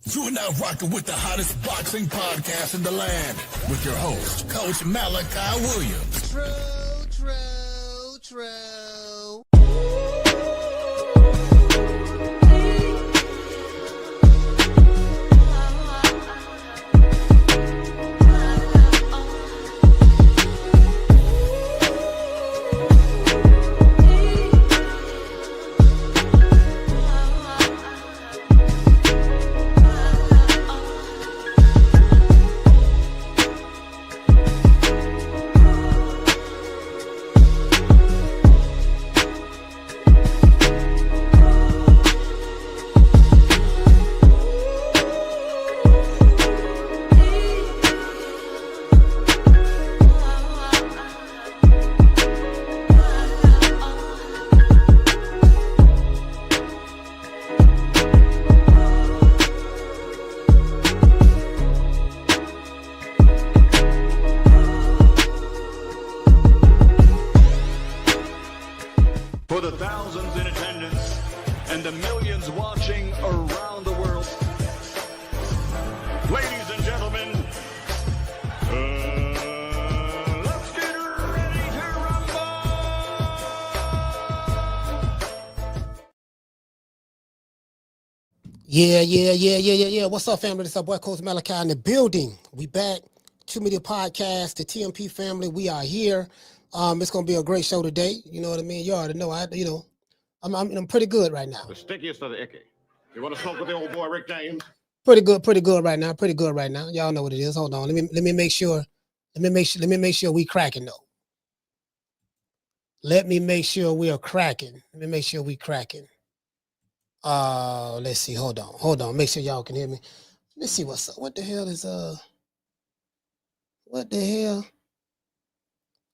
You are now rocking with the hottest boxing podcast in the land with your host, Coach Malachi Williams. True. For the thousands in attendance and the millions watching around the world, ladies and gentlemen, let's get ready to rumble! Yeah. What's up, family? This is our boy, Coach Malachi in the building. We back. 2 Media Podcast, the TMP family. We are here. It's gonna be a great show today. You know what I mean? You already know. I'm pretty good right now. The stickiest of the icky. You want to smoke with the old boy Rick James? Pretty good right now. Y'all know what it is. Hold on. Let me make sure. Let me make sure we cracking though. Let me make sure we are cracking. Let's see. Hold on. Make sure y'all can hear me. Let's see what's up. What the hell?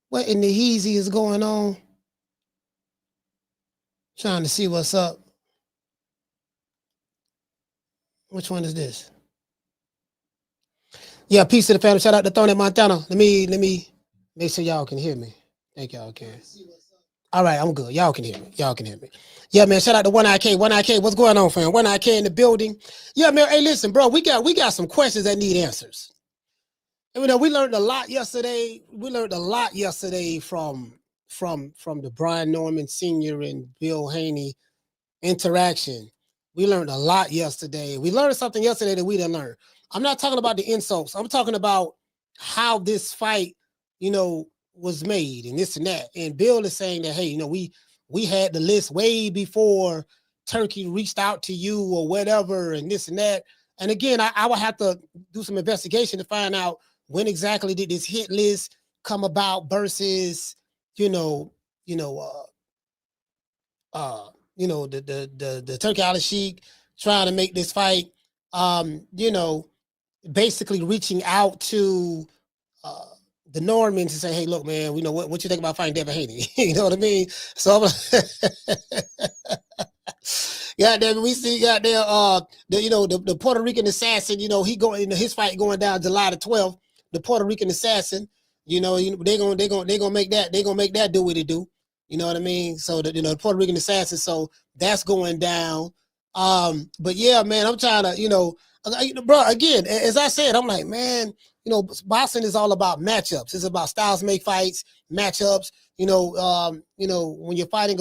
What in the heezy is going on? Trying to see what's up. Which one is this? Yeah, peace to the family. Shout out to Tony Montana. Let me make sure y'all can hear me. Think y'all can. All right, I'm good. Y'all can hear me. Yeah, man. Shout out to 1IK. 1IK, what's going on, fam? 1IK in the building. Yeah, man. Hey, listen, bro. We got some questions that need answers. And, we learned a lot yesterday. From the Brian Norman Sr. and Bill Haney interaction. We learned a lot yesterday. We learned something yesterday that we didn't learn. I'm not talking about the insults. I'm talking about how this fight, was made and this and that. And Bill is saying that, hey, we had the list way before Turki reached out to you or whatever and this and that. And again, I would have to do some investigation to find out when exactly did this hit list come about versus, the Turki Alashikh trying to make this fight, basically reaching out to the Normans and say, hey, look, man, what you think about fighting Devin Haney? You know what I mean? So I'm goddamn, we see goddamn the Puerto Rican assassin, he going his fight going down July the 12th. The Puerto Rican assassin, they're gonna make that do what it do. You know what I mean? So the Puerto Rican assassin, so that's going down. But yeah, man, I'm trying to, bro, again, as I said, I'm like, man, boxing is all about matchups. It's about styles make fights, matchups. When you're fighting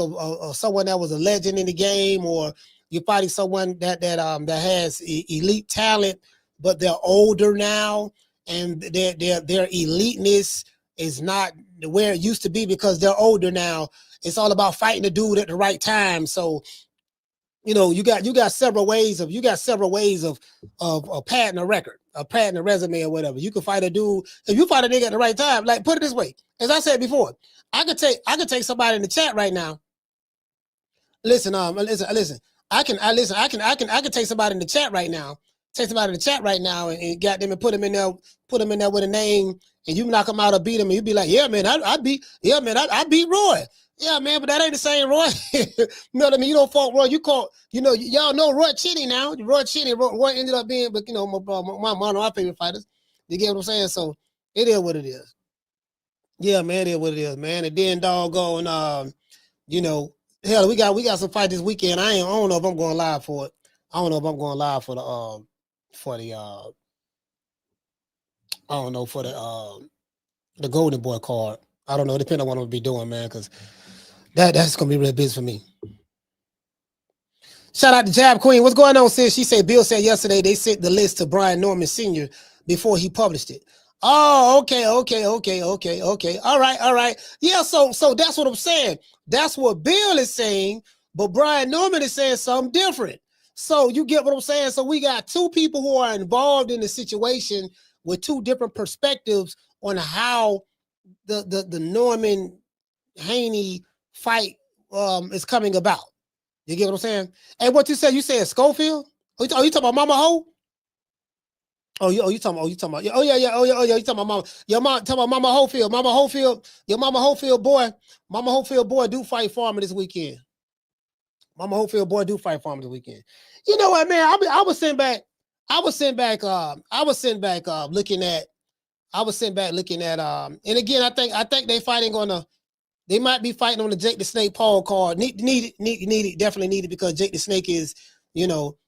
someone that was a legend in the game, or you're fighting someone that has elite talent, but they're older now, and their eliteness is not where it used to be because they're older now. It's all about fighting the dude at the right time. So, you got several ways of padding a record, padding a resume or whatever. You can fight a dude if you fight a nigga at the right time. Like, put it this way, as I said before, I could take somebody in the chat right now. Listen. I can take somebody in the chat right now. Take somebody in the chat right now and got them and put them in there with a name, and you knock them out or beat them, and you be like, yeah, man, I beat Roy. Yeah, man, but that ain't the same Roy. You know what I mean? You don't fault Roy. You call, y'all know Roy Cheney now. Roy ended up being, but one of my favorite fighters. You get what I'm saying? So it is what it is. Yeah, man, it is what it is, man. And then doggone, hell, we got some fight this weekend. I don't know if I'm going live for it. I don't know if I'm going live for for the I don't know, for the Golden Boy card. I don't know, depending on what I'm gonna be doing, man, because that's gonna be really busy for me. Shout out to Jab Queen. What's going on, sis? She said Bill said yesterday they sent the list to Brian Norman Sr. before he published it. Oh, okay. All right. Yeah, so that's what I'm saying. That's what Bill is saying, but Brian Norman is saying something different. So you get what I'm saying? So we got two people who are involved in the situation with two different perspectives on how the Norman Haney fight is coming about. You get what I'm saying? And what you said Schofield? Oh, you talking about Mama Ho? You talking about, you talking about Mama. Your mom talking about Mama Hofield. Your Mama Hofield boy do fight Farmer this weekend. Mama Hofield boy do fight Farmer this weekend. You know what, man? I was sitting back looking at, and again, I think they might be fighting on the Jake the Snake Paul card. Needed, definitely needed, because Jake the Snake is,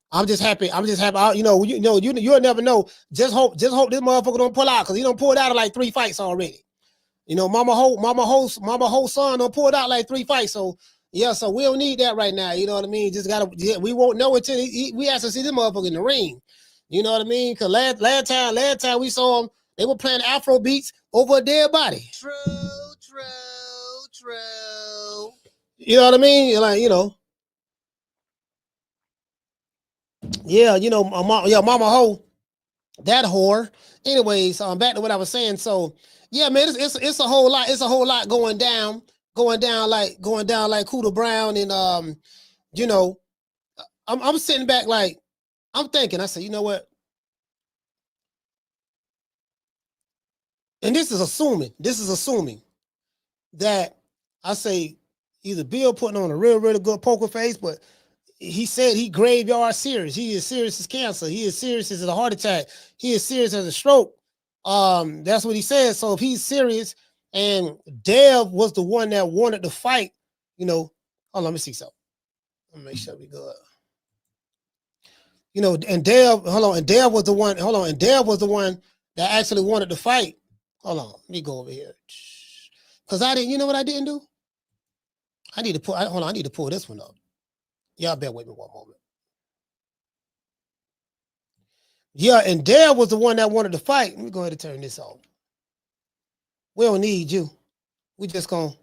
I'm just happy. You'll never know. Just hope this motherfucker don't pull out, because he don't pull out of like 3 fights already. Mama Ho's son don't pull out like 3 fights. So yeah, so we don't need that right now. You know what I mean? We won't know until we have to see this motherfucker in the ring. You know what I mean? Because last time we saw him, they were playing Afro beats over a dead body. True. You know what I mean? Mama Ho, that whore. Anyways, back to what I was saying. So yeah, man, it's a whole lot. It's a whole lot going down like Cooter Brown, and I'm sitting back like I'm thinking. I said, you know what? And this is assuming that I say either Bill putting on a really good poker face, but he said he graveyard serious. He is serious as cancer. He is serious as a heart attack. He is serious as a stroke. That's what he said. So if he's serious, and Dev was the one that wanted to fight, hold on, let me see something. Let me make sure we good. And Dev was the one that actually wanted to fight. Hold on, let me go over here. Because I didn't, you know what I didn't do? I need to pull this one up. Y'all bear with me one moment. Yeah, and Dev was the one that wanted to fight. Let me go ahead and turn this off. We don't need you. We just gonna.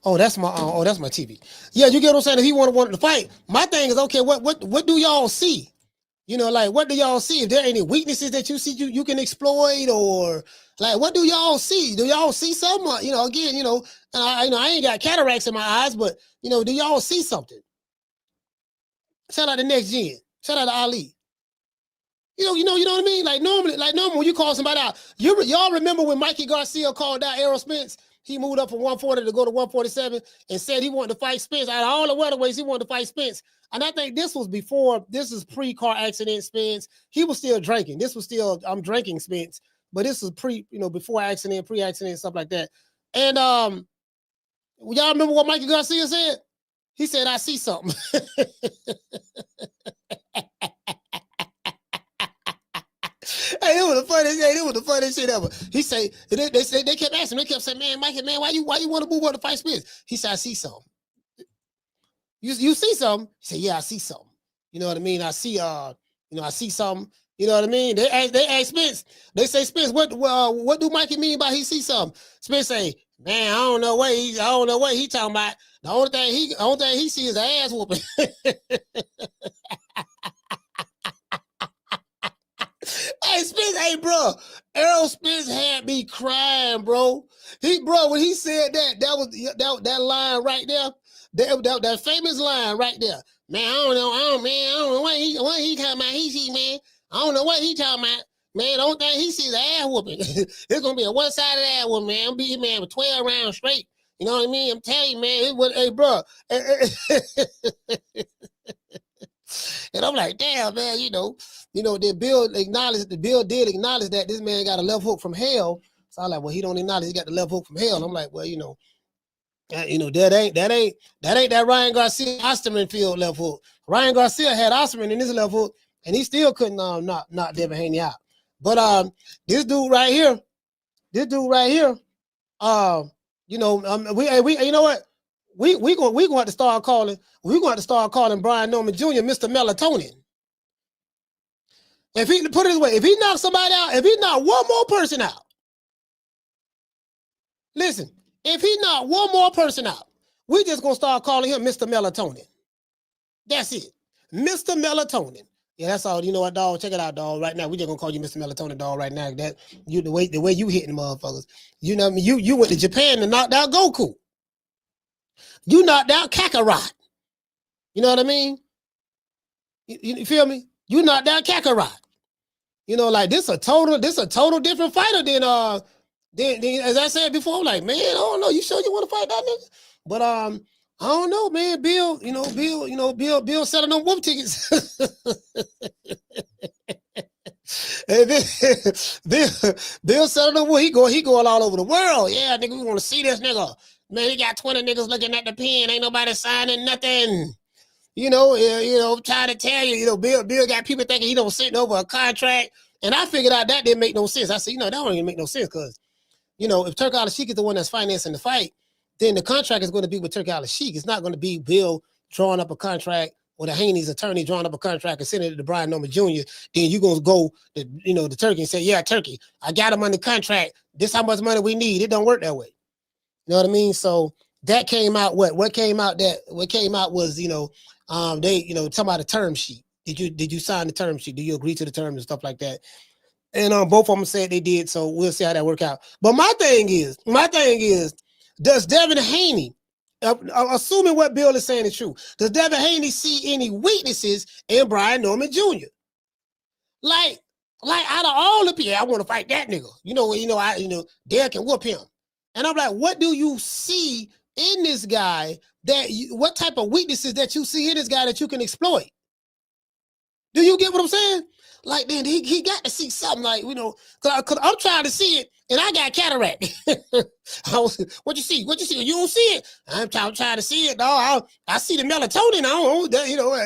Oh, that's my TV. Yeah, you get what I'm saying? If he wanted to fight, my thing is, okay, what do y'all see? What do y'all see? If there are any weaknesses that you see you can exploit, or like, what do y'all see? Do y'all see something? Again, and I ain't got cataracts in my eyes, but do y'all see something? Shout out to Next Gen. Shout out to Ali. You know what I mean? Like normally when you call somebody out, y'all remember when Mikey Garcia called out Errol Spence? He moved up from 140 to go to 147 and said he wanted to fight Spence. Out of all the welterweights, he wanted to fight Spence. And I think this is pre-car accident Spence. He was still drinking. This was still, I'm drinking Spence. But this was before accident, pre-accident, stuff like that. And y'all remember what Mikey Garcia said? He said, I see something. Hey, it was the funniest shit ever. He said, they kept asking, they kept saying, man, Mikey, man, why you want to move on to fight Spence? He said, I see something. You see something? He said, yeah, I see something. You know what I mean? I see something. You know what I mean? They ask Spence. They say, Spence, what do Mikey mean by he see something? Spence say, man, I don't know what he talking about. The only thing he see is an ass whooping. Hey, Spence, hey, bro. Errol Spence had me crying, bro. When he said that line right there, that famous line right there. Man, I don't know what he talking about. He see, man. I don't know what he talking about. Man, the only thing he sees is ass whooping. It's gonna be a one-sided ass whooping, man. I'm beating man with 12 rounds straight. You know what I mean? I'm telling you, man. Hey, bro. And I'm like, damn, man. The Bill did acknowledge that this man got a left hook from hell. So I'm like, well, he don't acknowledge he got the left hook from hell. And I'm like, well, that ain't that Ryan Garcia Osterman field left hook. Ryan Garcia had Osterman in his left hook, and he still couldn't knock Devin Haney out. But this dude right here, you know, we you know what? We going to have to start calling Brian Norman Jr. Mr. Melatonin. If he put it this way, if he knocks somebody out, if he knock one more person out, listen, if he knock one more person out, we just gonna start calling him Mr. Melatonin. That's it, Mr. Melatonin. Yeah, that's all. You know what, dog? Check it out, dog. Right now, we just gonna call you Mr. Melatonin, dog. Right now, that you the way you hitting motherfuckers. You know what I mean? You went to Japan and knocked out Goku. You knocked out Kakarot. You know what I mean? You feel me? You knocked out Kakarot. You know, like this a total different fighter than as I said before. I'm like, man, I don't know. You sure you want to fight that nigga? But I don't know, man. Bill selling them whoop tickets. And Bill selling them whoop. He going all over the world. Yeah, nigga, we want to see this nigga. Man, he got 20 niggas looking at the pen. Ain't nobody signing nothing. You know, I'm trying to tell you, Bill got people thinking he don't sitting over a contract. And I figured out that didn't make no sense. I said, that don't even make no sense because, if Turki Alashikh is the one that's financing the fight, then the contract is going to be with Turki Alashikh. It's not going to be Bill drawing up a contract or the Haney's attorney drawing up a contract and sending it to Brian Norman Jr. Then you're going to go to Turki and say, yeah, Turki, I got him under contract. This how much money we need. It don't work that way. You know what I mean? So that came out. What came out was, they, talking about a term sheet. Did you sign the term sheet? Do you agree to the terms and stuff like that? And both of them said they did. So we'll see how that work out. But my thing is, does Devin Haney, assuming what Bill is saying is true, does Devin Haney see any weaknesses in Brian Norman Jr.? Like out of all the people, I want to fight that nigga. Derek can whoop him. And I'm like, what do you see in this guy what type of weaknesses that you see in this guy that you can exploit? Do you get what I'm saying? Like, man, he got to see something like, cause I'm trying to see it and I got cataract. What you see? You don't see it. I'm trying to see it, dog. I see the melatonin.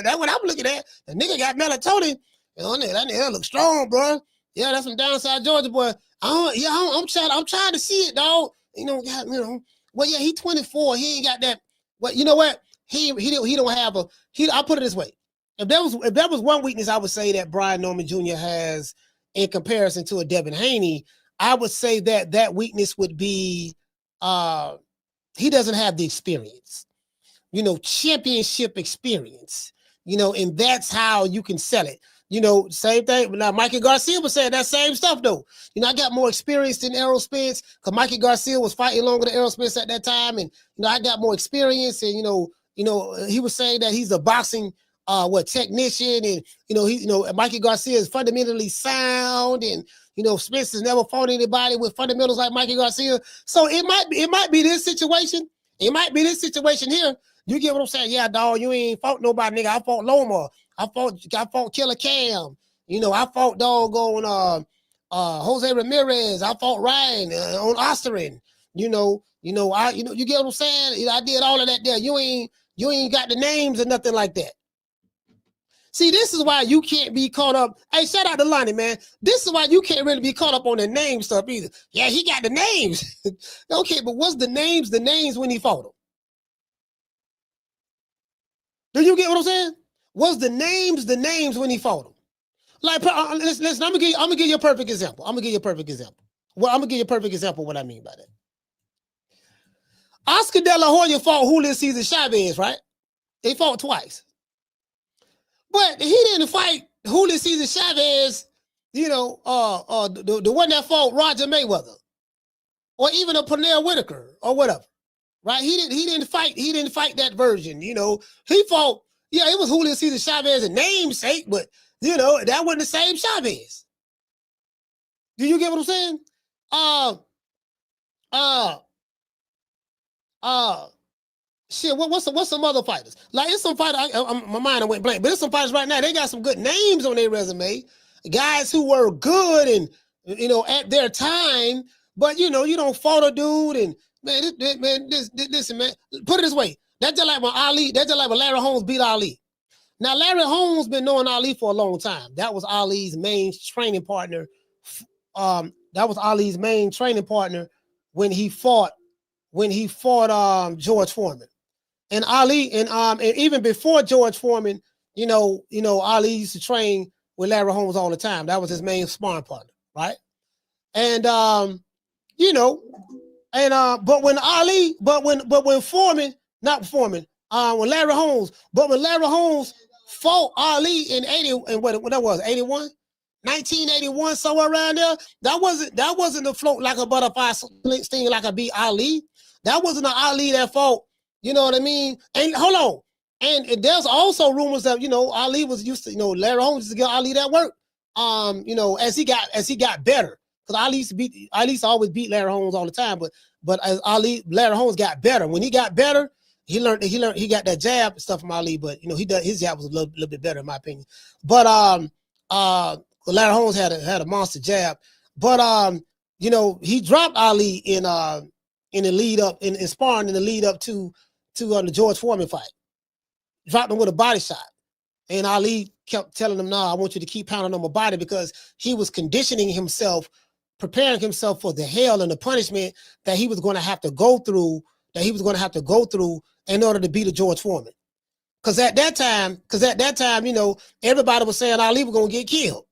That's what I'm looking at. The nigga got melatonin. That nigga look strong, bro. Yeah, that's from downside Georgia, boy. I'm trying to see it, dog. Well, yeah, he 24. He ain't got that. Well, you know what? He don't have I'll put it this way. If there was one weakness I would say that Brian Norman Jr. has in comparison to a Devin Haney, I would say that weakness would be he doesn't have the experience, championship experience, and that's how you can sell it. Same thing. Now, Mikey Garcia was saying that same stuff, though. I got more experience than Errol Spence because Mikey Garcia was fighting longer than Errol Spence at that time. And, I got more experience. And, he was saying that he's a boxing technician. And, Mikey Garcia is fundamentally sound. And, Spence has never fought anybody with fundamentals like Mikey Garcia. So it might be this situation. It might be this situation here. You get what I'm saying? Yeah, dog, you ain't fought nobody, nigga. I fought Loma. I fought Killer Cam. I fought doggone Jose Ramirez. I fought Ryan on Osterin. You get what I'm saying? I did all of that there. You ain't got the names or nothing like that. See, this is why you can't be caught up. Hey, shout out to Lonnie, man. This is why you can't really be caught up on the name stuff either. Yeah, he got the names. Okay, but what's the names when he fought him? Do you get what I'm saying? Was the names when he fought him? Like, listen, I'm gonna give you a perfect example. Well, I'm gonna give you a perfect example of what I mean by that. Oscar De La Hoya fought Julio Cesar Chavez, right? They fought twice. But he didn't fight Julio Cesar Chavez, the one that fought Roger Mayweather, or even a Pernell Whitaker or whatever. Right? He didn't fight that version. He fought. Yeah, it was Julio Cesar Chavez, a namesake, but that wasn't the same Chavez. Do you get what I'm saying? Shit. What's some other fighters? Like, it's some fighters. My mind went blank, but there's some fighters right now. They got some good names on their resume. Guys who were good and at their time, but you don't fought a dude and listen, man. Put it this way. That's just like when Larry Holmes beat Ali. Now, Larry Holmes been knowing Ali for a long time. That was Ali's main training partner. That was Ali's main training partner when he fought George Foreman. And Ali, and even before George Foreman, Ali used to train with Larry Holmes all the time. That was his main sparring partner, right? And but when Larry Holmes fought Ali in 1981, somewhere around there, that wasn't a float like a butterfly sting like a beat Ali. That wasn't an Ali that fought. You know what I mean? And hold on. And there's also rumors that Ali was used to, Larry Holmes used to give Ali that work. As he got better. Because Ali used to always beat Larry Holmes all the time, but as Larry Holmes got better. When he got better, he got that jab stuff from Ali, but his jab was a little bit better in my opinion. But Larry Holmes had a monster jab. But he dropped Ali in the lead up in sparring in the lead up to the George Foreman fight. Dropped him with a body shot. And Ali kept telling him, I want you to keep pounding on my body, because he was conditioning himself, preparing himself for the hell and the punishment that he was going to have to go through, in order to beat a George Foreman. Because at that time, everybody was saying Ali was going to get killed.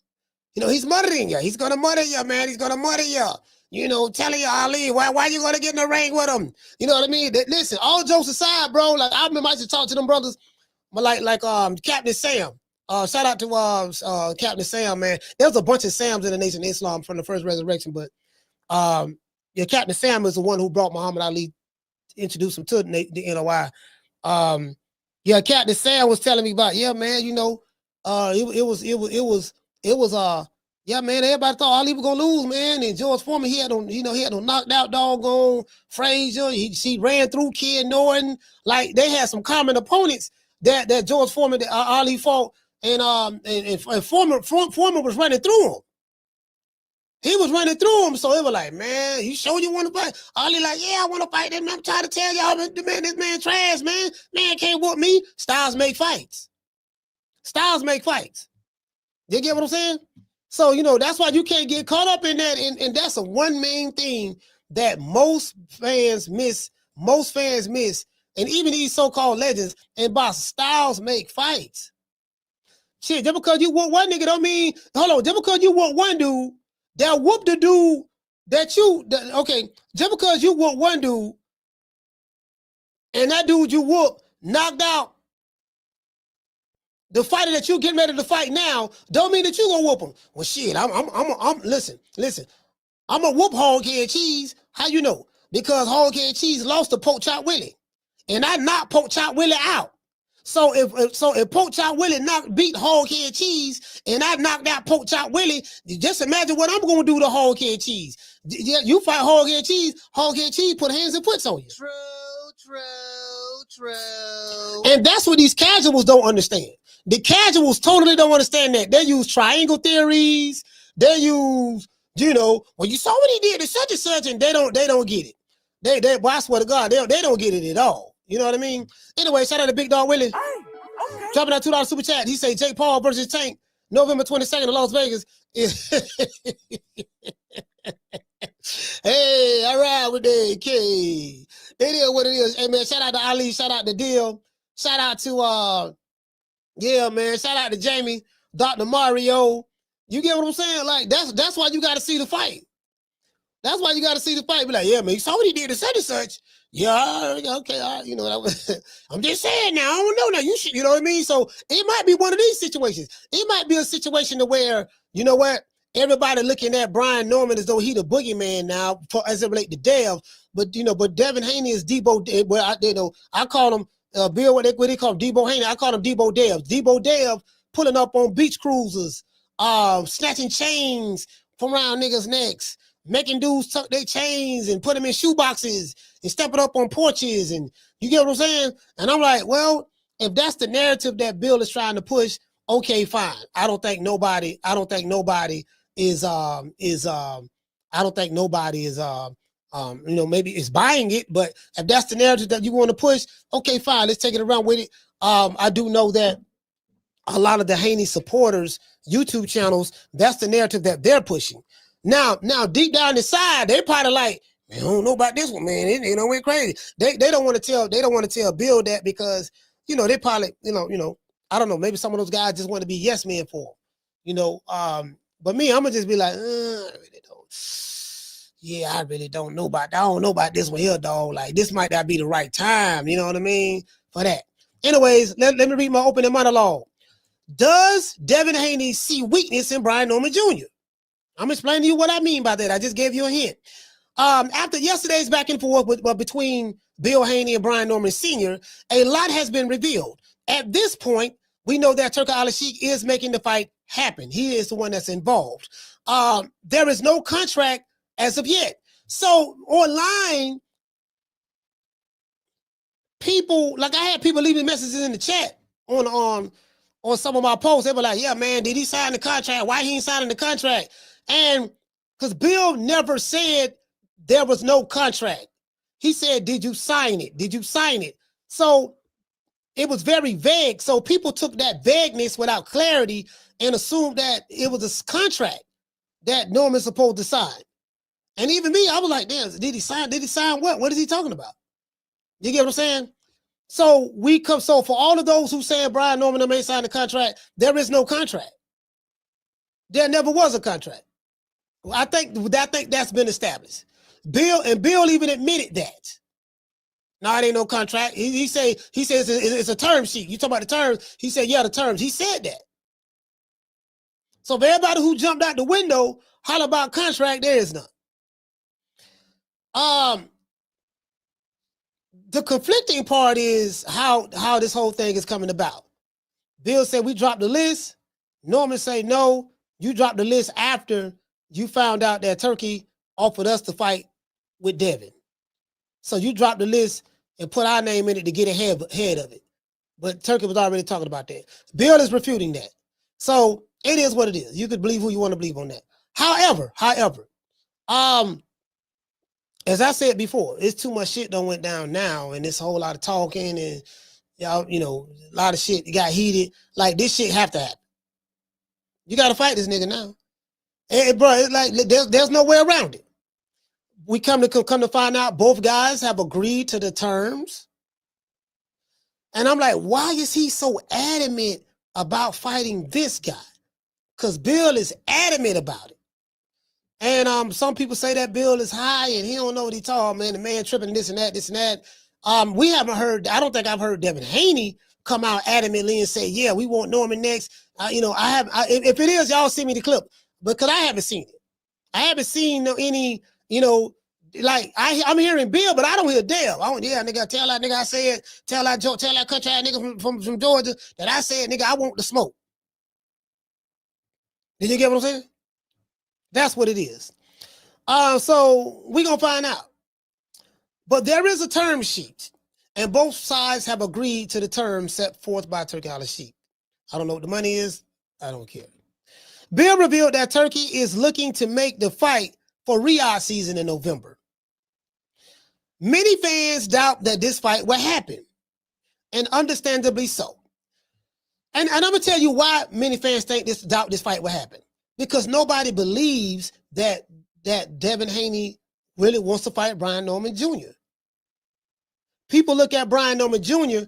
He's muttering you. He's going to mutter you, man. He's going to mutter you. Telling you, Ali, why you going to get in the ring with him? You know what I mean? Listen, all jokes aside, bro, like I remember I used to talk to them brothers, but like Captain Sam. Shout out to Captain Sam, man. There was a bunch of Sams in the Nation of Islam from the first resurrection, but Captain Sam is the one who brought Muhammad Ali, introduced him to the NOI. Captain Sam was telling me about, man, man, everybody thought Ali was gonna lose, man. And George Foreman, he had no knocked out doggone Frazier. He ran through Kid Norton. Like, they had some common opponents that George Foreman, that Ali fought, and Foreman was running through him. He was running through him, so it was like, man, you sure you want to fight? Ali like, I want to fight that man. I'm trying to tell y'all, man, this man trash, man. Man can't whoop me. Styles make fights. You get what I'm saying? So, that's why you can't get caught up in that. And that's one main thing that most fans miss. And even these so-called legends and boss, Styles make fights. Shit, just because you whoop one nigga don't mean, just because you whoop one dude, that whoop the dude just because you whoop one dude and that dude you whoop knocked out the fighter that you getting ready to fight now, don't mean that you gonna whoop him. Well, shit, listen. I'm gonna whoop Hoghead Cheese. How you know? Because Hoghead Cheese lost to Pork Chop Willie, and I knocked Pork Chop Willie out. So if Pork Chop Willie beat Hoghead Cheese, and I knocked out Pork Chop Willie, just imagine what I'm gonna do to Hoghead Cheese. You fight Hoghead Cheese put hands and foots on you. True. And that's what these casuals don't understand. The casuals totally don't understand that. They use triangle theories. They use, well, you saw what he did to such and such, and they don't get it. Well, I swear to God, they don't get it at all. You know what I mean? Anyway, shout out to Big Dog Willie. Hey, okay. Dropping that $2 super chat. He say Jake Paul versus Tank, November 22nd in Las Vegas. Hey, all right with that, K. It is what it is. Hey, man, shout out to Ali. Shout out to Dill. Shout out to, shout out to Jamie, Dr. Mario. You get what I'm saying? Like, that's why you got to see the fight. That's why you got to see the fight. Be like, man, you saw what he did to such and such. Yeah, okay, I'm just saying now. I don't know now. You should, you know what I mean? So it might be one of these situations. It might be a situation to where, you know what? Everybody looking at Brian Norman as though he the boogeyman now, as it relates to Dev. But Devin Haney is Debo. Well, I call him Bill. What they call him, Debo Haney. I call him Debo Dev. Debo Dev pulling up on beach cruisers, snatching chains from around niggas' necks, making dudes tuck their chains and put them in shoe boxes and stepping up on porches. And you get what I'm saying? And I'm like, well, if that's the narrative that Bill is trying to push, okay, fine. I don't think nobody is maybe it's buying it, but if that's the narrative that you want to push, okay, fine, let's take it around with it. I do know that a lot of the Haney supporters, YouTube channels, that's the narrative that they're pushing. Now deep down inside, they're probably like, man, I don't know about this one, man. It went crazy. They don't want to tell Bill that because, they probably, I don't know, maybe some of those guys just want to be yes men for him, but me, I'm gonna just be like, I really don't. Yeah, I really don't know about that. I don't know about this one here, dog. Like, this might not be the right time, you know what I mean, for that. Anyways, let me read my opening monologue. Does Devin Haney see weakness in Brian Norman Jr.? I'm explaining to you what I mean by that. I just gave you a hint. After yesterday's back and forth between Bill Haney and Brian Norman Sr., a lot has been revealed. At this point, we know that Turki Alashikh is making the fight happen. He is the one that's involved. There is no contract as of yet. So online, people, like I had people leaving messages in the chat on some of my posts. They were like, yeah, man, did he sign the contract? Why he ain't signing the contract? And because Bill never said there was no contract. He said, did you sign it? Did you sign it? So it was very vague. So people took that vagueness without clarity and assumed that it was a contract that Norman's supposed to sign. And even me, I was like, damn, did he sign? Did he sign what? What is he talking about? You get what I'm saying? So for all of those who say Brian Norman may sign the contract, there is no contract. There never was a contract. I think that's been established. Bill even admitted that. No, it ain't no contract. He says it's a term sheet. You talking about the terms? He said, yeah, the terms. He said that. So for everybody who jumped out the window, holler about contract, there is none. The conflicting part is how this whole thing is coming about. Bill said we dropped the list. Norman say no. You dropped the list after you found out that Turki offered us to fight with Devin. So you dropped the list and put our name in it to get ahead of it. But Turki was already talking about that. Bill is refuting that. So it is what it is. You could believe who you want to believe on that. However, as I said before, it's too much shit done went down now, and it's a whole lot of talking and y'all, a lot of shit got heated. Like, this shit have to happen. You got to fight this nigga now. And bro, it's like there's no way around it. We come to find out both guys have agreed to the terms. And I'm like, why is he so adamant about fighting this guy? Because Bill is adamant about it. And some people say that Bill is high and he don't know what he's talking, man. The man tripping this and that. We haven't heard, I don't think I've heard Devin Haney come out adamantly and say, yeah, we want Norman next. If it is, y'all send me the clip, because I haven't seen it. I haven't seen any, like I'm hearing Bill, but I don't hear Dale. Nigga, tell that nigga I said, tell that country nigga from Georgia that I said, nigga, I want the smoke. Did you get what I'm saying? That's what it is. So we're going to find out. But there is a term sheet, and both sides have agreed to the terms set forth by Turki Alashikh. I don't know what the money is. I don't care. Bill revealed that Turki is looking to make the fight for Riyadh season in November. Many fans doubt that this fight will happen, and understandably so. And I'm going to tell you why many fans doubt this fight will happen. Because nobody believes that Devin Haney really wants to fight Brian Norman Jr. People look at Brian Norman Jr.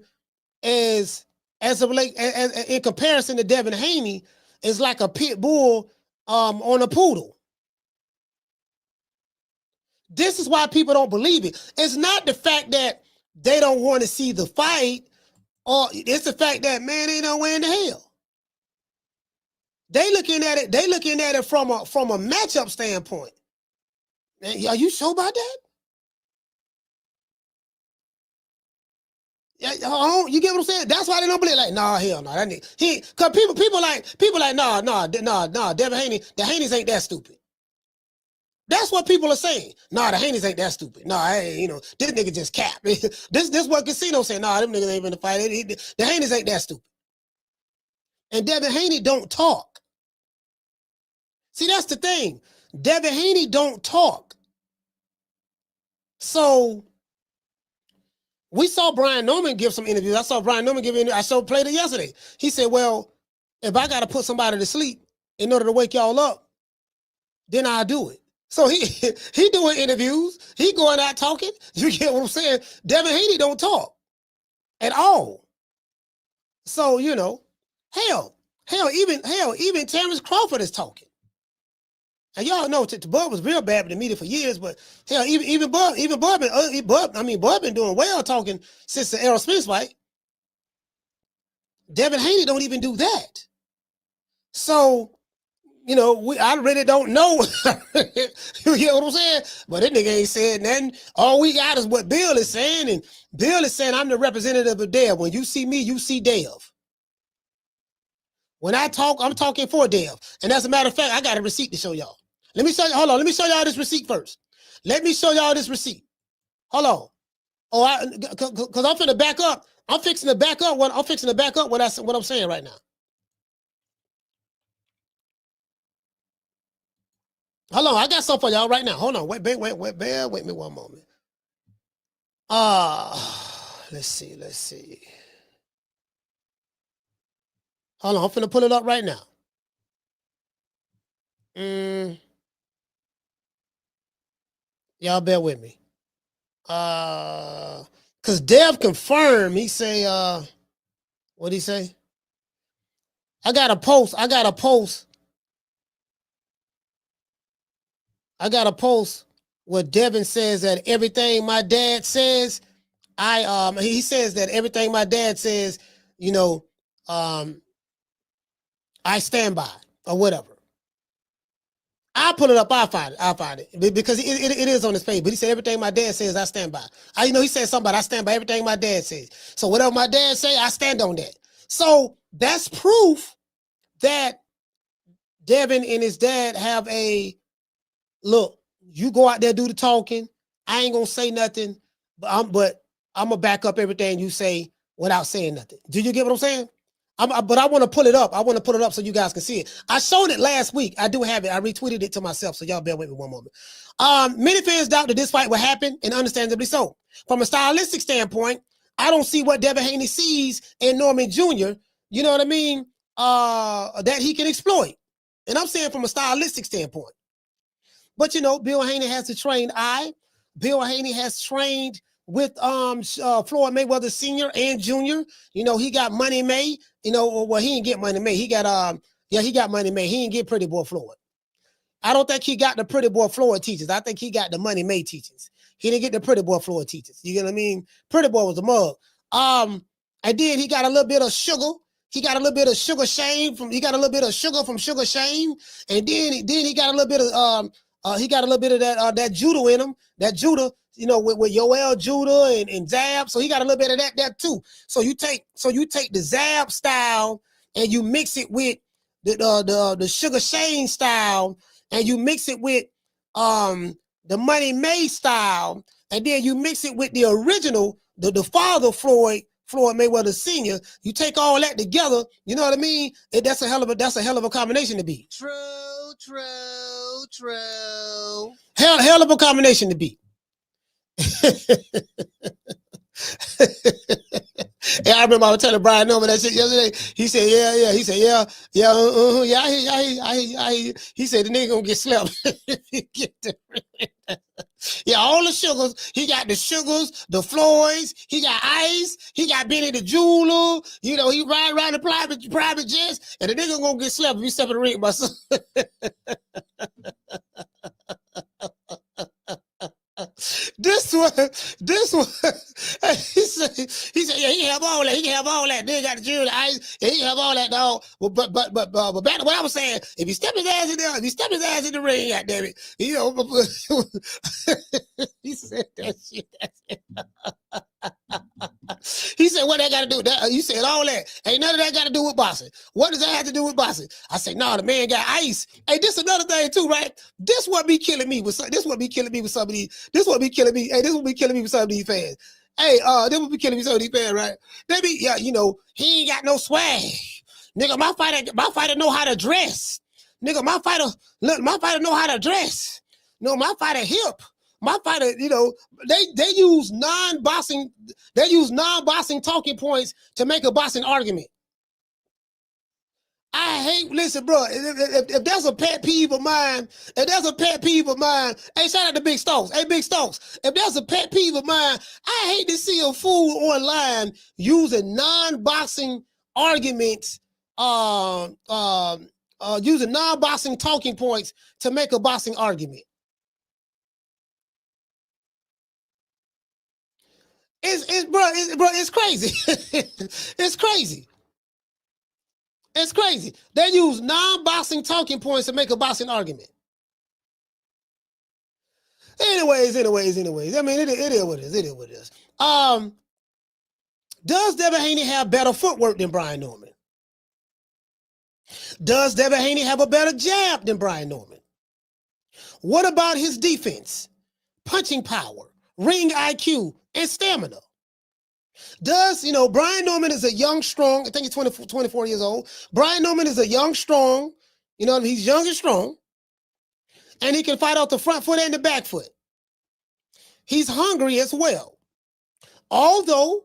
as in comparison to Devin Haney, is like a pit bull on a poodle. This is why people don't believe it. It's not the fact that they don't want to see the fight, or it's the fact that, man, ain't no way in the hell. They looking at it from a matchup standpoint. Man, are you sure about that? Yeah, you get what I'm saying? That's why they don't believe. Like, nah, hell no. That nigga, because people like, nah, Devin Haney, the Haneys ain't that stupid. That's what people are saying. Nah, the Haneys ain't that stupid. Nah, hey, this nigga just cap. this what Casino saying. Nah, them niggas ain't in the fight. The Haneys ain't that stupid. And Devin Haney don't talk. See, that's the thing. Devin Haney don't talk. So we saw Brian Norman give some interviews. I saw Brian Norman give interviews. I played it yesterday. He said, well, If I got to put somebody to sleep in order to wake y'all up, then I'll do it. So he doing interviews. He going out talking. You get what I'm saying? Devin Haney don't talk at all. So, you know, hell, even Terrence Crawford is talking. And y'all know Bud was real bad with the media for years, but hell, even Bud been doing well talking since the Errol Spence fight. Devin Haney don't even do that. So, you know, I really don't know. You get what I'm saying? But that nigga ain't said nothing. All we got is what Bill is saying, and Bill is saying I'm the representative of Dev. When you see me, you see Dev. When I talk, I'm talking for Dev. And as a matter of fact, I got a receipt to show y'all. Let me show you. Hold on. Let me show y'all this receipt first. Let me show y'all this receipt. Hold on. Oh, because I'm finna back up. I'm fixing to back up what I'm saying right now. Hold on, I got something for y'all right now. Hold on, wait, bear with me one moment. Let's see. Hold on, I'm finna pull it up right now. Y'all bear with me. Cause Dev confirmed, he say, what'd he say? I got a post where Devin says that everything my dad says, he says that everything my dad says, you know, I stand by or whatever. I'll pull it up. I'll find it because it is on his page. But he said everything my dad says, I stand by. He said something about I stand by everything my dad says. So whatever my dad say, I stand on that. So that's proof that Devin and his dad have a look. You go out there, do the talking. I ain't gonna say nothing, but I'm gonna back up everything you say without saying nothing. Do you get what I'm saying? But I want to pull it up. I want to pull it up so you guys can see it. I showed it last week. I do have it. I retweeted it to myself, so y'all bear with me one moment. Many fans doubt that this fight will happen, and understandably so. From a stylistic standpoint, I don't see what Devin Haney sees in Norman Jr., you know what I mean, that he can exploit. And I'm saying from a stylistic standpoint. But, you know, Bill Haney has a trained eye. Bill Haney has trained with Floyd Mayweather Sr. and Jr. You know, he got Money May. You know, well, he didn't get Money May. He got he got Money May. He didn't get Pretty Boy Floyd. I don't think he got the Pretty Boy Floyd teachers. I think he got the Money May teachers. He didn't get the Pretty Boy Floyd teachers. You get what I mean? Pretty Boy was a mug. And then he got a little bit of sugar. He got a little bit of Sugar Shane from Sugar Shane. And then he got a little bit of that judo in him. That judo, you know, with Yoel Judah and Zab. So he got a little bit of that too. So you take the Zab style and you mix it with the Sugar Shane style, and you mix it with the Money May style, and then you mix it with the original, the father Floyd Mayweather Sr. You take all that together, you know what I mean? That's a hell of a combination to be. True. Hell of a combination to be. Yeah, I remember I was telling Brian Norman that shit yesterday. He said, yeah. He said, yeah. He said the nigga gonna get slept. Yeah, all the sugars. He got the sugars, the Floyds. He got Ice. He got Benny the Jeweler. You know, he ride around the private jets, and the nigga gonna get slept if he step in the ring by son. This one. He said, yeah, he can have all that. Then got the jewelry, the Ice, yeah, he can have all that, dog. But back to what I was saying, if he step his ass in the ring, goddamn it, you know, he said that shit. He said, what that got to do with that? You said all that. Ain't none of that got to do with boxing. What does that have to do with boxing? I said, no, the man got ice. Hey, this another thing too, right? This what be killing me with some of these fans. Hey, this would be killing me some of these fans, right? They be, yeah, you know, he ain't got no swag. Nigga, my fighter know how to dress. Nigga, my fighter know how to dress. No, my fighter hip. My fighter, you know, they use non-boxing talking points to make a boxing argument. I hate, listen, bro, if there's a pet peeve of mine, hey, shout out to Big Stokes. Hey, Big Stokes, if there's a pet peeve of mine, I hate to see a fool online using non-boxing arguments, using non-boxing talking points to make a boxing argument. It's crazy. It's crazy. It's crazy. They use non-boxing talking points to make a boxing argument. Anyways. I mean, it is what it is. Does Devin Haney have better footwork than Brian Norman? Does Devin Haney have a better jab than Brian Norman? What about his defense, punching power, ring IQ, and stamina? Does, Brian Norman is a young, strong, I think he's 24 years old. Brian Norman is a young, strong, he's young and strong, and he can fight off the front foot and the back foot. He's hungry as well. Although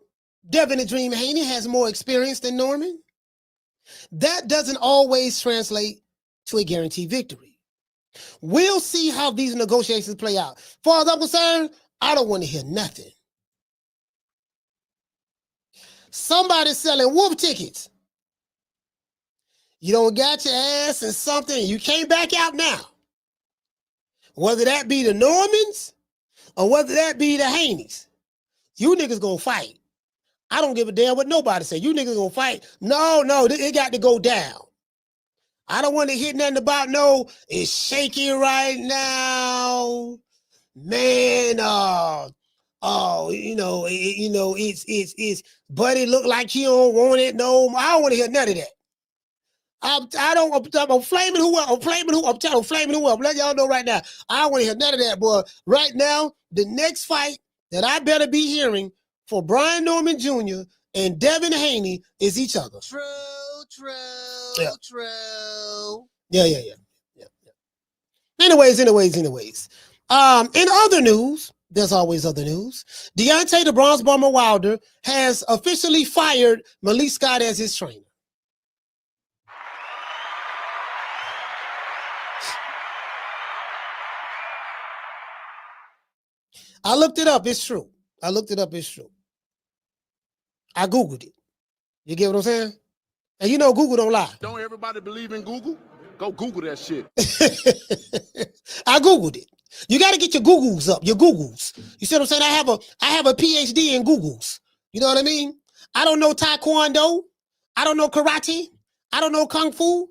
Devin the Dream Haney has more experience than Norman, that doesn't always translate to a guaranteed victory. We'll see how these negotiations play out. As far as I'm concerned, I don't want to hear nothing. Somebody's selling wolf tickets. You don't got your ass in something, you can't back out now. Whether that be the Normans or whether that be the Haneys, you niggas gonna fight. I don't give a damn what nobody say. You niggas gonna fight. No, it got to go down. I don't want to hear nothing about it's shaky right now. Man, it's Buddy look like he don't want it. No, I don't want to hear none of that. I'm flaming who up. I'm flaming who up. Let y'all know right now. I don't want to hear none of that, boy. Right now, the next fight that I better be hearing for Brian Norman Jr. and Devin Haney is each other. True. Yeah. Anyways. In other news, there's always other news. Deontay the Bronze Bomber Wilder has officially fired Malik Scott as his trainer. I looked it up. It's true. I Googled it. You get what I'm saying? And Google don't lie. Don't everybody believe in Google? Go Google that shit. I Googled it. You got to get your Googles up, your Googles. You see what I'm saying? I have a PhD in Googles. You know what I mean? I don't know Taekwondo. I don't know karate. I don't know Kung Fu.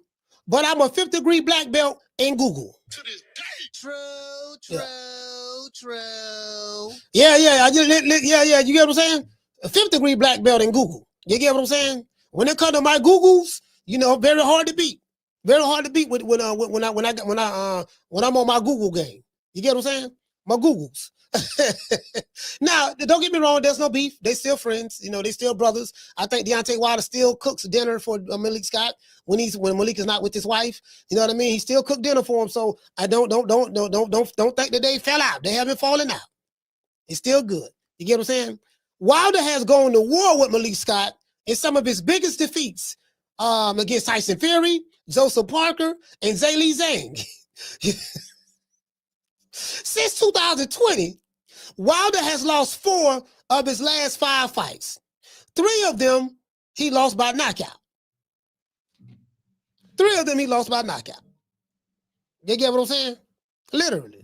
But I'm a 5th degree black belt in Google. To this day. True. Yeah. You get what I'm saying? A 5th degree black belt in Google. You get what I'm saying? When it comes to my Googles, very hard to beat. Very hard to beat when I'm on my Google game. You get what I'm saying? My Googles. Now, don't get me wrong. There's no beef. They still friends. They still brothers. I think Deontay Wilder still cooks dinner for Malik Scott when Malik is not with his wife. You know what I mean? He still cook dinner for him. So I don't think that they fell out. They haven't fallen out. It's still good. You get what I'm saying? Wilder has gone to war with Malik Scott in some of his biggest defeats against Tyson Fury, Joseph Parker, and Zhilei Zhang. Since 2020, Wilder has lost 4 of his last 5 fights. 3 of them he lost by knockout. You get what I'm saying? Literally.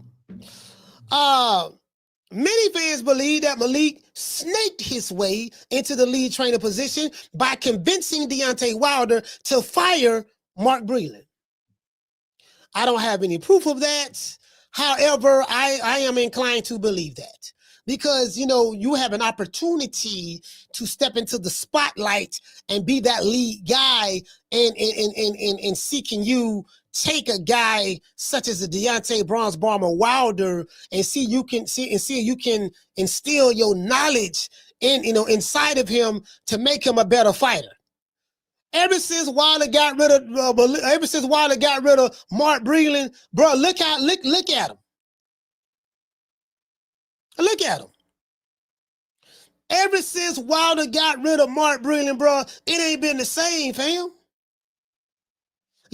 Many fans believe that Malik snaked his way into the lead trainer position by convincing Deontay Wilder to fire Mark Breland. I don't have any proof of that. However, I am inclined to believe that because, you have an opportunity to step into the spotlight and be that lead guy and seeking you take a guy such as the Deontay Bronze Bomber Wilder and see you can instill your knowledge inside of him to make him a better fighter. Ever since Wilder got rid of Mark Breland, bro, look at him. Look at him. Ever since Wilder got rid of Mark Breland, bro, it ain't been the same, fam.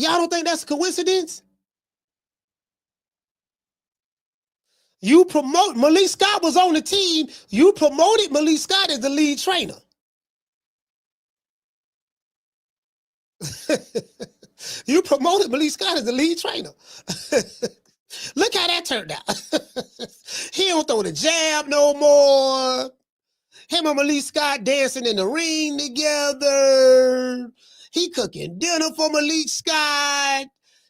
Y'all don't think that's a coincidence? You promote, Malik Scott was on the team. You promoted Malik Scott as the lead trainer. You promoted Malik Scott as the lead trainer. Look how that turned out. He don't throw the jab no more. Him and Malik Scott dancing in the ring together. He cooking dinner for Malik Scott.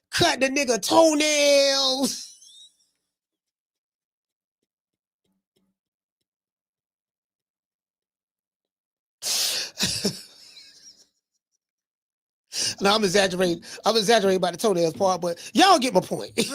Cut the nigga toenails. No, I'm exaggerating. I'm exaggerating about the toenails part, but y'all get my point. True.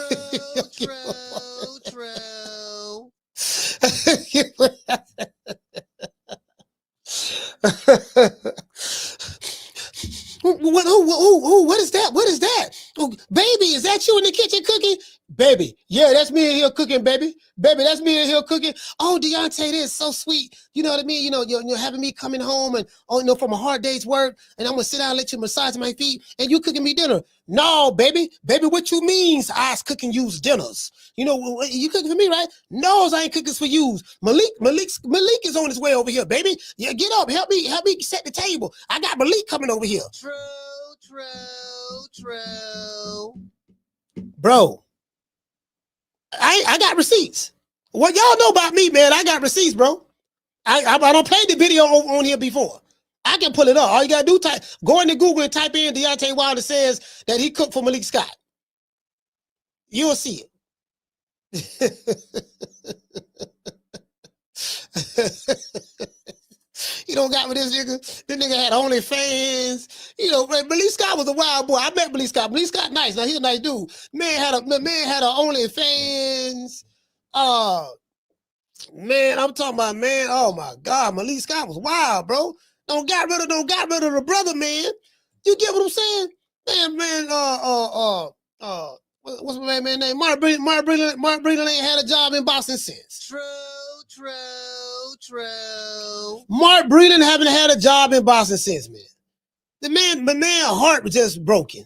What is that? What is that? Oh, baby, is that you in the kitchen cooking? Baby, yeah, that's me in here cooking, baby. Baby, that's me in here cooking. Oh, Deontay, this is so sweet. You know what I mean? You know, you're having me coming home and, oh, you know, from a hard day's work, and I'm going to sit down and let you massage my feet, and you cooking me dinner. No, baby. Baby, what you mean I's cooking you's dinners? You know, you cooking for me, right? No, I ain't cooking for you. Malik is on his way over here, baby. Yeah, get up. Help me set the table. I got Malik coming over here. True. Bro, I got receipts. What y'all know about me, man, I got receipts, bro. I don't play the video on here before. I can pull it up. All you gotta do, go into Google and type in Deontay Wilder says that he cooked for Malik Scott. You'll see it. You don't got with this nigga. This nigga had OnlyFans. You know, Malik Scott was a wild boy. I met Malik Scott. Malik Scott nice. Now he's a nice dude. Man had a OnlyFans. Man, I'm talking about, man. Oh my God, Malik Scott was wild, bro. Don't got rid of the brother, man. You get what I'm saying? Man, what's my man's name? Mark Breeden ain't had a job in boxing since. True. Mark Breeden haven't had a job in boxing since, man. The man heart was just broken.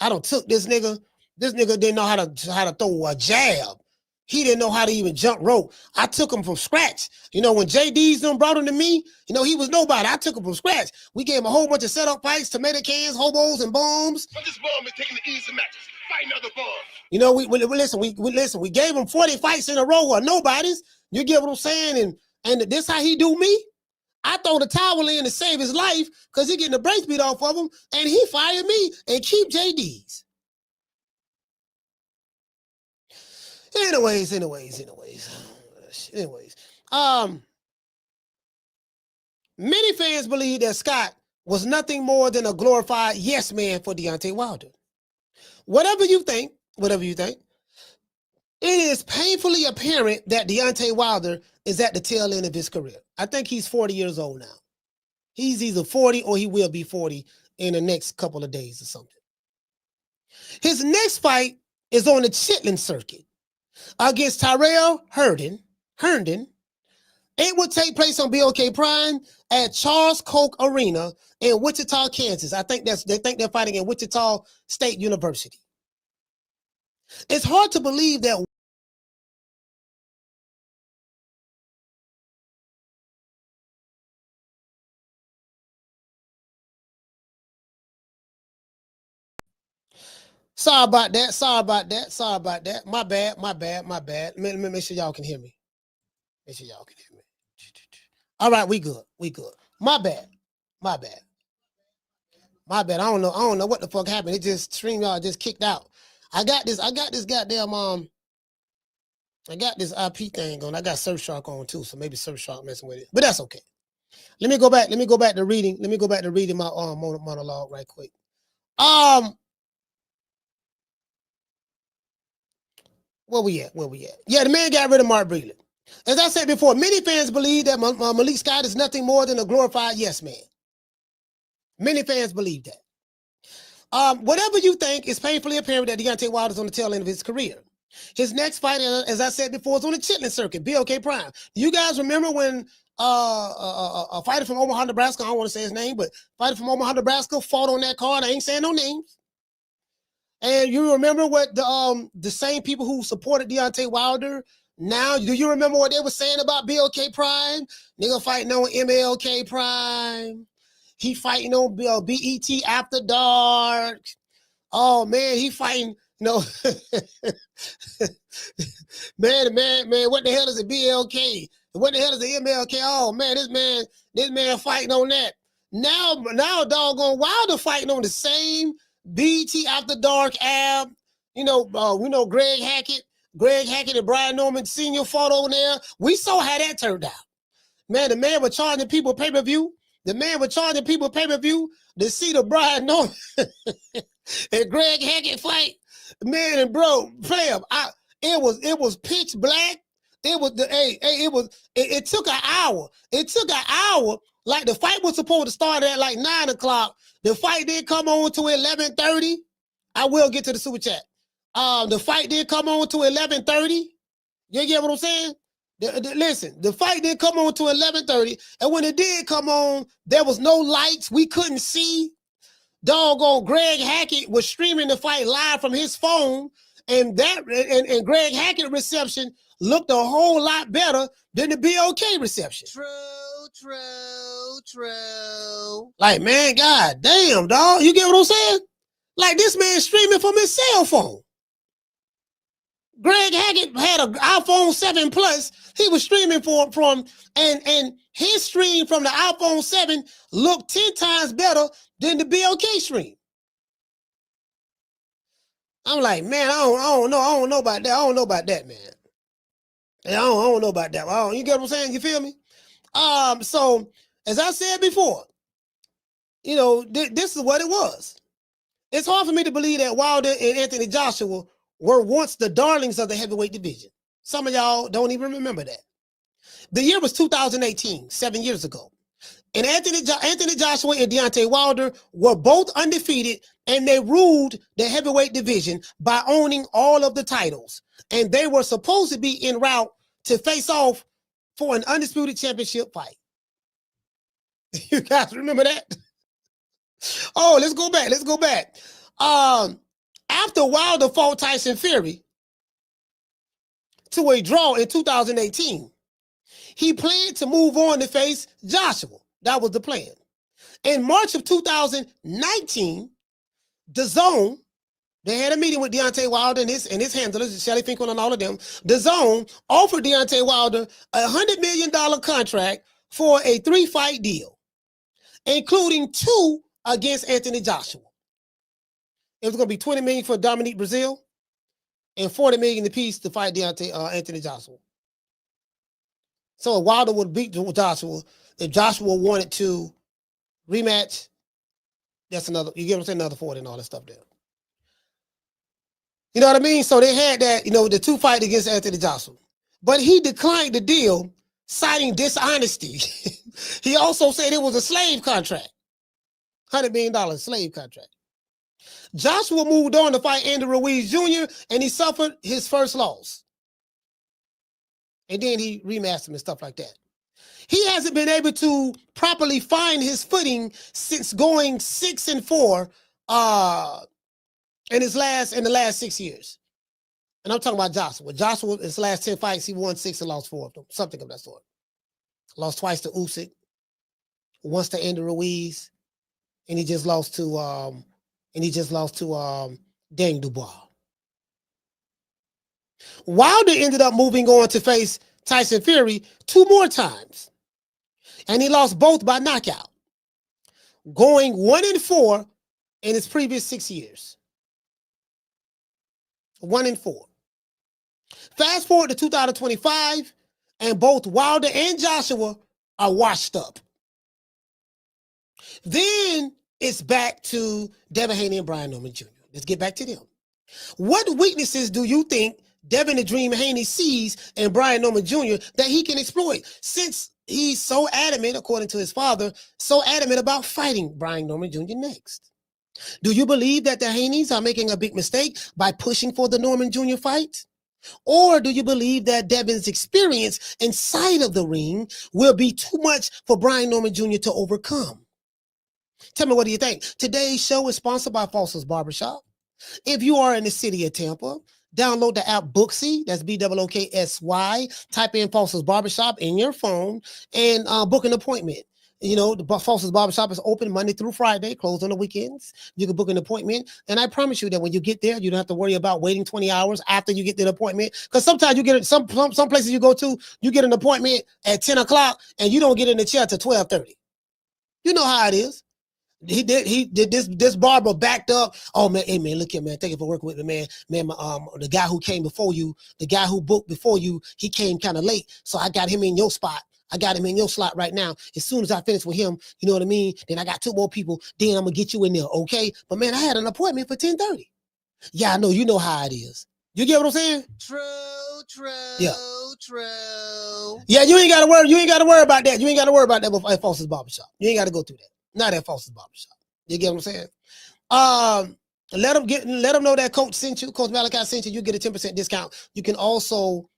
I done took this nigga. This nigga didn't know how to throw a jab. He didn't know how to even jump rope. I took him from scratch. You know, when JD's done brought him to me, you know, he was nobody. I took him from scratch. We gave him a whole bunch of setup fights, tomato cans, hobos, and bombs. But this bomb is taking the easy matches. Fight another bomb. You know, we listen. We gave him 40 fights in a row or nobodies. You get what I'm saying? And this how he do me? I throw the towel in to save his life because he getting the brakes beat off of him, and he fired me and keep JD's. Anyways. Many fans believe that Scott was nothing more than a glorified yes man for Deontay Wilder. Whatever you think, it is painfully apparent that Deontay Wilder is at the tail end of his career. I think he's 40 years old now. He's either 40 or he will be 40 in the next couple of days or something. His next fight is on the Chitlin circuit against Tyrell Herndon. It will take place on BOK Prime at Charles Koch Arena in Wichita, Kansas. I think they think they're fighting at Wichita State University. It's hard to believe that Sorry about that. My bad. Let me make sure y'all can hear me. All right, we good. My bad. I don't know what the fuck happened. It just StreamYard just kicked out. I got this goddamn I got this IP thing on. I got Surfshark on too, so maybe Surfshark messing with it. But that's okay. Let me go back to reading. Let me go back to reading my monologue right quick. Where we at? Yeah, the man got rid of Mark Breeden. As I said before, many fans believe that Malik Scott is nothing more than a glorified yes man. Many fans believe that. Whatever you think, it's painfully apparent that Deontay Wilder is on the tail end of his career. His next fight, as I said before, is on the Chitlin circuit, BOK Prime. Do you guys remember when a fighter from Omaha, Nebraska, I don't want to say his name, but fighter from Omaha, Nebraska fought on that card? I ain't saying no names. And you remember what the same people who supported Deontay Wilder, now, do you remember what they were saying about BLK Prime? Nigga fighting on MLK Prime. He fighting on BET After Dark. Oh, man, he fighting, man, what the hell is a BLK? What the hell is the MLK? Oh, man, this man fighting on that. Now doggone Wilder fighting on the same BET After Dark app. We know Greg Hackett and Brian Norman Sr. fought on there. We saw how that turned out. Man, the man was charging people pay-per-view. To see the Brian Norman and Greg Hackett fight. Man, and bro, player, it was pitch black. It took an hour. Like the fight was supposed to start at like 9 o'clock. The fight didn't come on to 11:30. I will get to the super chat. The fight didn't come on to 11:30. You get what I'm saying? Listen, the fight didn't come on to 11:30, and when it did come on, there was no lights. We couldn't see. Doggone Greg Hackett was streaming the fight live from his phone, and Greg Hackett reception looked a whole lot better than the BOK reception. True. Like, man, god damn, dog. You get what I'm saying? Like, this man streaming from his cell phone. Greg Hackett had an iPhone 7 Plus. He was streaming from, and his stream from the iPhone 7 looked 10 times better than the BOK stream. I'm like, man, I don't know about that. I don't know about that, man. I don't know about that. You get what I'm saying? You feel me? So as I said before, this is what it was. It's hard for me to believe that Wilder and Anthony Joshua were once the darlings of the heavyweight division. Some of y'all don't even remember that. The year was 2018, 7 years ago. And Anthony Joshua and Deontay Wilder were both undefeated, and they ruled the heavyweight division by owning all of the titles. And they were supposed to be en route to face off for an undisputed championship fight. You guys remember that? Oh, let's go back. After Wilder fought Tyson Fury to a draw in 2018, he planned to move on to face Joshua. That was the plan. In March of 2019, DAZN, they had a meeting with Deontay Wilder and his handlers, Shelly Finkel and all of them. DAZN offered Deontay Wilder a $100 million contract for a 3-fight deal, including 2 against Anthony Joshua. It was going to be $20 million for Dominique Brazil and $40 million apiece to fight Anthony Joshua. So Wilder would beat Joshua. If Joshua wanted to rematch, that's another, you get what I'm saying, another 40 and all that stuff there. You know what I mean? So they had that, the 2 fight against Anthony Joshua. But he declined the deal, citing dishonesty. He also said it was a slave contract. $100 million slave contract. Joshua moved on to fight Andy Ruiz Jr., and he suffered his first loss. And then he rematched him and stuff like that. He hasn't been able to properly find his footing since going 6-4 in the last 6 years. And I'm talking about Joshua. Joshua, his last 10 fights, he won 6 and lost 4 of them. Something of that sort. Lost twice to Usyk, once to Andy Ruiz, and he just lost to Daniel Dubois. Wilder ended up moving on to face Tyson Fury 2 more times, and he lost both by knockout, going 1-4 in his previous 6 years. 1-4. Fast forward to 2025, and both Wilder and Joshua are washed up. Then it's back to Devin Haney and Brian Norman Jr. Let's get back to them. What weaknesses do you think Devin the Dream Haney sees in Brian Norman Jr. that he can exploit, since he's so adamant, according to his father, so adamant about fighting Brian Norman Jr. next? Do you believe that the Haneys are making a big mistake by pushing for the Norman Jr. fight? Or do you believe that Devin's experience inside of the ring will be too much for Brian Norman Jr. to overcome? Tell me, what do you think? Today's show is sponsored by Foster's Barbershop. If you are in the city of Tampa, download the app Booksy. That's BOOKSY. Type in Foster's Barbershop in your phone and book an appointment. You know, the Foster's Barbershop is open Monday through Friday, closed on the weekends. You can book an appointment. And I promise you that when you get there, you don't have to worry about waiting 20 hours after you get the appointment. Because sometimes you get some places you go to, you get an appointment at 10 o'clock and you don't get in the chair till 12:30. You know how it is. He did this barber backed up. Oh man, hey man, look here, man. Thank you for working with me, man. Man, the guy who came before you, the guy who booked before you, he came kind of late. So I got him in your spot. I got him in your slot right now. As soon as I finish with him, you know what I mean? Then I got 2 more people. Then I'm gonna get you in there, okay? But man, I had an appointment for 10:30. Yeah, I know. You know how it is. You get what I'm saying? True. Yeah. True. Yeah, you ain't gotta worry about that. You ain't gotta worry about that at Foster's Barbershop. You ain't gotta go through that. Not at Foster's Barbershop. You get what I'm saying? Let them know that Coach sent you, Coach Malachi sent you. You get a 10% discount. You can also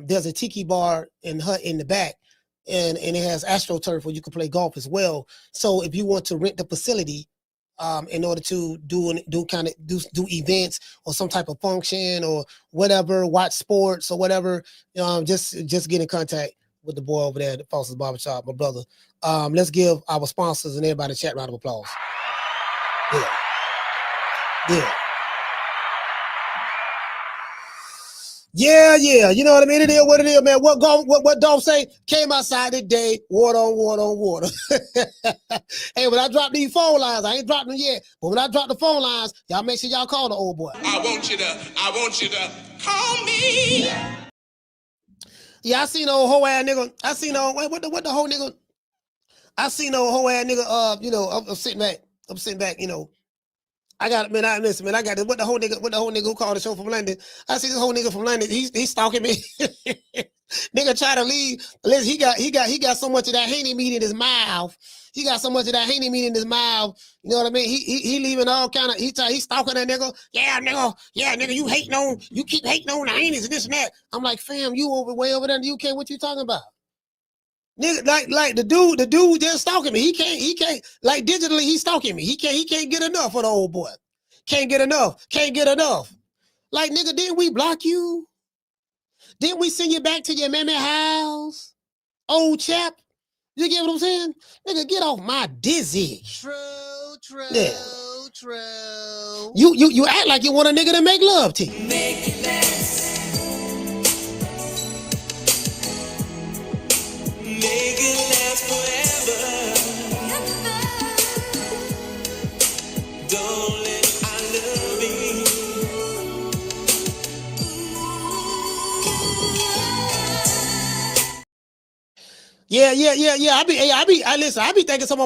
there's a tiki bar in the back, and it has AstroTurf where you can play golf as well. So if you want to rent the facility in order to do events or some type of function or whatever, watch sports or whatever, just get in contact with the boy over there at Foster's Barbershop, my brother. Let's give our sponsors and everybody a chat round of applause. Yeah. You know what I mean? It is what it is, man. What Dolph say? Came outside today, water on water. Hey, when I drop these phone lines, I ain't dropped them yet, but when I drop the phone lines, y'all make sure y'all call the old boy. I want you to call me. Yeah, I seen old hoe ass nigga. I seen old what the whole nigga. I seen old hoe ass nigga. I'm sitting back. I got listen, man. I got this. What the whole nigga who called the show from London. I see this whole nigga from London. He's stalking me. Nigga try to leave. Listen, he got so much of that Haney meat in his mouth. He got so much of that Haney meat in his mouth. You know what I mean? He leaving all kind of. He stalking that nigga. Yeah, nigga. You keep hating on the Haneys and this and that. I'm like, fam, you way over there in the UK. What you talking about? Nigga, like the dude just stalking me. He can't like digitally he's stalking me. He can't get enough of the old boy. Can't get enough. Like nigga, didn't we block you? Didn't we send you back to your mammy house? Old chap. You get what I'm saying? Nigga, get off my dizzy. True. Yeah. You act like you want a nigga to make love to you. Make it last. Make it last forever. Don't let I love you. Yeah. I be thinking some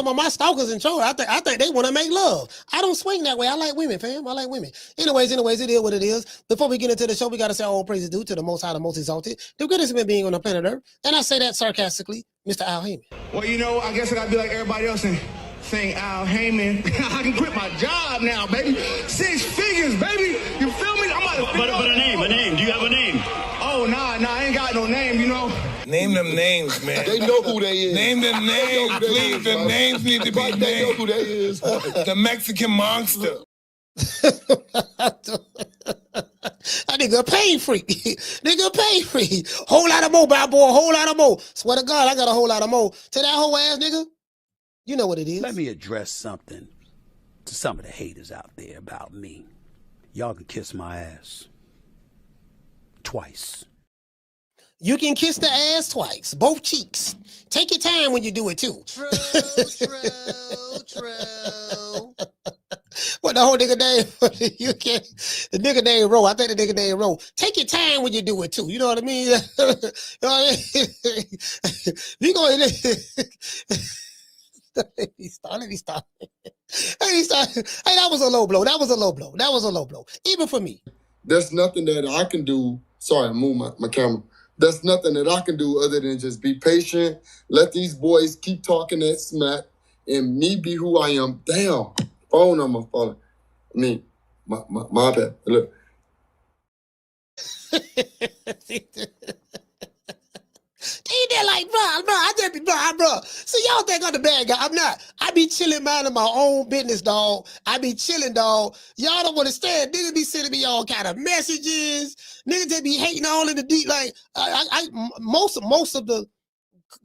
of my stalkers and trolls. I think they want to make love. I don't swing that way. I like women, fam. I like women. Anyways, it is what it is. Before we get into the show, we gotta say all praises due to the Most High, the Most Exalted, the greatest human being on the planet Earth. And I say that sarcastically, Mr. Al Haney. Well, I guess I gotta be like everybody else and sing Al Heyman. I can quit my job now, baby. 6 figures, baby. You feel me? But a name. Do you have a name? Oh, nah, I ain't got no name, Name them names, man. They know who they is. Name them names, please. The names need to be named. They know who they is. The Mexican monster. That nigga pain free. Whole lot of more, bad boy. Whole lot of more. Swear to God, I got a whole lot of more. To that whole ass nigga, you know what it is. Let me address something to some of the haters out there about me. Y'all can kiss my ass. Twice. You can kiss the ass twice, both cheeks. Take your time when you do it too. True. What the whole nigga name? You can't. The nigga name Ro. I think the nigga name Ro. Take your time when you do it too. You know what I mean? You know what I mean? We going. Let me stop. Hey, that was a low blow. Even for me. There's nothing that I can do. Sorry, I moved my camera. There's nothing that I can do other than just be patient. Let these boys keep talking that smack and me be who I am. Damn, phone number falling. I mean, my bad. Look. Damn, sitting there like, bro, I just be, bro. So y'all think I'm the bad guy. I'm not. I be chilling, minding my own business, dog. I be chilling, dog. Y'all don't understand. Niggas be sending me all kind of messages. Niggas just be hating all in the deep. Like, most of the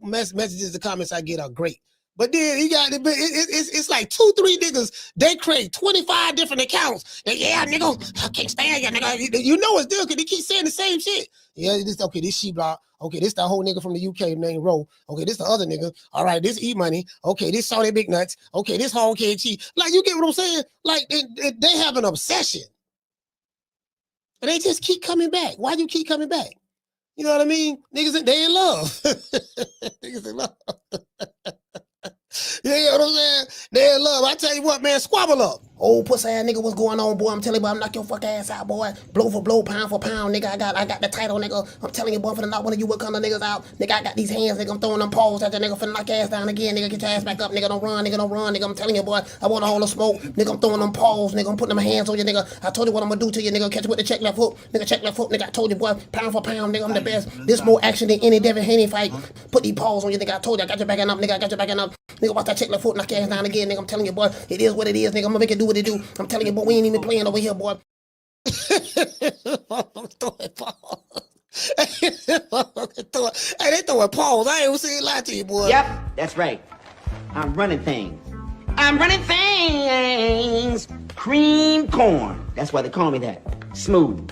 messages, the comments I get are great. But then he got it's like 2-3 niggas. They create 25 different accounts. And yeah, nigga, I can't stand you, nigga. You know it's good because they keep saying the same shit. Yeah, this she block. Okay, this the whole nigga from the UK named Ro. Okay, this the other nigga. All right, this E Money. Okay, this Saudi Big Nuts. Okay, this whole KG. Like, you get what I'm saying? Like, they have an obsession. And they just keep coming back. Why do you keep coming back? You know what I mean? Niggas, they in love. Niggas in love. You know what I'm saying? They in love. I tell you what, man, squabble up. Old pussy ass nigga, what's going on, boy? I'm telling you, boy, I'm knock your fuck ass out, boy. Blow for blow, pound for pound, nigga. I got the title, nigga. I'm telling you, boy, for the knock one of you what kind of niggas out. Nigga, I got these hands, nigga. I'm throwing them paws at the nigga for the knock ass down again, nigga. Get your ass back up, nigga. Don't run, nigga. I'm telling you, boy, I want a hole of smoke. Nigga, I'm throwing them paws, nigga. I'm putting them hands on you, nigga. I told you what I'm gonna do to you, nigga. Catch you with the check left hook. Nigga, check left hook, nigga. I told you, boy, pound for pound, nigga. I'm the best. This more action than any Devin Haney fight. Put these paws on you, nigga. I told you, I got your back up, nigga. I got your back up. Nigga, watch that check left foot, knock your ass down again, nigga. I'm telling you, boy, it is what it is, nigga. I'm gonna make it do what it do. I'm telling you, boy, we ain't even playing over here, boy. Hey, they throwing paws. I ain't even seen lie to you, boy. Yep, that's right. I'm running things. Cream corn. That's why they call me that. Smooth.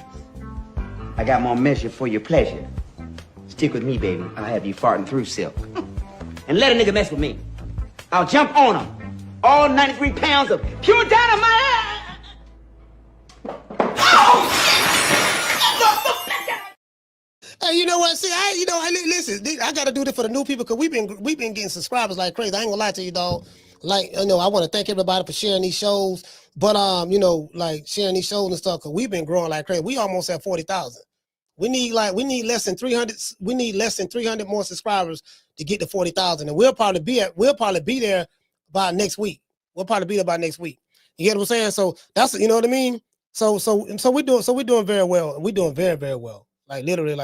I got more measure for your pleasure. Stick with me, baby. I'll have you farting through silk. And let a nigga mess with me. I'll jump on him. All 93 pounds of pure dynamite. Hey, you know what? See, listen. I gotta do this for the new people because we've been getting subscribers like crazy. I ain't gonna lie to you, dog. Like, I want to thank everybody for sharing these shows, but like sharing these shows and stuff because we've been growing like crazy. We almost at 40,000. We need less than 300. We need less than 300 more subscribers to get to 40,000, and we'll probably be there by next week. We'll probably be there by next week. You get what I'm saying? So that's, you know what I mean. So we're doing very well. We're doing very, very well. Like literally,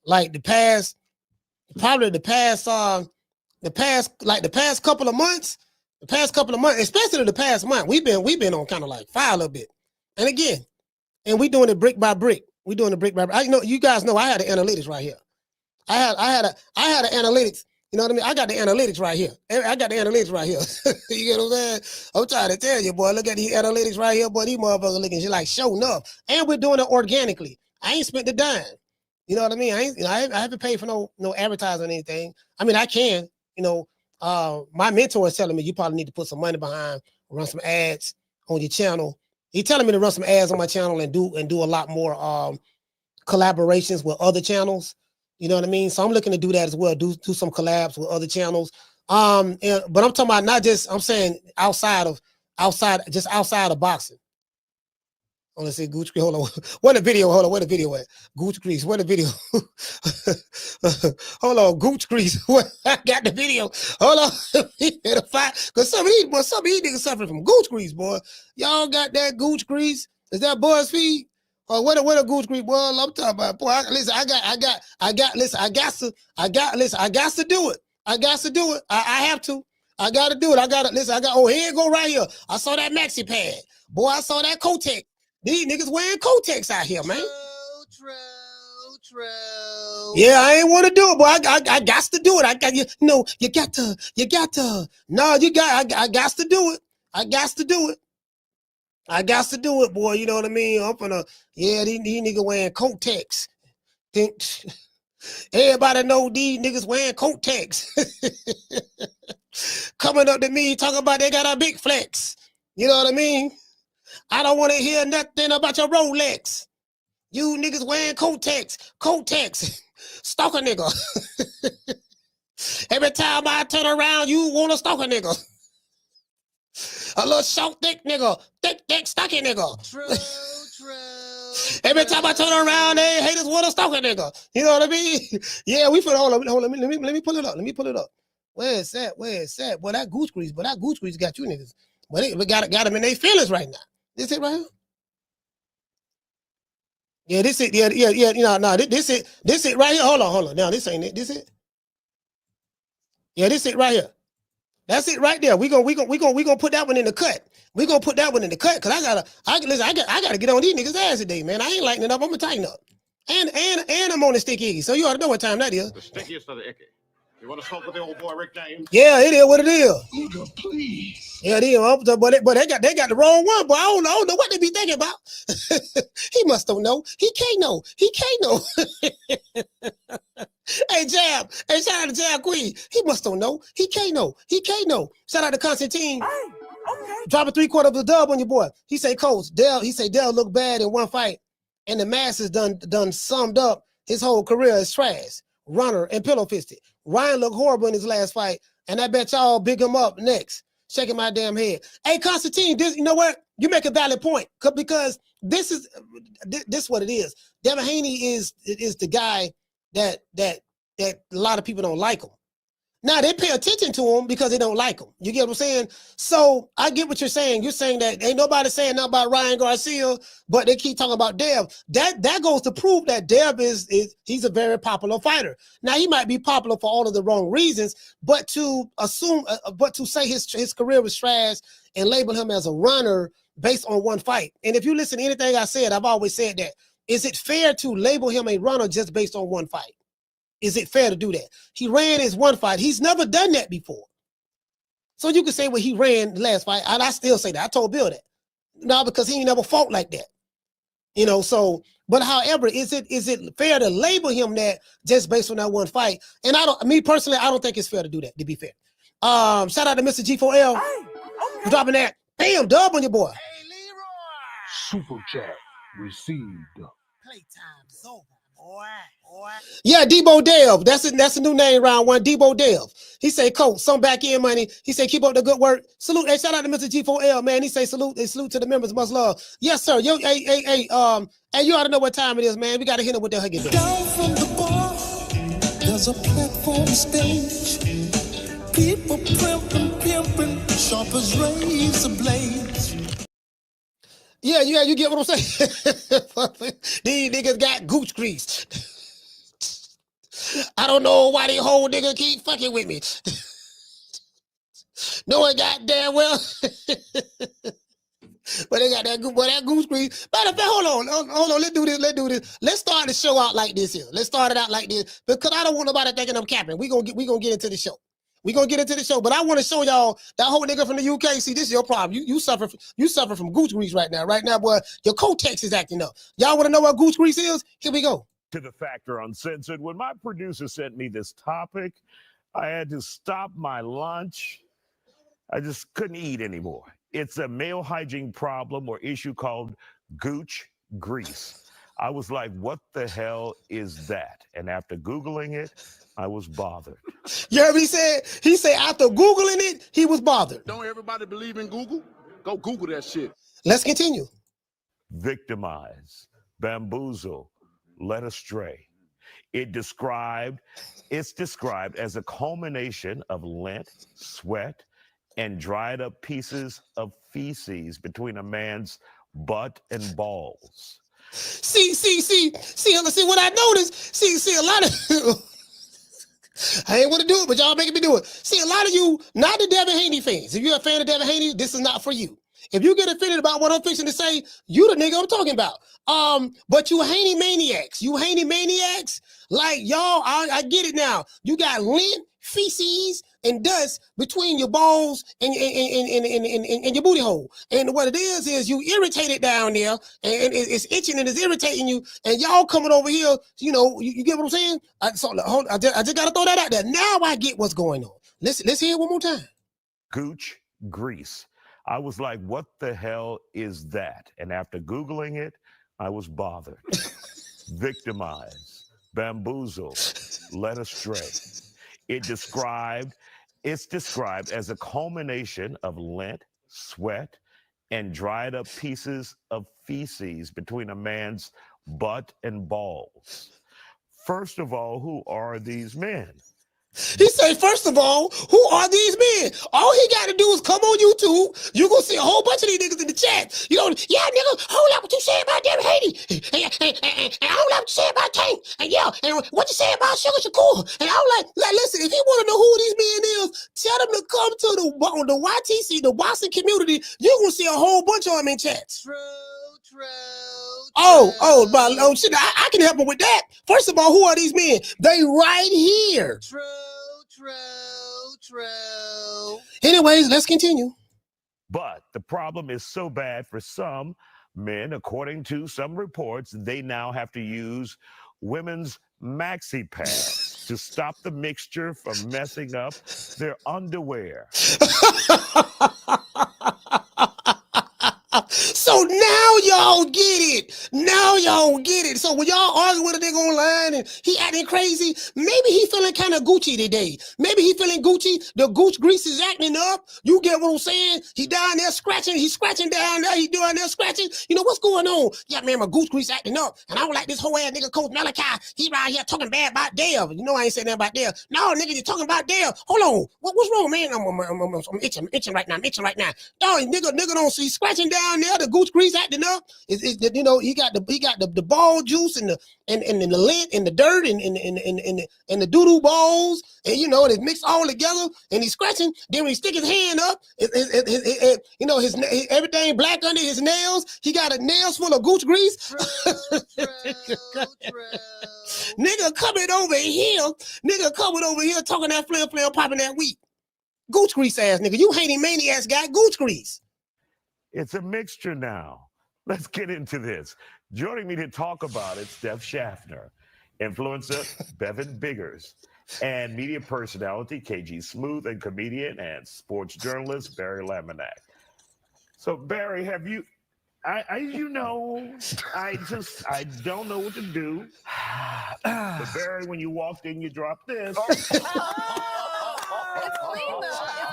like the past couple of months, especially the past month, we've been on kind of like fire a little bit. And again, and we doing it brick by brick. We doing it brick by brick. You guys know I had the analytics right here. I had an analytics. You know what I mean? I got the analytics right here. I got the analytics right here. You get what I'm saying? I'm trying to tell you, boy. Look at these analytics right here, boy. These motherfuckers looking just like showing up, and we're doing it organically. I ain't spent the dime. You know what I mean? I haven't paid for no advertising or anything. I mean, I can. My mentor is telling me you probably need to put some money behind, run some ads on your channel. He's telling me to run some ads on my channel and do a lot more collaborations with other channels. You know what I mean? So I'm looking to do that as well. Do some collabs with other channels. But I'm talking about not just. I'm saying outside of boxing. Let's see, Gooch Grease. Hold on. What a video. Hold on. Where the video at? Gooch Grease. Where the video? Hold on. Gooch Grease. I got the video. Hold on. Because some of these niggas suffering from Gooch Grease, boy. Y'all got that Gooch Grease? Is that BuzzFeed? Or what a Gooch Grease, boy? I'm talking about, boy. Listen, I got to do it. I got to do it. I have to. I got to do it. Here it go right here. I saw that maxi pad. Boy, I saw that Kotex. These niggas wearing Kotex out here, man. True. Yeah, I ain't want to do it, boy. I got to do it. I got you got to. No, I got to do it. I got to do it, boy. You know what I mean? These niggas wearing Kotex. Everybody know these niggas wearing Kotex. Coming up to me talking about they got a big flex. You know what I mean? I don't want to hear nothing about your Rolex. You niggas wearing Kotex. Stalk a nigga. Every time I turn around, you want to stalk a nigga. A little short, thick nigga. Thick, stocky nigga. True. Every time I turn around, they haters want to stalk a nigga. You know what I mean? Yeah, we finna hold on. Let me pull it up. Where is that? Boy, that Gooch Grease got you niggas. But they got them in their feelings right now. This it right here? Yeah, this it. Yeah. No, this it right here. Hold on. Now, this ain't it. This it? Yeah, this it right here. That's it right there. We gonna put that one in the cut. We gonna put that one in the cut because I gotta get on these niggas' ass today, man. I ain't lightening up. I'm gonna tighten up. And I'm on the sticky. So you ought to know what time that is. The stickiest of the icky. You want to smoke with the old boy Rick James? Yeah, it is what it is. Nigga, please. Yeah, it is. But they got the wrong one. But I don't know what they be thinking about. He must don't know. He can't know. He can't know. Hey, Jab. Hey, shout out to Jab Queen. He must don't know. He can't know. He can't know. Shout out to Constantine. Hey, okay. Dropping 3/4 of the dub on your boy. He say, Coach, Dell looked bad in one fight, and the masses done summed up his whole career as trash, runner, and pillow fisted. Ryan looked horrible in his last fight, and I bet y'all big him up next. Shaking my damn head. Hey, Constantine, you know what? You make a valid point because this is what it is. Devin Haney is the guy that a lot of people don't like him. Now they pay attention to him because they don't like him. You get what I'm saying? So I get what you're saying. You're saying that ain't nobody saying nothing about Ryan Garcia, but they keep talking about Dev. That goes to prove that Dev he's a very popular fighter. Now he might be popular for all of the wrong reasons, but to say his career was trash and label him as a runner based on one fight. And if you listen to anything I said, I've always said that. Is it fair to label him a runner just based on one fight? Is it fair to do that? He ran his one fight. He's never done that before. So you can say, well, he ran the last fight. And I still say that. I told Bill that. No, because he ain't never fought like that. You know, so, but however, is it fair to label him that just based on that one fight? And me personally, I don't think it's fair to do that, to be fair. Shout out to Mr. G4L. For dropping that. Bam, dub on your boy. Hey, Leroy. Super chat received. Playtime's over, boy. Yeah, Debo Dev. That's a new name, round one. Debo Dev. He say, Coach, some back end money. He say, keep up the good work. Salute. Hey, shout out to Mr. G4L, man. He say, salute to the members, much love. Yes, sir. Yo, hey, you ought to know what time it is, man. We got to hit him with the huggy. Down from the bar, there's a platform stage. People pimping, sharp as razor blades. Yeah, you get what I'm saying? These niggas got Gooch Grease. I don't know why they whole nigga keep fucking with me. Knowing goddamn well. But they got that Gooch Grease. Matter of fact, hold on. Let's do this. Let's start the show out like this here. Let's start it out like this because I don't want nobody thinking I'm capping. We gonna get into the show. We're gonna get into the show, but I want to show y'all that whole nigga from the UK. See, this is your problem. You suffer from Gooch Grease right now. Right now, boy, your Kotex is acting up. Y'all want to know what Gooch Grease is? Here we go. To the Factor Uncensored. When my producer sent me this topic, I had to stop my lunch. I just couldn't eat anymore. It's a male hygiene problem or issue called Gooch Grease. I was like, what the hell is that? And after Googling it, I was bothered. You heard what he said? He said after Googling it, he was bothered. Don't everybody believe in Google? Go Google that shit. Let's continue. Victimize, bamboozle, led astray. It's described as a culmination of lint, sweat, and dried up pieces of feces between a man's butt and balls. See what I noticed. See a lot of I ain't want to do it, but y'all making me do it. See, a lot of you, not the Devin Haney fans. If you're a fan of Devin Haney, this is not for you. If you get offended about what I'm fixing to say, you the nigga I'm talking about. But you Haney maniacs, like y'all, I get it now. You got lint, feces, and dust between your balls and your booty hole. And what it is you irritated down there, and it's itching and it's irritating you, and y'all coming over here, you get what I'm saying? I just got to throw that out there. Now I get what's going on. Let's hear it one more time. Gooch Grease. I was like, what the hell is that? And after Googling it, I was bothered. Victimize, bamboozle, led astray. It's described as a culmination of lint, sweat, and dried up pieces of feces between a man's butt and balls. First of all, who are these men? He say, first of all, who are these men? All he got to do is come on YouTube. You're going to see a whole bunch of these niggas in the chat. Yeah, nigga, hold up what you say about Devin Haney. I don't like what you say about Tank. And yeah, and what you say about Sugar Shakur. And I'm like, listen, if you want to know who these men is, tell them to come to the YTC, the Boston community. You're going to see a whole bunch of them in chats. True. Oh, shit, I can help them with that. First of all, who are these men? They right here. True. Anyways, let's continue. But the problem is so bad for some men, according to some reports, they now have to use women's maxi pads to stop the mixture from messing up their underwear. So now y'all get it. Now y'all get it. So when y'all arguing with a nigga online and he acting crazy, maybe he feeling kind of Gucci today. Maybe he feeling Gucci. The Gooch Grease is acting up. You get what I'm saying? He down there scratching. He's scratching down there. He doing there scratching. You know what's going on? Yeah, man, my Gooch Grease acting up. And I don't like this whole ass nigga Coach Malik. He right here talking bad about Dev. You know I ain't saying that about Dev. No, nigga, you talking about Dev. Hold on. What's wrong, man? I'm itching right now. I'm itching right now. No, nigga don't see scratching down there. The Gooch Grease acting up. You know, he got the ball juice and the lint and the dirt and the doo-doo balls, and you know, and it's mixed all together, and he's scratching. Then when he stick his hand up, you know, his everything black under his nails. He got nails full of Gooch Grease. Nigga coming over here talking that flair popping that weed. Gooch Grease ass nigga. You Haney maniacs got Gooch Grease. It's a mixture now. Let's get into this. Joining me to talk about it, Steph Schaffner, influencer Devin Biggers, and media personality KG Smooth, and comedian and sports journalist Barry Laminack. So Barry, have you? I don't know what to do. But Barry, when you walked in, you dropped this.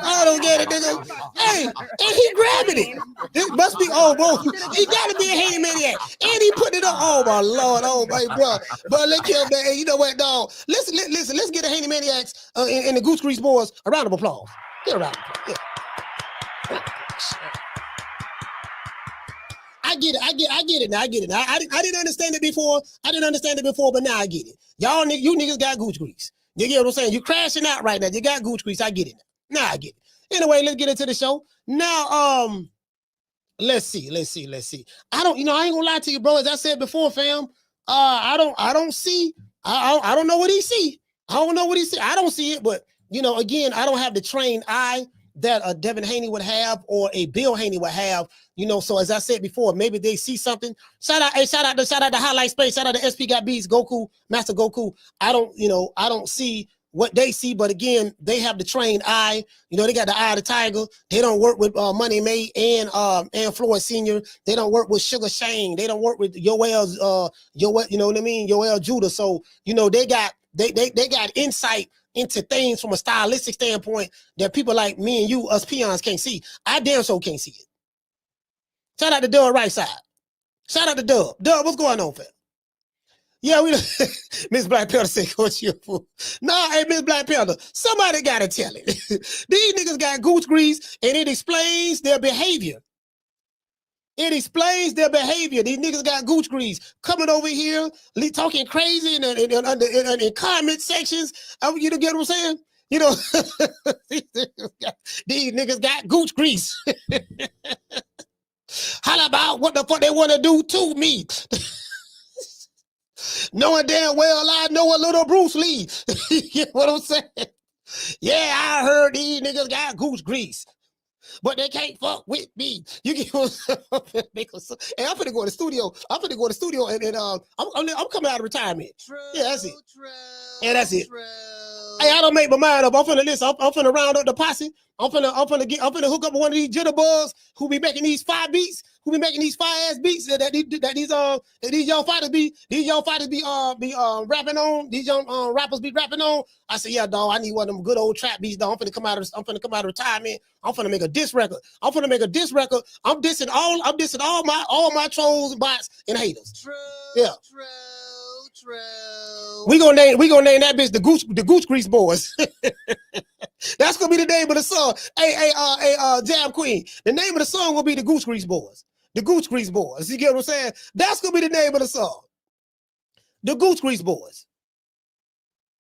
I don't get it, nigga. Hey, and he grabbing it. This must be, oh, bro. He gotta be a Haney maniac. And he put it up. Oh my Lord, oh my bro. But look here, man. You know what, dog? Listen, let's get the Haney maniacs and the Gooch Grease boys a round of applause. Get a round of applause. Yeah. I get it now. I get it. I didn't understand it before. But now I get it. Y'all, you niggas got Gooch Grease. You get what I'm saying? You crashing out right now. You got Gooch Grease. I get it now. I get it. Anyway, let's get into the show. Now, let's see. I ain't gonna lie to you, bro. As I said before, fam, I don't know what he see. I don't see it, but you know, again, I don't have the trained eye that a Devin Haney would have or a Bill Haney would have, you know. So as I said before, maybe they see something. Shout out to Highlight Space, shout out to SP Got Beats, Goku, Master Goku. I don't see what they see, but again, they have the trained eye. You know, they got the eye of the tiger. They don't work with Money May and Floyd Sr. They don't work with Sugar Shane. They don't work with Yoel's you know what I mean, Yoel Judah. So you know, they got insight into things from a stylistic standpoint that people like me and you, us peons, can't see. I damn so can't see it. Shout out to Dub right side. Shout out to Dub. Dub, what's going on, fam? Yeah, we Miss Black Panther said, Coach, you a fool. No, hey, Miss Black Panther, somebody gotta tell it. These niggas got Gooch Grease, and it explains their behavior. These niggas got Gooch Grease coming over here, talking crazy in comment sections. You know, get what I'm saying? You know, these niggas got Gooch Grease. How about what the fuck they want to do to me? Knowing damn well I know a little Bruce Lee. You get what I'm saying? Yeah, I heard these niggas got Gooch Grease, but they can't fuck with me. You get what I'm saying? Hey, I'm finna go to the studio. And I'm coming out of retirement. Yeah, that's it. Yeah, that's it. Hey, I don't make my mind up. I'm finna round up the posse. I'm finna hook up with one of these jitterbugs who be making these fire beats, fire ass beats that these young fighters be rapping on. These young rappers be rapping on. I said, yeah, dog, I need one of them good old trap beats, dog. I'm finna come out of retirement. I'm finna make a diss record. I'm dissing all my trolls, bots, and haters. True. Yeah. True. We gonna name that bitch the Gooch Grease Boys. That's gonna be the name of the song. Hey, Jam Queen. The name of the song will be the Gooch Grease Boys. The Gooch Grease Boys. You get what I'm saying? That's going to be the name of the song. The Gooch Grease Boys.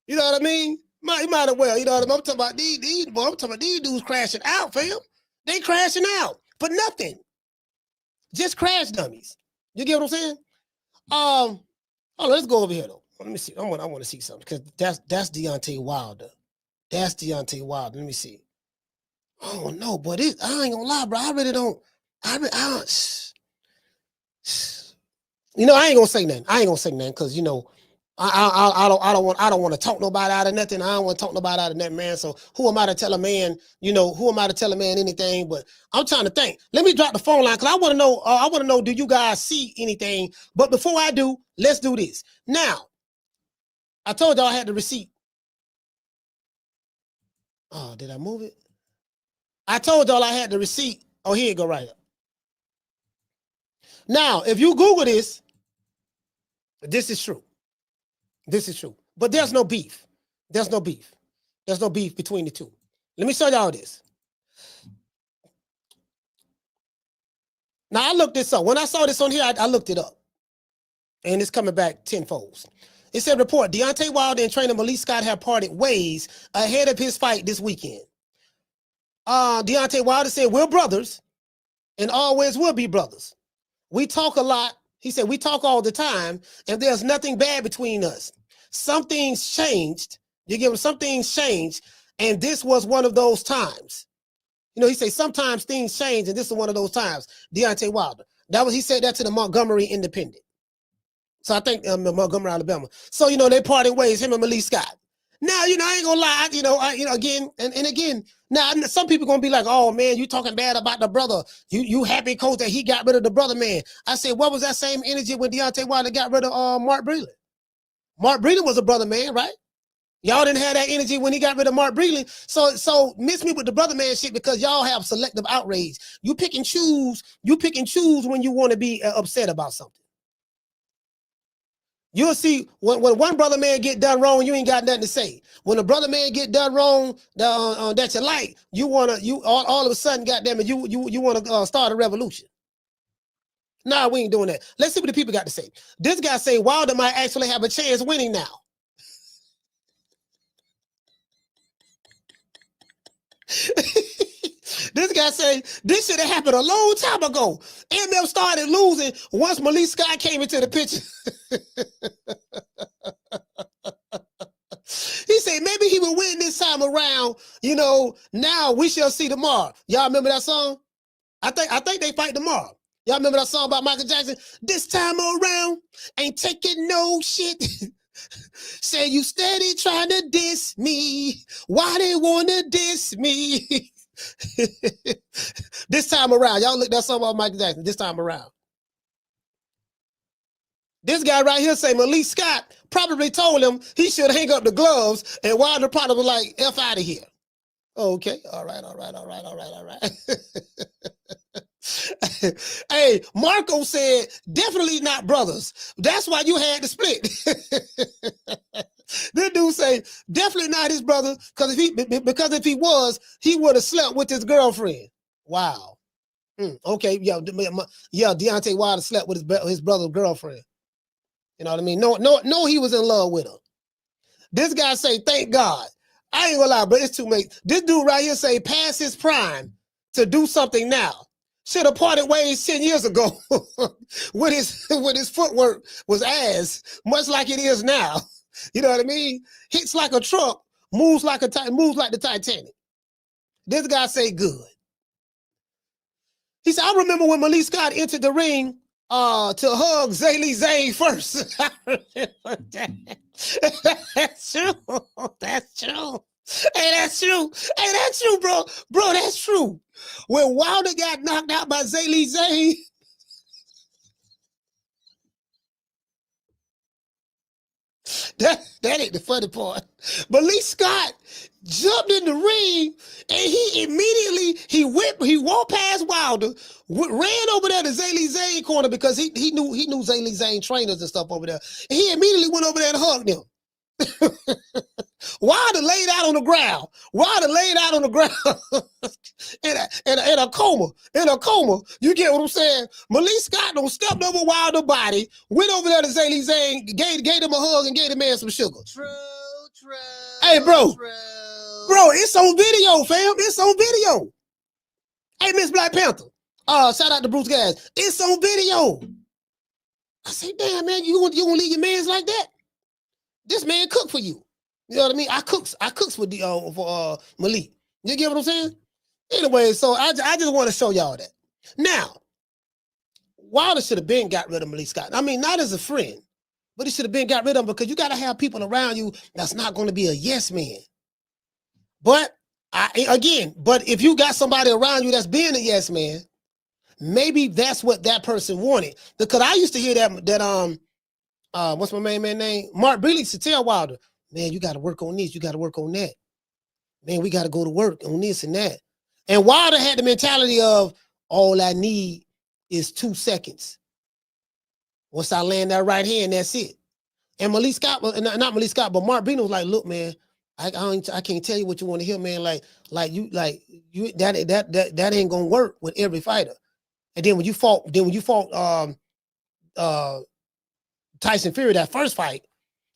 You know what I mean? You might as well. You know what I mean? I'm talking about these boys. I'm talking about these dudes crashing out, fam. They crashing out for nothing. Just crash dummies. You get what I'm saying? Oh, let's go over here though. Let me see. I want to see something because that's Deontay Wilder. That's Deontay Wilder. Let me see. Oh no, but I ain't gonna lie, bro. I really don't. You know, I ain't gonna say nothing because you know, I don't want to talk nobody out of nothing. I don't want to talk nobody out of nothing, man. So who am I to tell a man? You know, who am I to tell a man anything? But I'm trying to think. Let me drop the phone line because I want to know. I want to know. Do you guys see anything? But before I do, let's do this now. I told y'all I had the receipt. Oh, did I move it? I told y'all I had the receipt. Oh, here it go right up. Now, if you Google this, this is true. This is true. But there's no beef. There's no beef. There's no beef between the two. Let me show y'all this. Now, I looked this up. When I saw this on here, I looked it up. And it's coming back tenfold. It said, report, Deontay Wilder and trainer Malik Scott have parted ways ahead of his fight this weekend. Deontay Wilder said, we're brothers and always will be brothers. We talk a lot. He said, we talk all the time and there's nothing bad between us. Some things changed. You get what? Some things changed. And this was one of those times. You know, he said, sometimes things change and this is one of those times. Deontay Wilder. He said that to the Montgomery Independent. So I think Montgomery, Alabama. So, you know, they parted ways, him and Malik Scott. Now, you know, I ain't gonna lie, you know, again, and again, now some people gonna be like, oh man, you talking bad about the brother. You happy, coach, that he got rid of the brother man. I said, what was that same energy when Deontay Wilder got rid of Mark Breland? Mark Breland was a brother man, right? Y'all didn't have that energy when he got rid of Mark Breland. So miss me with the brother man shit because y'all have selective outrage. You pick and choose when you want to be upset about something. You'll see when one brother man get done wrong, you ain't got nothing to say. When a brother man get done wrong that you like, all of a sudden, goddamn it, you want to start a revolution. Nah, we ain't doing that. Let's see what the people got to say. This guy say Wilder might actually have a chance winning now. This guy say this should have happened a long time ago. MF started losing once Malik Scott came into the picture. He said maybe he will win this time around. You know, now we shall see tomorrow. Y'all remember that song? I think they fight tomorrow. Y'all remember that song about Michael Jackson? This time around, ain't taking no shit. Say you steady trying to diss me. Why they wanna diss me? This time around, y'all look that song about Michael Jackson. This time around, this guy right here say Malik Scott probably told him he should hang up the gloves, and Wilder probably was like, "F out of here." Okay, all right. Hey, Marco said definitely not brothers. That's why you had to split. This dude say definitely not his brother because if he was, he would have slept with his girlfriend. Wow. Okay, yeah, Deontay Wilder slept with his brother's girlfriend. You know what I mean? No, he was in love with her. This guy say, thank God. I ain't gonna lie, but it's too late. This dude right here say past his prime to do something now. Should have parted ways 10 years ago when his footwork was ass, much like it is now. You know what I mean? Hits like a truck, moves like the Titanic. This guy say good. He said, I remember when Malik Scott entered the ring to hug Zaylee Zane first. That's true. That's true. Hey, that's true. Hey, that's true, bro. Bro, that's true. When Wilder got knocked out by Zaylee Zane, that ain't the funny part. Malik Scott jumped in the ring and he immediately walked past Wilder, ran over there to Zaylee Zane corner because he knew Zaylee Zane trainers and stuff over there. And he immediately went over there and hugged him. Wilder laid out on the ground. Wilder laid out on the ground in a coma. In a coma. You get what I'm saying? Malik Scott don't stepped over Wilder's body, went over there to Zaylee Zane, gave him a hug and gave the man some sugar. True. Hey, bro. Bro, it's on video, fam. It's on video. Hey, Miss Black Panther. Shout out to Bruce Gas. It's on video. I say, damn, man, you gonna leave your mans like that? This man cooked for you. You know what I mean? I cooks for Malik. You get what I'm saying? Anyway, so I just want to show y'all that. Now, Wilder should have been got rid of Malik Scott. I mean, not as a friend, but he should have been got rid of him because you got to have people around you that's not going to be a yes man. But but if you got somebody around you that's being a yes man, maybe that's what that person wanted. Because I used to hear that what's my main man name? Mark Brealey used to tell Wilder, man, you got to work on this. You got to work on that. Man, we got to go to work on this and that. And Wilder had the mentality of, all I need is 2 seconds. Once I land that right hand, that's it. And Malik Scott, not Malik Scott, but Mark Brealey was like, look, man, I can't tell you what you want to hear, man. Like you that ain't gonna work with every fighter. And then when you fought Tyson Fury that first fight,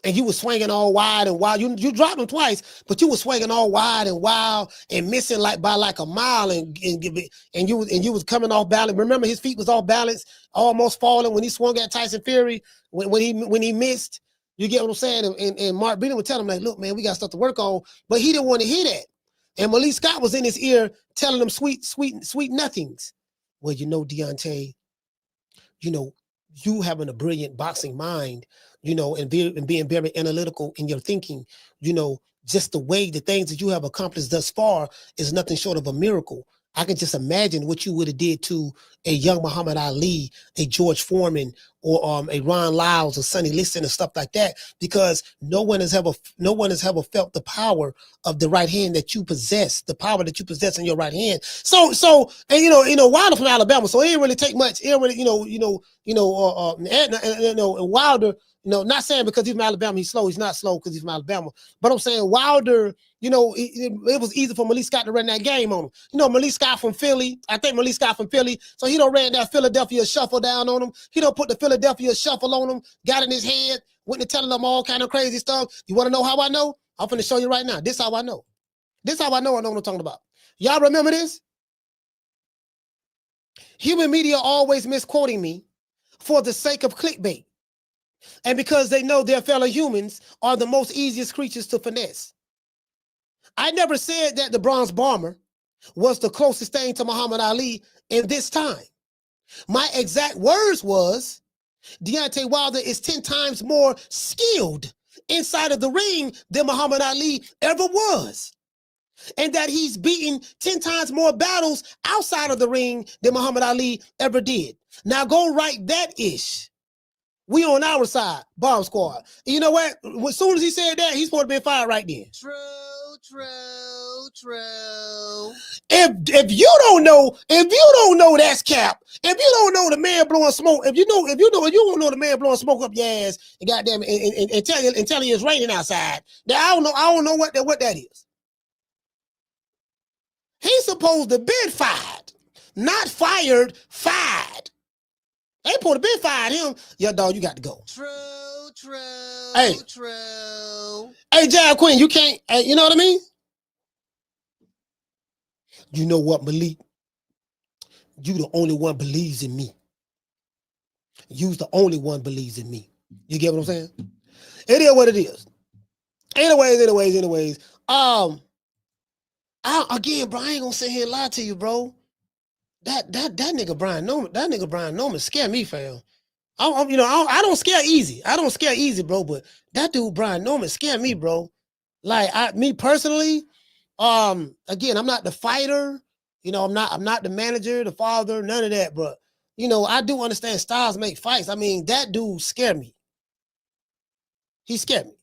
and you were swinging all wide and wild. You dropped him twice, but you were swinging all wide and wild and missing by a mile, and you was coming off balance. Remember, his feet was off balance, almost falling when he swung at Tyson Fury when he missed. You get what I'm saying? And Mark Brealey would tell him, like, look, man, we got stuff to work on, but he didn't want to hear that. And Malik Scott was in his ear telling him sweet nothings. Well, Deontay, you having a brilliant boxing mind, and being very analytical in your thinking, just the way the things that you have accomplished thus far is nothing short of a miracle. I can just imagine what you would have did to a young Muhammad Ali, a George Foreman, or a Ron Lyles or Sonny Liston and stuff like that, because no one has ever felt the power of the right hand that you possess, the power that you possess in your right hand. So Wilder from Alabama, so it didn't really take much. It didn't really, Wilder. Not saying because he's from Alabama he's slow. He's not slow because he's from Alabama. But I'm saying Wilder, it was easy for Malik Scott to run that game on him. Malik Scott from Philly. I think Malik Scott from Philly. So he don't ran that Philadelphia shuffle down on him. He don't put the Philadelphia shuffle on him, got in his head, went to telling them all kind of crazy stuff. You want to know how I know? I'm going to show you right now. This is how I know. I know what I'm talking about. Y'all remember this? Human media always misquoting me for the sake of clickbait. And because they know their fellow humans are the most easiest creatures to finesse. I never said that the Bronze Bomber was the closest thing to Muhammad Ali in this time. My exact words was, Deontay Wilder is 10 times more skilled inside of the ring than Muhammad Ali ever was. And that he's beaten 10 times more battles outside of the ring than Muhammad Ali ever did. Now go write that ish. We on our side, Bomb Squad. You know what? As soon as he said that, he's supposed to be fired right then. True. If you don't know that's cap. If you don't know the man blowing smoke, if you don't know the man blowing smoke up your ass and goddamn and tell you it's raining outside, then I don't know what that is. He's supposed to been fired, not fired, fired. They supposed to been fired him. Yo, dog, you got to go. True. Hey, Jab Queen, you can't, you know what I mean? You know what, Malik? You the only one believes in me. You's the only one believes in me. You get what I'm saying? It is what it is. Anyways. Again, bro, I ain't gonna sit here and lie to you, bro. That nigga Brian Norman scare me, fam. I don't scare easy. I don't scare easy, bro. But that dude Brian Norman scare me, bro. Like me personally, again, I'm not the fighter. I'm not the manager, the father, none of that. But I do understand styles make fights. I mean, that dude scared me. He scared me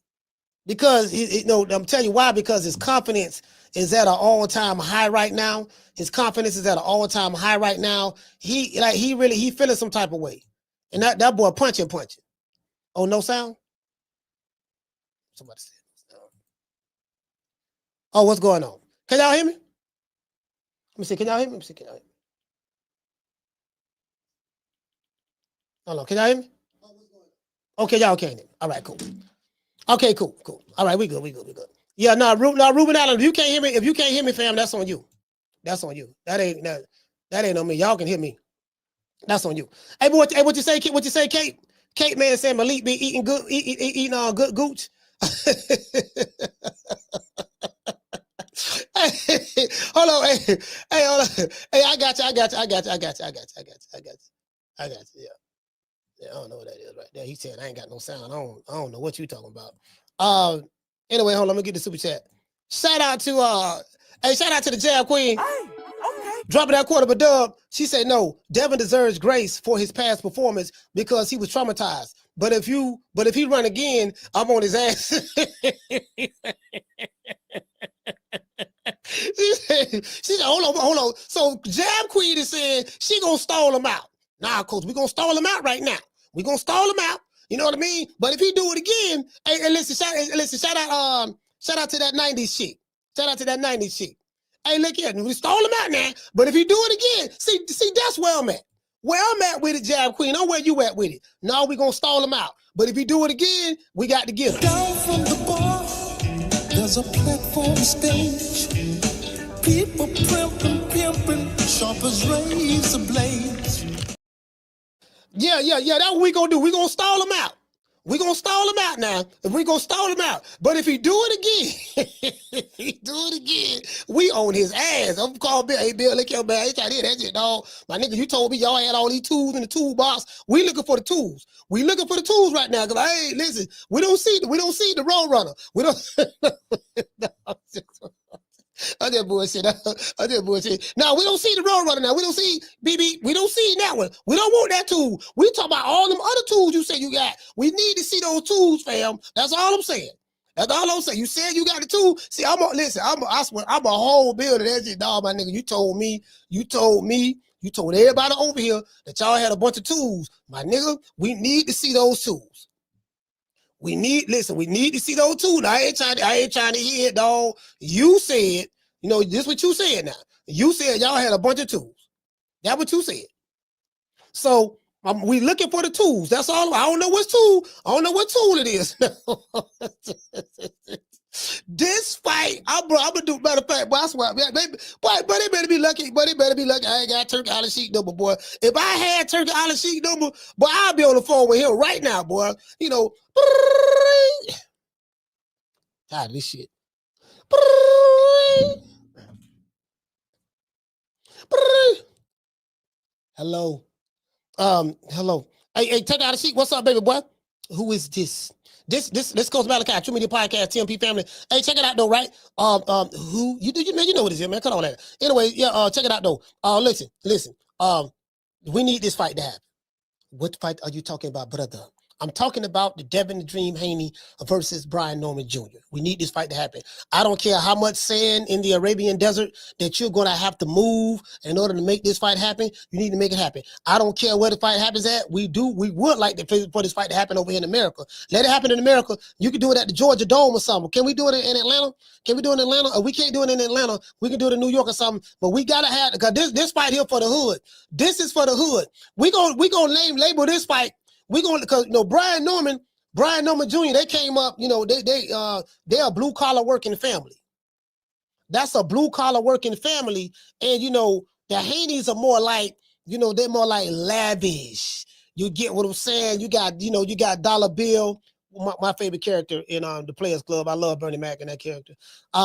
because I'm telling you why. Because his confidence is at an all-time high right now. His confidence is at an all-time high right now. He feeling some type of way. And that boy punching. Oh, no sound? Somebody said no sound. Oh, what's going on? Can y'all hear me? Let me see. Can y'all hear me? Let me see. Can y'all hear me? Hold on. Can y'all hear me? Okay, y'all can't hear me. All right, cool. Okay, cool. All right, we good. Yeah, Ruben Allen, if you can't hear me, fam, that's on you. That's on you. That ain't on me. Y'all can hear me. That's on you. Hey, but what you say, Kate? What you say, Kate? Kate, man, saying Malik be eating good gooch. Hey, hold on. Hey, hold on. Hey, I got you. Yeah. I don't know what that is right there. He said I ain't got no sound. I don't know what you talking about. Anyway, hold on. Let me get the super chat. Shout out to the Jab Queen. Hey, okay. Dropping that quarter of a dub. She said no. Devin deserves grace for his past performance because he was traumatized. But if he run again, I'm on his ass. She said, hold on. So Jab Queen is saying she gonna stall him out. Nah, coach, we gonna stall him out right now. We gonna stall him out. You know what I mean? But if he do it again, hey, listen, shout out to that 90s shit. Shout out to that 90s shit. Hey, look here, we stall him out now. But if he do it again, see, that's where I'm at. Where I'm at with it, Jab Queen, I'm where you at with it. No, we gonna stall him out. But if he do it again, we got to get him. Down from the bar, there's a platform stage. People pimping, sharp as razor blades. Yeah, that's what we gonna do. We gonna stall him out. We gonna stall him out now. We gonna stall him out. But if he do it again, we on his ass. I'm calling Bill. Hey, Bill, look here, man. Ain't trying to hear that shit, dog. My nigga, you told me y'all had all these tools in the toolbox. We looking for the tools. We looking for the tools right now. Cause hey, listen, we don't see the road runner. We don't. I did bullshit. No, we don't see the road runner now. We don't see BB. We don't see that one. We don't want that tool. We talk about all them other tools you say you got. We need to see those tools, fam. That's all I'm saying. You said you got the tool. See, I swear, I'm a whole builder. That's it, dog, my nigga. You told everybody over here that y'all had a bunch of tools. My nigga, we need to see those tools. We need to see those tools. I ain't trying to hear it, dog. You said, this what you said now. You said y'all had a bunch of tools. That's what you said. So we looking for the tools. That's all. I don't know what tool. I don't know what tool it is. This fight, I'm gonna do better fact. Boy, I swear, but they better be lucky. I ain't got Turki Alashikh number, boy. If I had Turki Alashikh number, boy, I'll be on the phone with him right now, boy. Tired of this shit. Hello. Hello. Hey, Turki Alashikh, what's up, baby boy? Who is this? This goes Malik Scott, True Media Podcast, TMP family. Hey, check it out though, right? Who you know what it is, man. Cut all that. Anyway, yeah, check it out though. Listen. We need this fight to happen. What fight are you talking about, brother? I'm talking about the Devin the Dream Haney versus Brian Norman Jr. We need this fight to happen. I don't care how much sand in the Arabian desert that you're going to have to move in order to make this fight happen. You need to make it happen. I don't care where the fight happens at. We would like for this fight to happen over here in America. Let it happen in America. You can do it at the Georgia Dome or something. Can we do it in Atlanta? Can we do it in Atlanta? Or we can't do it in Atlanta. We can do it in New York or something. But we got to have, because this fight here for the hood. This is for the hood. We gonna label this fight. Because Brian Norman Jr., they came up, they're a blue collar working family. That's a blue collar working family. And the Haneys are more like, they're more like lavish. You get what I'm saying? You got Dollar Bill, my favorite character in the Players Club. I love Bernie Mac and that character.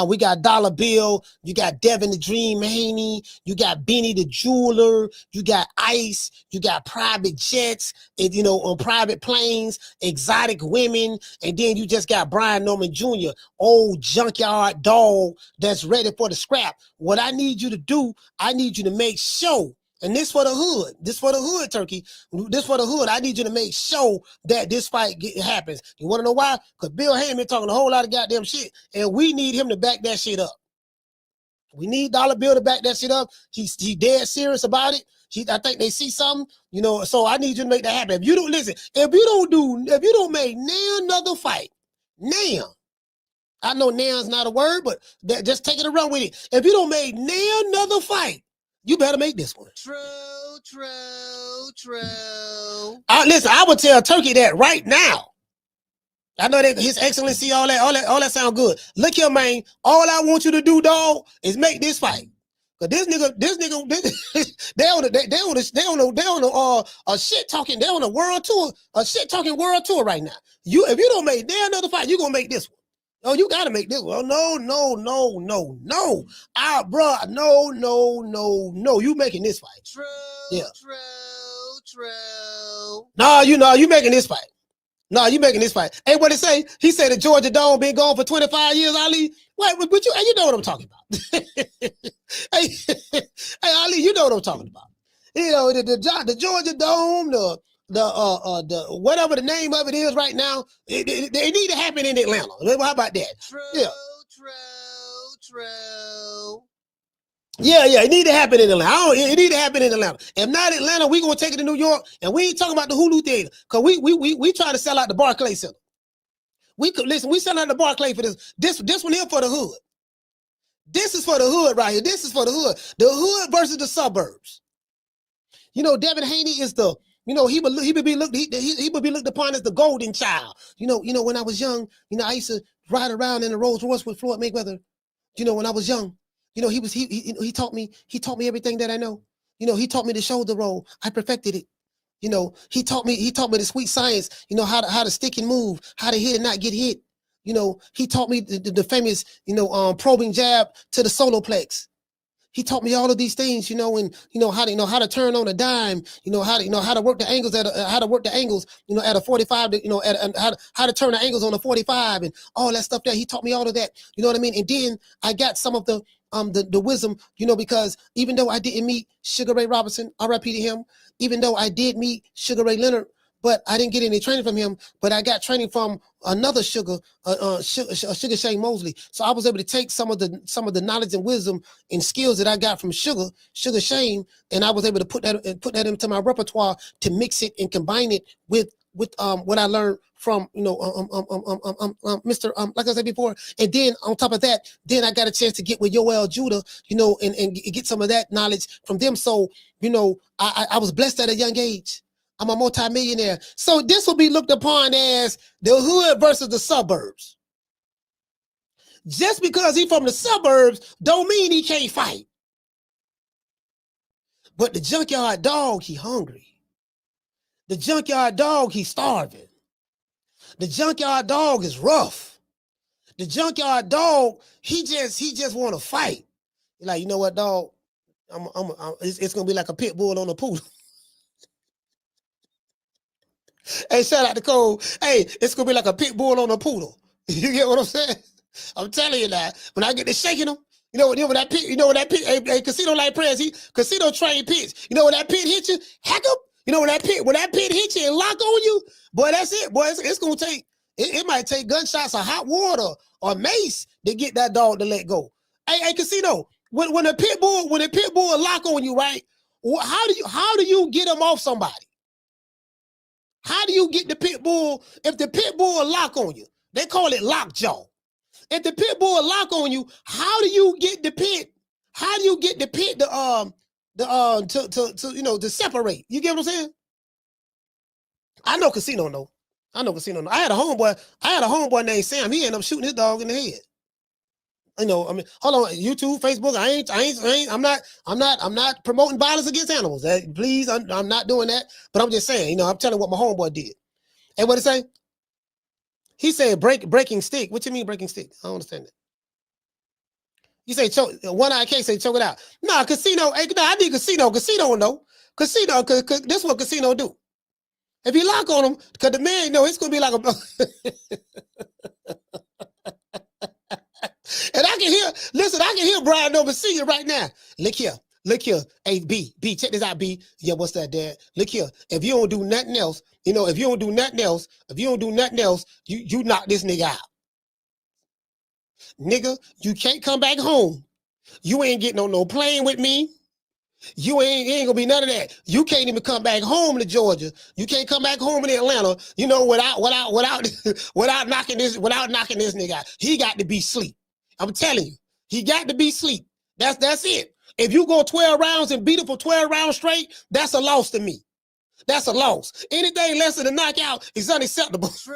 We got Dollar Bill, you got Devin the Dream Haney, you got Benny the Jeweler, you got Ice, you got private jets, and on private planes, exotic women, and then you just got Brian Norman Jr., old junkyard dog that's ready for the scrap. What I need you to do, I need you to make sure. And this for the hood. This for the hood, Turkey. This for the hood. I need you to make sure that this fight happens. You want to know why? Because Bill Haney talking a whole lot of goddamn shit, and we need him to back that shit up. We need Dollar Bill to back that shit up. He's dead serious about it. I think they see something, so I need you to make that happen. If you don't make now another fight, now, I know now is not a word, but just take it and run with it. If you don't make now another fight, you better make this one. True. Listen, I would tell Turkey that right now. I know that His Excellency, all that sound good. Look here, man. All I want you to do, dog, is make this fight. Cause this nigga, they on a shit talking. They on a world tour, a shit talking world tour right now. If you don't make there another fight, you gonna make this one. Oh, you gotta make this one. Oh, no. Bro, no. You making this fight. True. No, you making this fight. No, you making this fight. Hey, what it say? He said the Georgia Dome been gone for 25 years, Ali. Wait, but you know what I'm talking about. hey, Ali, you know what I'm talking about. You know, the Georgia Dome, the whatever the name of it is right now, it need to happen in Atlanta. How about that? True. Yeah, it need to happen in Atlanta. It need to happen in Atlanta. If not Atlanta, we gonna take it to New York, and we ain't talking about the Hulu Theater, cause we try to sell out the Barclays Center. We sell out the Barclays for this. This one here for the hood. This is for the hood right here. This is for the hood. The hood versus the suburbs. You know, Devin Haney is the. You know, he would be looked upon as the golden child. You know, when I was young, I used to ride around in a Rolls Royce with Floyd Mayweather. You know, when I was young. He taught me everything that I know. He taught me the shoulder roll. I perfected it. He taught me the sweet science, how to stick and move, how to hit and not get hit. He taught me the famous, probing jab to the solar plex. He taught me all of these things, and how to turn on a dime, how to work the angles at a 45, how to turn the angles on a 45 and all that stuff there. He taught me all of that. You know what I mean? And then I got some of the wisdom, because even though I didn't meet Sugar Ray Robinson, R.I.P. to him, even though I did meet Sugar Ray Leonard, but I didn't get any training from him, but I got training from another Sugar Shane Mosley. So I was able to take some of the knowledge and wisdom and skills that I got from Sugar Shane, and I was able to put that into my repertoire to mix it and combine it with what I learned from Mr. Like I said before, and then on top of that, then I got a chance to get with Yoel Judah, and get some of that knowledge from them. So I was blessed at a young age. I'm a multimillionaire. So this will be looked upon as the hood versus the suburbs. Just because he's from the suburbs don't mean he can't fight. But the junkyard dog, he hungry. The junkyard dog, he's starving. The junkyard dog is rough. The junkyard dog, he just want to fight. Like, you know what, dog? It's gonna be like a pit bull on a poodle. Hey, shout out to Cole. Hey, it's gonna be like a pit bull on a poodle. You get what I'm saying? I'm telling you that. When I get to shaking them, when that pit, hey, Casino like prayers, Casino train pits. When that pit hit you, hack up. When that pit hit you and lock on you, boy, that's it. Boy, it's gonna take. It might take gunshots or hot water or mace to get that dog to let go. Hey, Casino, when a pit bull lock on you, right? How do you get him off somebody? How do you get the pit bull? If the pit bull lock on you, they call it lockjaw. If the pit bull lock on you, how do you get the pit? How do you get the pit to separate? You get what I'm saying? I know Casino know. I had a homeboy named Sam. He ended up shooting his dog in the head. Hold on, YouTube, Facebook. I'm not promoting violence against animals. Please, I'm not doing that. But I'm just saying, I'm telling what my homeboy did. And what it say? He said breaking stick. What you mean breaking stick? I don't understand that. You say choke. One eye can't say choke it out. Nah, Casino. Hey, I need Casino. Casino know. Casino, cause this is what Casino do. If you lock on him, because the man, it's gonna be like a. And I can hear Brian Nova Sr. right now. Look here. Hey, B, check this out, B. Yeah, what's that, Dad? Look here. If you don't do nothing else, you knock this nigga out. Nigga, you can't come back home. You ain't getting on no plane with me. You ain't gonna be none of that. You can't even come back home to Georgia. You can't come back home in Atlanta, you know, without knocking this nigga out. He got to be sleep. I'm telling you, he got to be sleep. That's it. If you go 12 rounds and beat him for 12 rounds straight, that's a loss to me. That's a loss. Anything less than a knockout is unacceptable. True.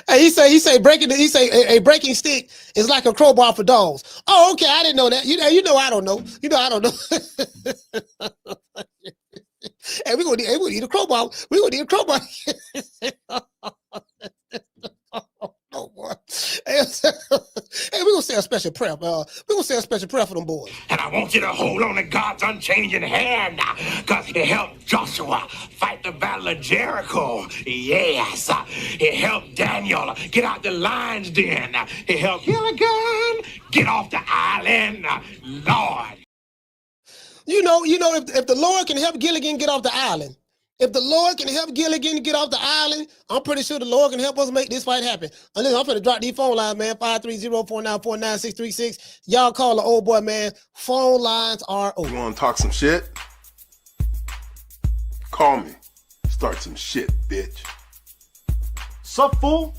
Hey, he say a breaking stick is like a crowbar for dogs. Oh, okay, I didn't know that. You know I don't know. I don't know. Hey, we gonna need a crowbar. We gonna need a crowbar. Oh boy. Hey, we gonna say a special prayer. We gonna say a special prayer for them boys. And I want you to hold on to God's unchanging hand, because he helped Joshua fight the battle of Jericho. Yes. He helped Daniel get out the lion's den. He helped Gilligan get off the island. Lord. You know, if the Lord can help Gilligan get off the island, if the Lord can help Gilligan get off the island, I'm pretty sure the Lord can help us make this fight happen. And listen, I'm finna drop these phone lines, man. 530-494-9636. Y'all call the old boy, man. Phone lines are open. You want to talk some shit? Call me. Start some shit, bitch. Sup, fool?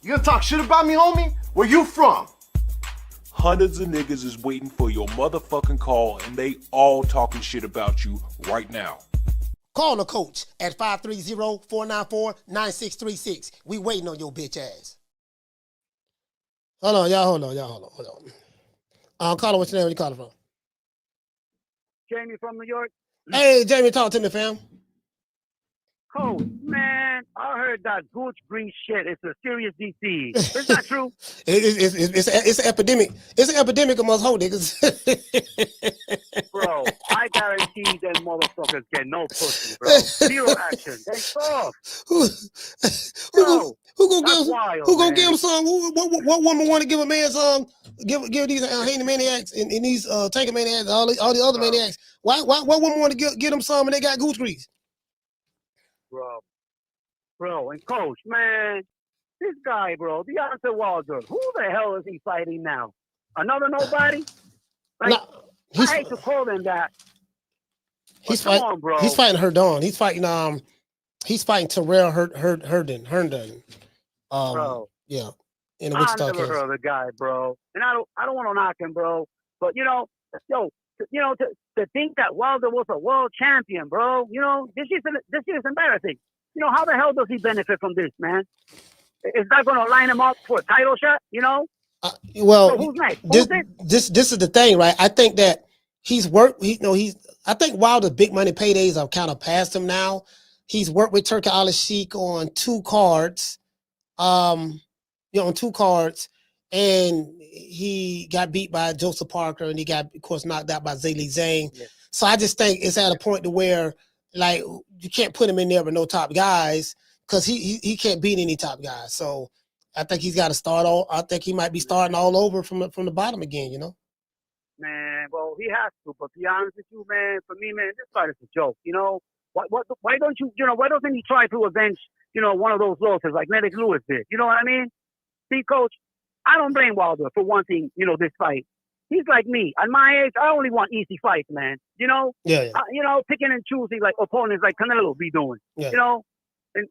You gonna talk shit about me, homie? Where you from? Hundreds of niggas is waiting for your motherfucking call, and they all talking shit about you right now. Call the coach at 530-494-9636. We waiting on your bitch ass. Hold on, y'all. Hold on. Caller, what's your name? Where you calling from? Jamie from New York. Hey, Jamie, talk to me, fam. Coach, man, I heard that Gooch Grease shit. It's a serious disease. Is that true? It's an epidemic. It's an epidemic amongst whole niggas. Bro, I guarantee them motherfuckers get no pussy, bro. Zero action. They soft. Who gonna give him some? What woman want to give a man some? Give these Haney maniacs and these tanker maniacs, all the other maniacs. Why woman want to get them some and they got Gooch Grease? Bro, and coach, man, this guy, bro, Deontay Wilder, who the hell is he fighting now? Another nobody? Like, I hate to call him that. He's fighting, bro. He's fighting Herdon. He's fighting Terrell Herndon. Bro. Yeah. In the Wichita I've never heard of the guy, bro. And I don't want to knock him, bro. But to think that Wilder was a world champion, bro, this is embarrassing. How the hell does he benefit from this, man? Is that going to line him up for a title shot, Well, so who's next? This is the thing, right? I think that he's worked. I think Wilder's big money paydays have kind of passed him now. He's worked with Turki Alashikh on 2 cards, and he got beat by Joseph Parker, and he got, of course, knocked out by Zaylee Zhang. Yeah. So I just think it's at a point to where, like, you can't put him in there with no top guys because he can't beat any top guys. So I think he's got to start all. I think he might be starting all over from the bottom again. Man, well, he has to. But to be honest with you, man, for me, man, this fight is a joke. Why don't you? Why doesn't he try to avenge? One of those losses like Malik Lewis did. You know what I mean? See, coach, I don't blame Wilder for wanting this fight. He's like me. At my age, I only want easy fights, man. Yeah. Picking and choosing like opponents like Canelo be doing. Yeah. And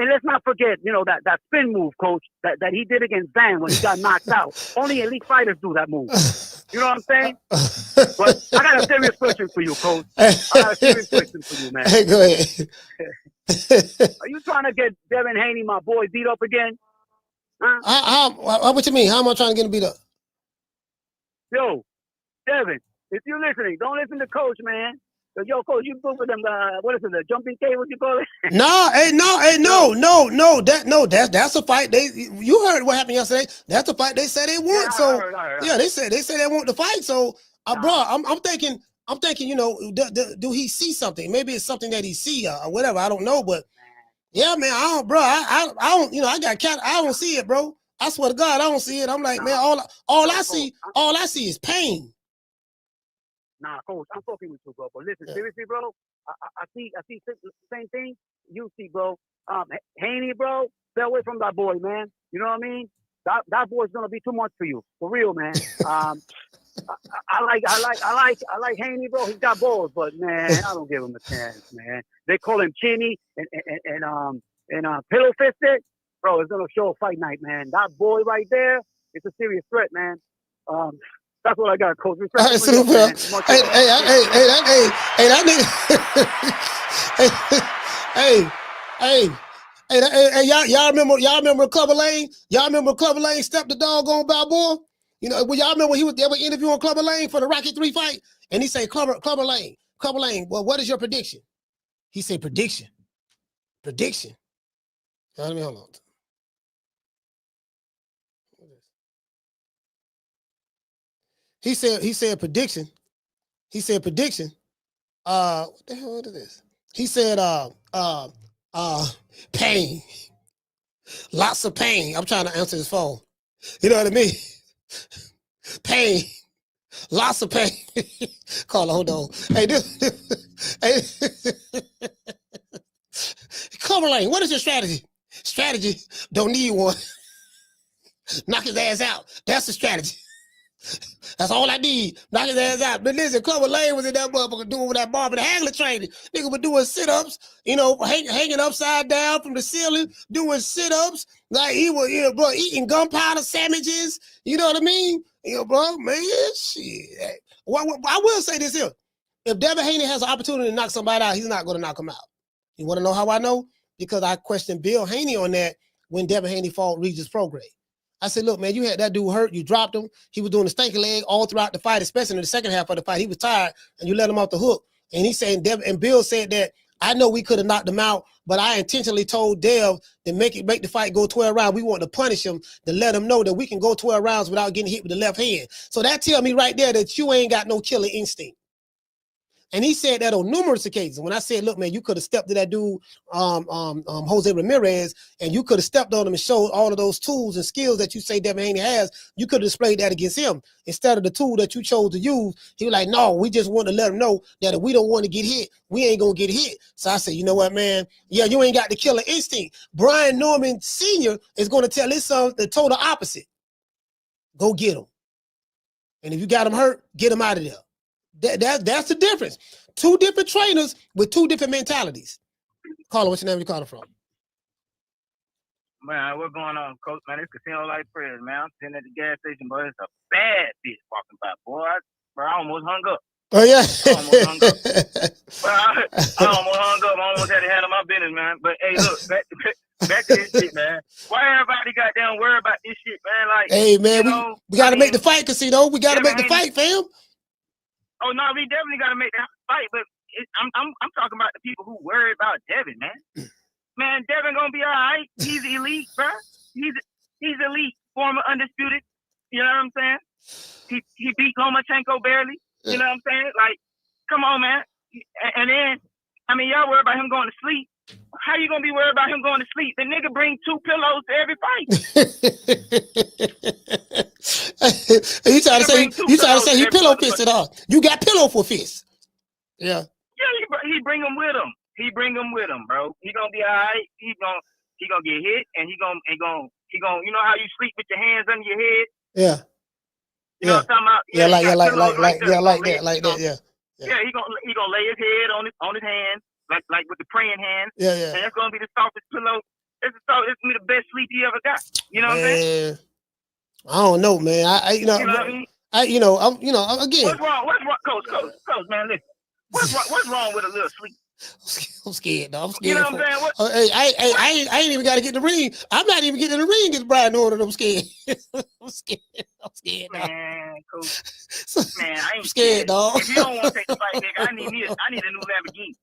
let's not forget, that spin move, coach, that he did against Dan when he got knocked out. Only elite fighters do that move. You know what I'm saying? But I got a serious question for you, coach. I got a serious question for you, man. Hey, go ahead. Are you trying to get Devin Haney, my boy, beat up again? Huh? What you mean? How am I trying to get him beat up? Yo, Devin, if you're listening, don't listen to Coach, man. Yo, Coach, you go with them. What is it? The jumping cables you call it? No. That's a fight. You heard what happened yesterday. That's a fight they said they want. Yeah, they said they want the fight. So, bro, I'm thinking. Do he see something? Maybe it's something that he see or whatever. I don't know, but yeah, man, I don't. I got cat. I don't see it, bro. I swear to God, I don't see it. I'm like, man, all I see is pain. Nah, Coach, I'm talking with you, bro. But listen, seriously, bro, I see the same thing you see, bro. Haney, bro, stay away from that boy, man. You know what I mean? that boy's gonna be too much for you, for real, man. I like Haney, bro. He's got balls, but man, I don't give him a chance, man. They call him Chinny and Pillow Fisted, bro. It's gonna show a fight night, man. That boy right there, it's a serious threat, man. That's what I got, Coach. Hey, that nigga. Hey, y'all remember Clubber Lane? Y'all remember Clubber Lane stepped the doggone Balboa? You know, y'all remember he was there interviewing Clubber Lane for the Rocky 3 fight? And he said, Clubber Lane, well, what is your prediction? He said, prediction. Let me hold on. He said prediction. What the hell is this? He said pain. Lots of pain. I'm trying to answer his phone. You know what I mean? Pain. Lots of pain. Carla, hold on. Hey, Clubber Lane, what is your strategy? Strategy? Don't need one. Knock his ass out. That's the strategy. That's all I need. Knock his ass out. But listen, Clubber Lane was in that motherfucker doing that Barber the Hagler training. Nigga was doing sit-ups, you know, hanging upside down from the ceiling, doing sit-ups. Like he was, you know, bro, eating gunpowder sandwiches. You know what I mean? You know, bro, man, shit. I will say this here. If Devin Haney has an opportunity to knock somebody out, he's not going to knock him out. You want to know how I know? Because I questioned Bill Haney on that when Devin Haney fought Regis Prograis. I said, look, man, you had that dude hurt. You dropped him. He was doing the stinky leg all throughout the fight, especially in the second half of the fight. He was tired, and you let him off the hook. And he said, and Bill said that, I know we could have knocked him out, but I intentionally told Dev to make the fight go 12 rounds. We want to punish him to let him know that we can go 12 rounds without getting hit with the left hand. So that tell me right there that you ain't got no killer instinct. And he said that on numerous occasions. When I said, look, man, you could have stepped to that dude, Jose Ramirez, and you could have stepped on him and showed all of those tools and skills that you say Devin Haney has. You could have displayed that against him. Instead of the tool that you chose to use, he was like, no, we just want to let him know that if we don't want to get hit, we ain't going to get hit. So I said, you know what, man? Yeah, you ain't got the killer instinct. Brian Norman Sr. is going to tell his son the total opposite. Go get him. And if you got him hurt, get him out of there. That's the difference. Two different trainers with two different mentalities. Carla, what's your name? Where you calling from? Man, what's going on, Coach? Man, it's Casino Life Prayers, man. I'm sitting at the gas station, but it's a bad bitch walking by. Boy, I almost hung up. Oh, yeah. I almost hung up. I almost hung up. I almost had to handle my business, man. But, hey, look, back to this shit, man. Why everybody goddamn worry about this shit, man? Like, hey, man, we got to make the fight, Casino. We got to make the fight, fam. Oh no, we definitely got to make that fight, but I'm talking about the people who worry about Devin, man. Man, Devin gonna be all right. He's elite, bro. He's elite, former undisputed. You know what I'm saying? He beat Lomachenko barely. You know what I'm saying? Like, come on, man. And then, I mean, y'all worry about him going to sleep. How you gonna be worried about him going to sleep? The nigga bring 2 pillows to every fight. You trying to say he pillow fisted off? You got pillow for fist? Yeah. Yeah, he bring them with him. He bring them with him, bro. He gonna be all right. He gonna get hit, and he gonna. You know how you sleep with your hands under your head? Yeah. You know what I'm talking about? Yeah, like that. Yeah. Yeah, he gonna lay his head on his hands. Like with the praying hands. Yeah. And that's gonna be the softest pillow. It's gonna be the best sleep you ever got. You know what I'm saying? I don't know, man. You know what I mean? Again. What's wrong, Coach, man, listen. What's wrong with a little sleep? I'm scared, dog. I'm scared. You know what I'm saying? I ain't even got to get in the ring. I'm not even getting in the ring against Brian Norton. I'm scared. I'm scared, dog. Man, Coach. Man, I ain't scared, dog. If you don't want to take the fight, nigga, I need a new Lamborghini.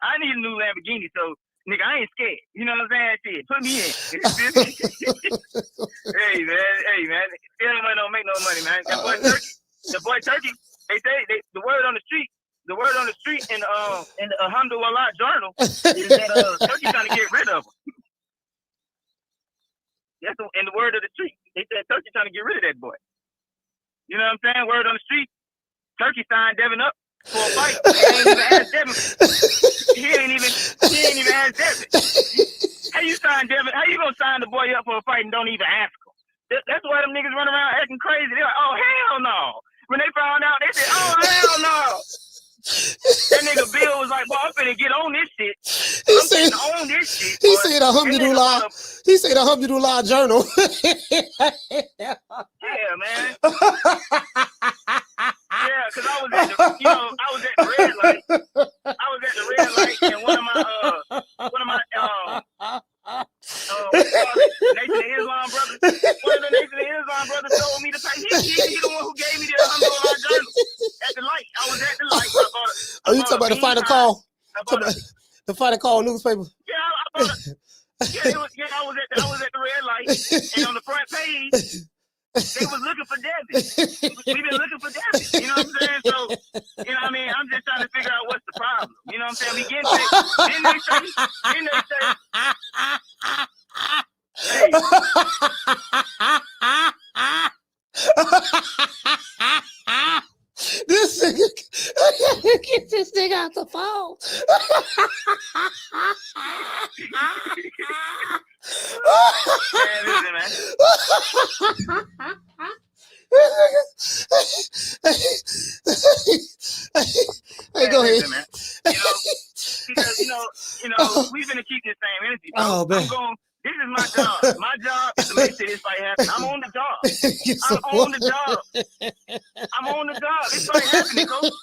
I need a new Lamborghini, so nigga, I ain't scared. You know what I'm saying? Shit, put me in. Hey man, still money don't make no money, man. The boy Turkey. They say the word on the street in the Alhamdulillah Journal is that Turkey trying to get rid of him. That's in the word of the street. They said Turkey trying to get rid of that boy. You know what I'm saying? Word on the street. Turkey signed Devin up for a fight. He ain't even asked Devin. How you sign Devin? How you gonna sign the boy up for a fight and don't even ask him? That's why them niggas run around acting crazy. They're like, oh, hell no. When they found out, they said, oh, hell no. That nigga Bill was like, boy, I'm finna get on this shit. I'm finna own this shit. He said Alhamdulillah. He said Alhamdulillah journal. Yeah, man. Yeah, because I was at the, red light. I was at the red light, and one of my Nation of Islam brothers, one of the Nation of Islam brothers told me to pay. He the one who gave me the Alhamdulillah journal at the light. I was at the light. Oh, you talking about the final call? The final call newspaper? Yeah, I was at the red light, and on the front page, they was looking for Devin. We've been looking for Devin. You know what I'm saying? So, you know what I mean? I'm just trying to figure out what's the problem. You know what I'm saying? We getting it. Then they say, hey. This nigga, get this nigga out the phone. Hey, go ahead. Because we've been to keep this same energy. So Oh, man. This is my job. My job is to make sure this fight happens. I'm on the job. I'm on the job. I'm on the job. This fight happening, coach.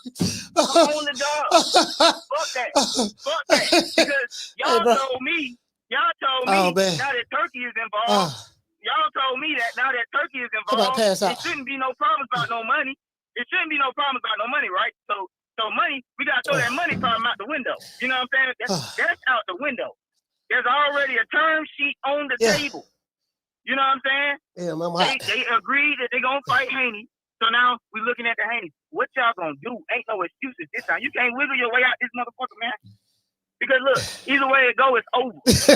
I'm on the job. Fuck that. Fuck that. Because y'all told me now that Turkey is involved. Y'all told me that now that Turkey is involved, it shouldn't be no problems about no money. It shouldn't be no problems about no money, right? So money, we gotta throw that money problem out the window. You know what I'm saying? That's out the window. There's already a term sheet on the table. You know what I'm saying? Yeah, man. They agreed that they're going to fight Haney. So now we're looking at the Haney. What y'all going to do? Ain't no excuses this time. You can't wiggle your way out this motherfucker, man. Because look, either way it go, it's over. It's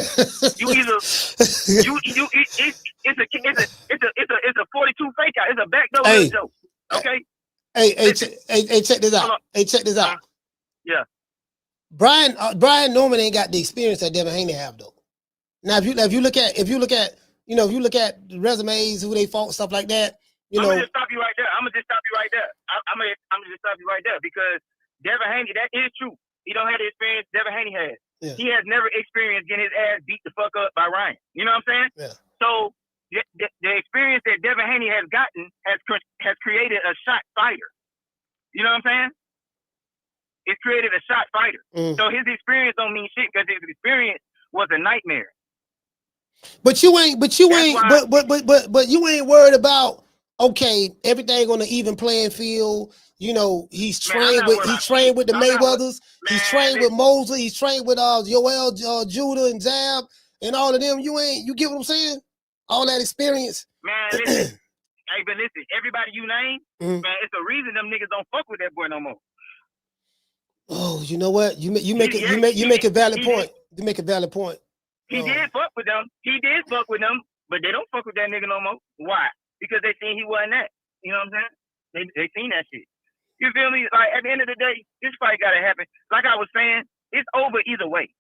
a 42 fake out. It's a backdoor joke. Okay? Hey, check this out. Hey, check this out. Yeah. Brian Norman ain't got the experience that Devin Haney have though. Now if you look at the resumes, who they fought, stuff like that, I'm gonna just stop you right there. I'm gonna just stop you right there because Devin Haney, that is true. He don't have the experience Devin Haney has. Yeah. He has never experienced getting his ass beat the fuck up by Ryan. You know what I'm saying? Yeah. So the experience that Devin Haney has gotten has created a shot fighter. You know what I'm saying? It's created a shot fighter. So his experience don't mean shit because his experience was a nightmare. But you ain't worried about, okay, everything on the even playing field. You know, he's trained with the Mayweathers. He's trained with Mosley. He's trained with Yoel, Judah, and Zab, and all of them. You get what I'm saying? All that experience. Man, listen. Hey, but listen, everybody you name, man, it's a reason them niggas don't fuck with that boy no more. Oh, you know what? You make a valid point. You make a valid point. He did fuck with them. But they don't fuck with that nigga no more. Why? Because they seen he wasn't that. You know what I'm saying? They seen that shit. You feel me? Like at the end of the day, this fight gotta happen. Like I was saying, it's over either way,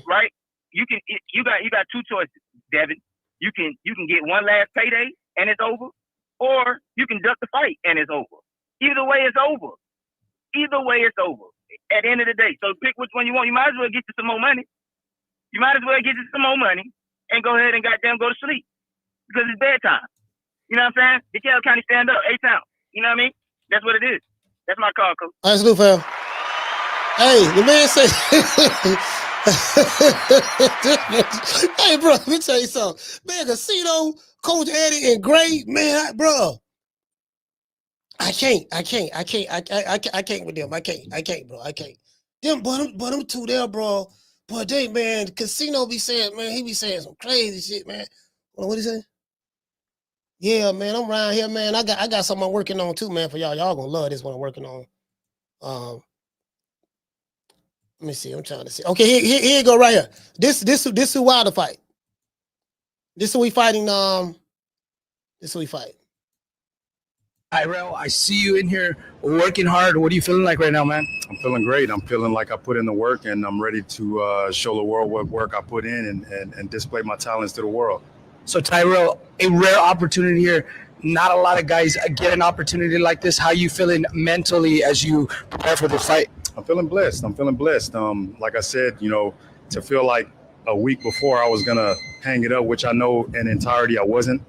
right? You got two choices, Devin. You can get one last payday and it's over, or you can duck the fight and it's over. Either way, it's over. Either way, it's over. At the end of the day, so pick which one you want. You might as well get you some more money. And go ahead and goddamn go to sleep because it's bedtime. You know what I'm saying? The Cal County stand up, A-Town. You know what I mean? That's what it is. That's my call, coach. That's good, fam. Hey, the man said, hey, bro, let me tell you something. Man, Casino, Coach Eddie, and Gray, man, bro. I can't with them. I can't, bro. I can't. But them two there, bro. But they, man, Casino be saying, man, he be saying some crazy shit, man. What he say? Yeah, man, I'm around here, man. I got something I'm working on too, man, for y'all. Y'all gonna love this one I'm working on. Let me see. I'm trying to see. Okay, here you go right here. This who Wilder fight. This who we fighting. This who we fight. Hi, Rel. I see you in here working hard. What are you feeling like right now, man? I'm feeling great. I'm feeling like I put in the work, and I'm ready to show the world what work I put in and display my talents to the world. So Tyrell, a rare opportunity here. Not a lot of guys get an opportunity like this. How you feeling mentally as you prepare for the fight? I'm feeling blessed. Like I said, to feel like a week before I was gonna hang it up, which I know in entirety I wasn't.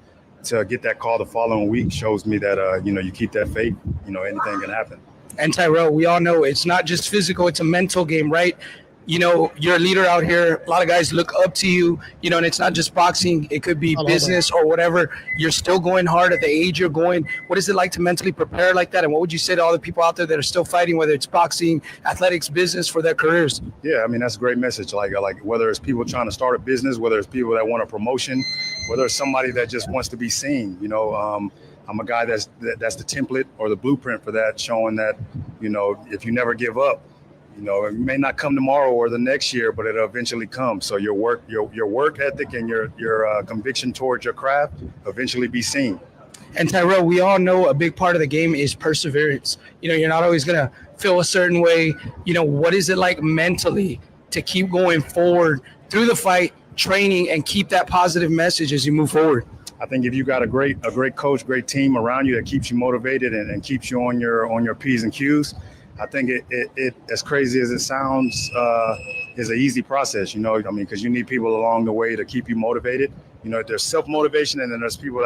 To get that call the following week shows me that you keep that faith. Anything can happen. And Tyrell, we all know it's not just physical; it's a mental game, right? You're a leader out here. A lot of guys look up to you, and it's not just boxing. It could be business or whatever. You're still going hard at the age you're going. What is it like to mentally prepare like that? And what would you say to all the people out there that are still fighting, whether it's boxing, athletics, business, for their careers? Yeah, I mean, that's a great message. Like whether it's people trying to start a business, whether it's people that want a promotion, whether it's somebody that just wants to be seen, I'm a guy that's the template or the blueprint for that, showing that, if you never give up, it may not come tomorrow or the next year, but it'll eventually come. So your work ethic and your conviction towards your craft eventually be seen. And Tyrell, we all know a big part of the game is perseverance. You're not always going to feel a certain way. What is it like mentally to keep going forward through the fight, training, and keep that positive message as you move forward? I think if you got a great coach, great team around you that keeps you motivated and keeps you on your P's and Q's, I think it as crazy as it sounds, is an easy process, because you need people along the way to keep you motivated. There's self-motivation, and then there's people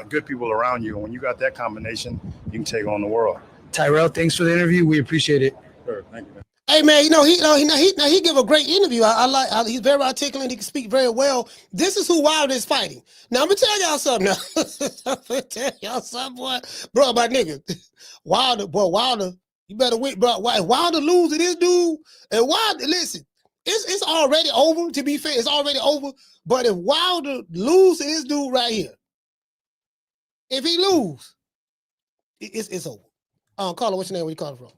good people around you. And when you got that combination, you can take on the world. Tyrell, thanks for the interview. We appreciate it. Sure, thank you, man. Hey man, he give a great interview. I like. He's very articulate. He can speak very well. This is who Wilder is fighting. Now I'm gonna tell y'all something. Bro, my nigga, Wilder. You better win, bro. Wilder lose to this dude, and Wilder, listen, it's already over. To be fair, it's already over. But if Wilder lose to this dude right here, if he lose, it's over. Carla, what's your name? Where you calling from?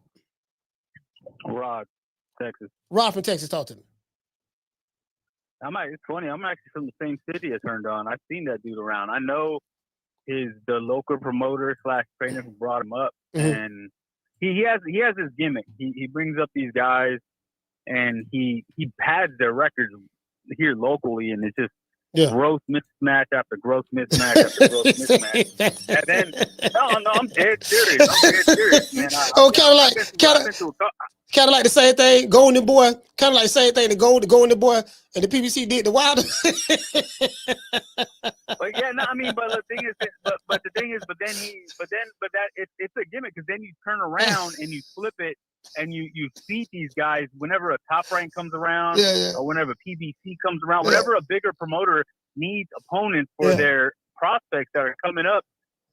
Rod, Texas. Rod from Texas, talk to me. It's funny. I'm actually from the same city as Turned On. I've seen that dude around. I know the local promoter / trainer who brought him up, and he has his gimmick. He brings up these guys, and he pads their records here locally, and it's just gross mismatch after gross mismatch after gross mismatch. And then no, I'm dead serious, man. Kind of like the same thing, Golden Boy. Kind of like the same thing, the Golden Boy and the PBC did the Wilder. But yeah, no, I mean, but the thing is, it's a gimmick, because then you turn around and you flip it and you feed these guys whenever a Top Rank comes around, or whenever PBC comes around, whenever a bigger promoter needs opponents for their prospects that are coming up.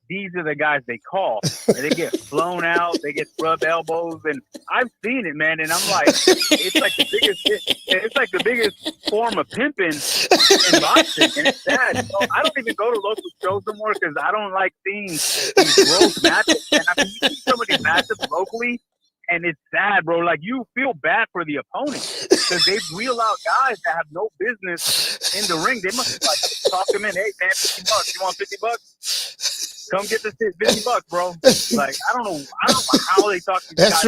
These are the guys they call, and they get blown out, they get rubbed elbows, and I've seen it, man. And I'm like, it's like the biggest form of pimping in boxing, and it's sad. So I don't even go to local shows no more, because I don't like seeing these gross matches. And I mean, you see some of these matches locally, and it's sad, bro. Like, you feel bad for the opponent, because they wheel out guys that have no business in the ring. They must be like, talk them in, hey man, $50. You want $50? Come get this $50, bro. Like, I don't know how they talk these guys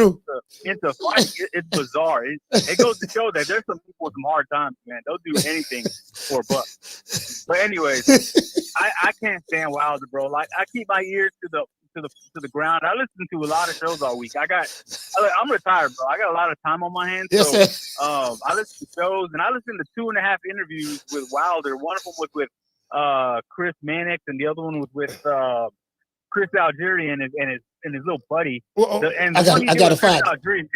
into fighting. It's bizarre. It goes to show that there's some people with some hard times, man. They'll do anything for a buck. But anyways, I can't stand Wilder, bro. Like, I keep my ears to the ground. I listen to a lot of shows all week. I'm retired, bro. I got a lot of time on my hands. So I listen to shows, and I listened to 2.5 interviews with Wilder. One of them was with Chris Mannix, and the other one was with Chris Algieri and his little buddy. I got to find Algieri,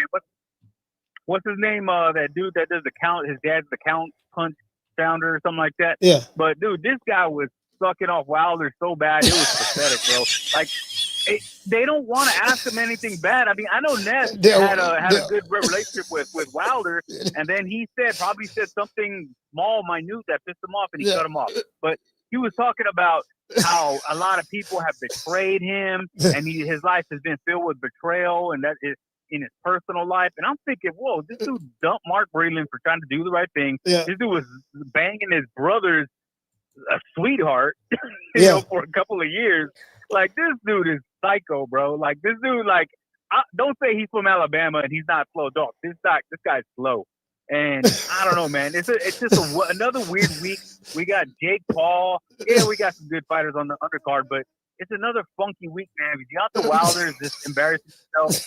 what's his name? That dude that does the count. His dad's the count punch founder or something like that. Yeah. But dude, this guy was sucking off Wilder so bad, it was pathetic, bro. Like, they don't want to ask him anything bad. I mean, I know Ness had a good relationship with Wilder, and then he probably said something small, minute that pissed him off, and he cut him off. But he was talking about how a lot of people have betrayed him, and his life has been filled with betrayal, and that is in his personal life. And I'm thinking, whoa, this dude dumped Mark Breland for trying to do the right thing. This dude was banging his brother's sweetheart, you know, for a couple of years. Like, this dude is psycho, bro. Like, this dude, don't say he's from Alabama and he's not slow dog. This guy's slow. And I don't know, man. It's just another weird week We got Jake Paul. Yeah, we got some good fighters on the undercard, but it's another funky week, man. Deontay Wilder is just embarrassing himself.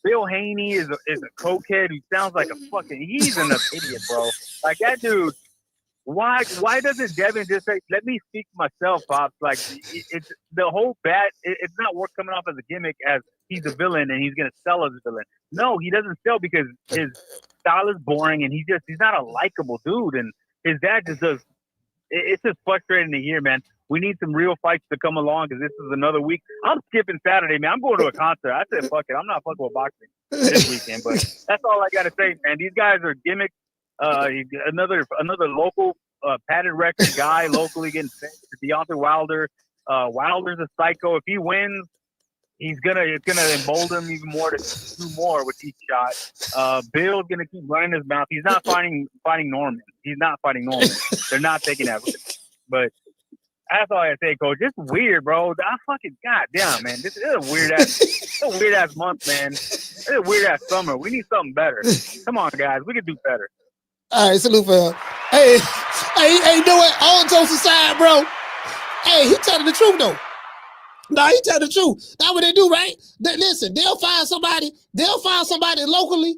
Bill Haney is a cokehead who sounds like a fucking. He's an idiot, bro. Like that dude. Why doesn't Devin just say, "Let me speak for myself, Pops"? Like it's the whole it's not worth coming off as a gimmick as he's a villain and he's gonna sell as a villain. No, he doesn't sell because his style is boring and he's not a likable dude. And his dad just does. It's just frustrating to hear, man. We need some real fights to come along because this is another week. I'm skipping Saturday, man. I'm going to a concert. I said, fuck it. I'm not fucking with boxing this weekend. But that's all I got to say, man. These guys are gimmicks. Another local padded record guy locally getting sent to Deontay Wilder. Wilder's a psycho. If he wins, it's gonna embolden him even more to do more with each shot. Bill's gonna keep running his mouth. He's not fighting Norman. He's not fighting Norman. They're not taking that risk. But that's all I say, Coach. It's weird, bro. I fucking goddamn, man. This is a weird ass month, man. It's a weird ass summer. We need something better. Come on, guys. We can do better. All right, salute for him. Hey, you know what? All jokes aside, bro. Hey, he telling the truth though. No, he telling the truth. That's what they do, right? Listen, they'll find somebody locally.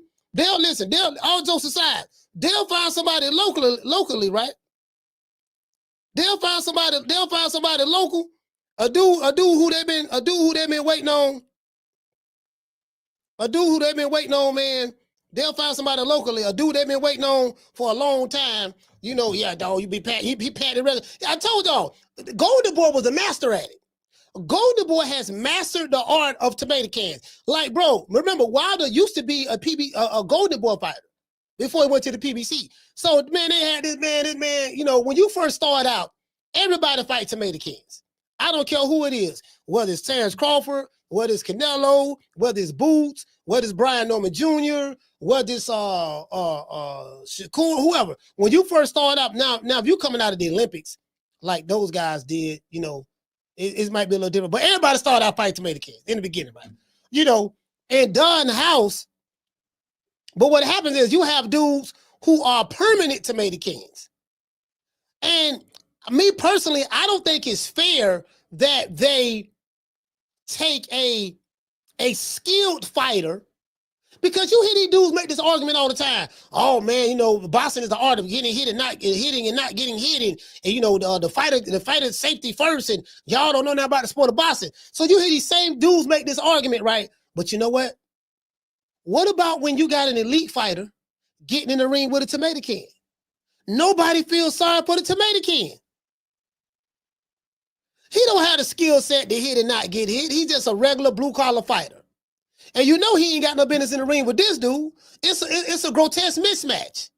All jokes aside, they'll find somebody locally, right? They'll find somebody local. A dude who they've been waiting on. A dude who they've been waiting on, man. They'll find somebody locally. A dude they've been waiting on for a long time. You know, yeah, dog. He patted regular. I told y'all, Golden Boy was a master at it. Golden Boy has mastered the art of tomato cans. Like, bro, remember Wilder used to be a Golden Boy fighter before he went to the PBC. So, man, they had this man, you know, when you first start out, everybody fight tomato cans. I don't care who it is, whether it's Terrence Crawford, whether it's Canelo, whether it's Boots, whether it's Brian Norman Jr., whether it's Shakur, whoever. When you first start out, now if you're coming out of the Olympics, like those guys did, you know, it might be a little different. But everybody started out fighting tomato cans in the beginning, right? You know, and done house. But what happens is you have dudes who are permanent tomato cans. And me personally, I don't think it's fair that they take a skilled fighter, because you hear these dudes make this argument all the time. Oh man, you know, boxing is the art of getting hit and not hitting and not getting hit, and you know the fighter's safety first, and y'all don't know nothing about the sport of boxing. So you hear these same dudes make this argument, right? But you know what? What about when you got an elite fighter getting in the ring with a tomato can? Nobody feels sorry for the tomato can. He don't have the skill set to hit and not get hit. He's just a regular blue-collar fighter. And you know he ain't got no business in the ring with this dude. It's a grotesque mismatch.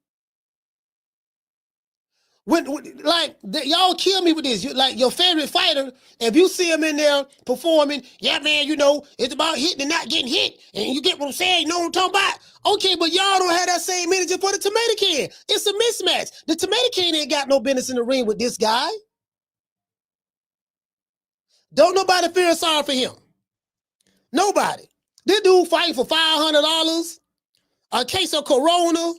Y'all kill me with this. Like your favorite fighter, if you see him in there performing, yeah, man, you know, it's about hitting and not getting hit. And you get what I'm saying? You know what I'm talking about? Okay, but y'all don't have that same energy for the tomato can. It's a mismatch. The tomato can ain't got no business in the ring with this guy. Don't nobody feel sorry for him. Nobody. This dude fighting for $500, a case of Corona,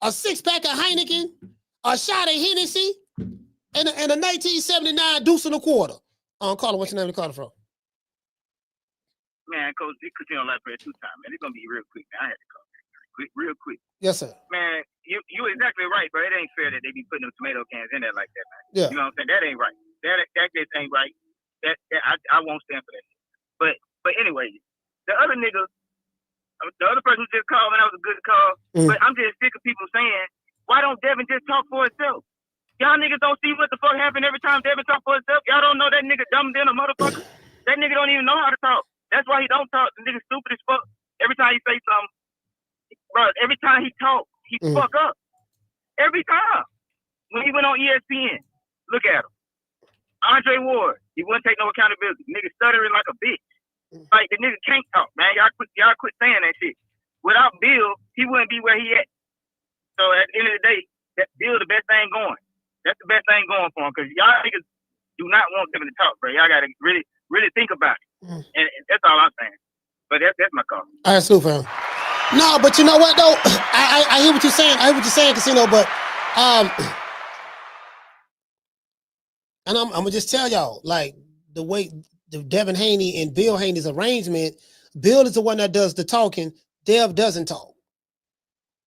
a 6-pack of Heineken, a shot of Hennessy, and a 1979 deuce and a quarter. Carter, what's your name to Carter from? Man, Coach, this Casino Life for 2 times, man. It's gonna be real quick. Man. I had to call real quick. Yes, sir. Man, you exactly right, bro. It ain't fair that they be putting them tomato cans in there like that, man. Yeah. You know what I'm saying? That ain't right. That just ain't right. I won't stand for that. But anyway, the other nigga, the other person who just called, man, that was a good call. But I'm just sick of people saying, why don't Devin just talk for himself? Y'all niggas don't see what the fuck happened every time Devin talk for himself. Y'all don't know that nigga dumb than a motherfucker. That nigga don't even know how to talk. That's why he don't talk. The nigga stupid as fuck. Every time he say something, bro, every time he talk, he fuck up. Every time. When he went on ESPN, look at him. Andre Ward, he wouldn't take no accountability. Nigga stuttering like a bitch. Like, the nigga can't talk, man. Y'all quit saying that shit. Without Bill, he wouldn't be where he at. So at the end of the day, that Bill the best thing going. That's the best thing going for him, because y'all niggas do not want Devin to talk, bro. Y'all got to really, really think about it. And that's all I'm saying. But that's my call. All right, super. No, but you know what, though? I hear what you're saying. I hear what you're saying, Casino, but And I'm gonna just tell y'all, like the way the Devin Haney and Bill Haney's arrangement, Bill is the one that does the talking. Dev doesn't talk.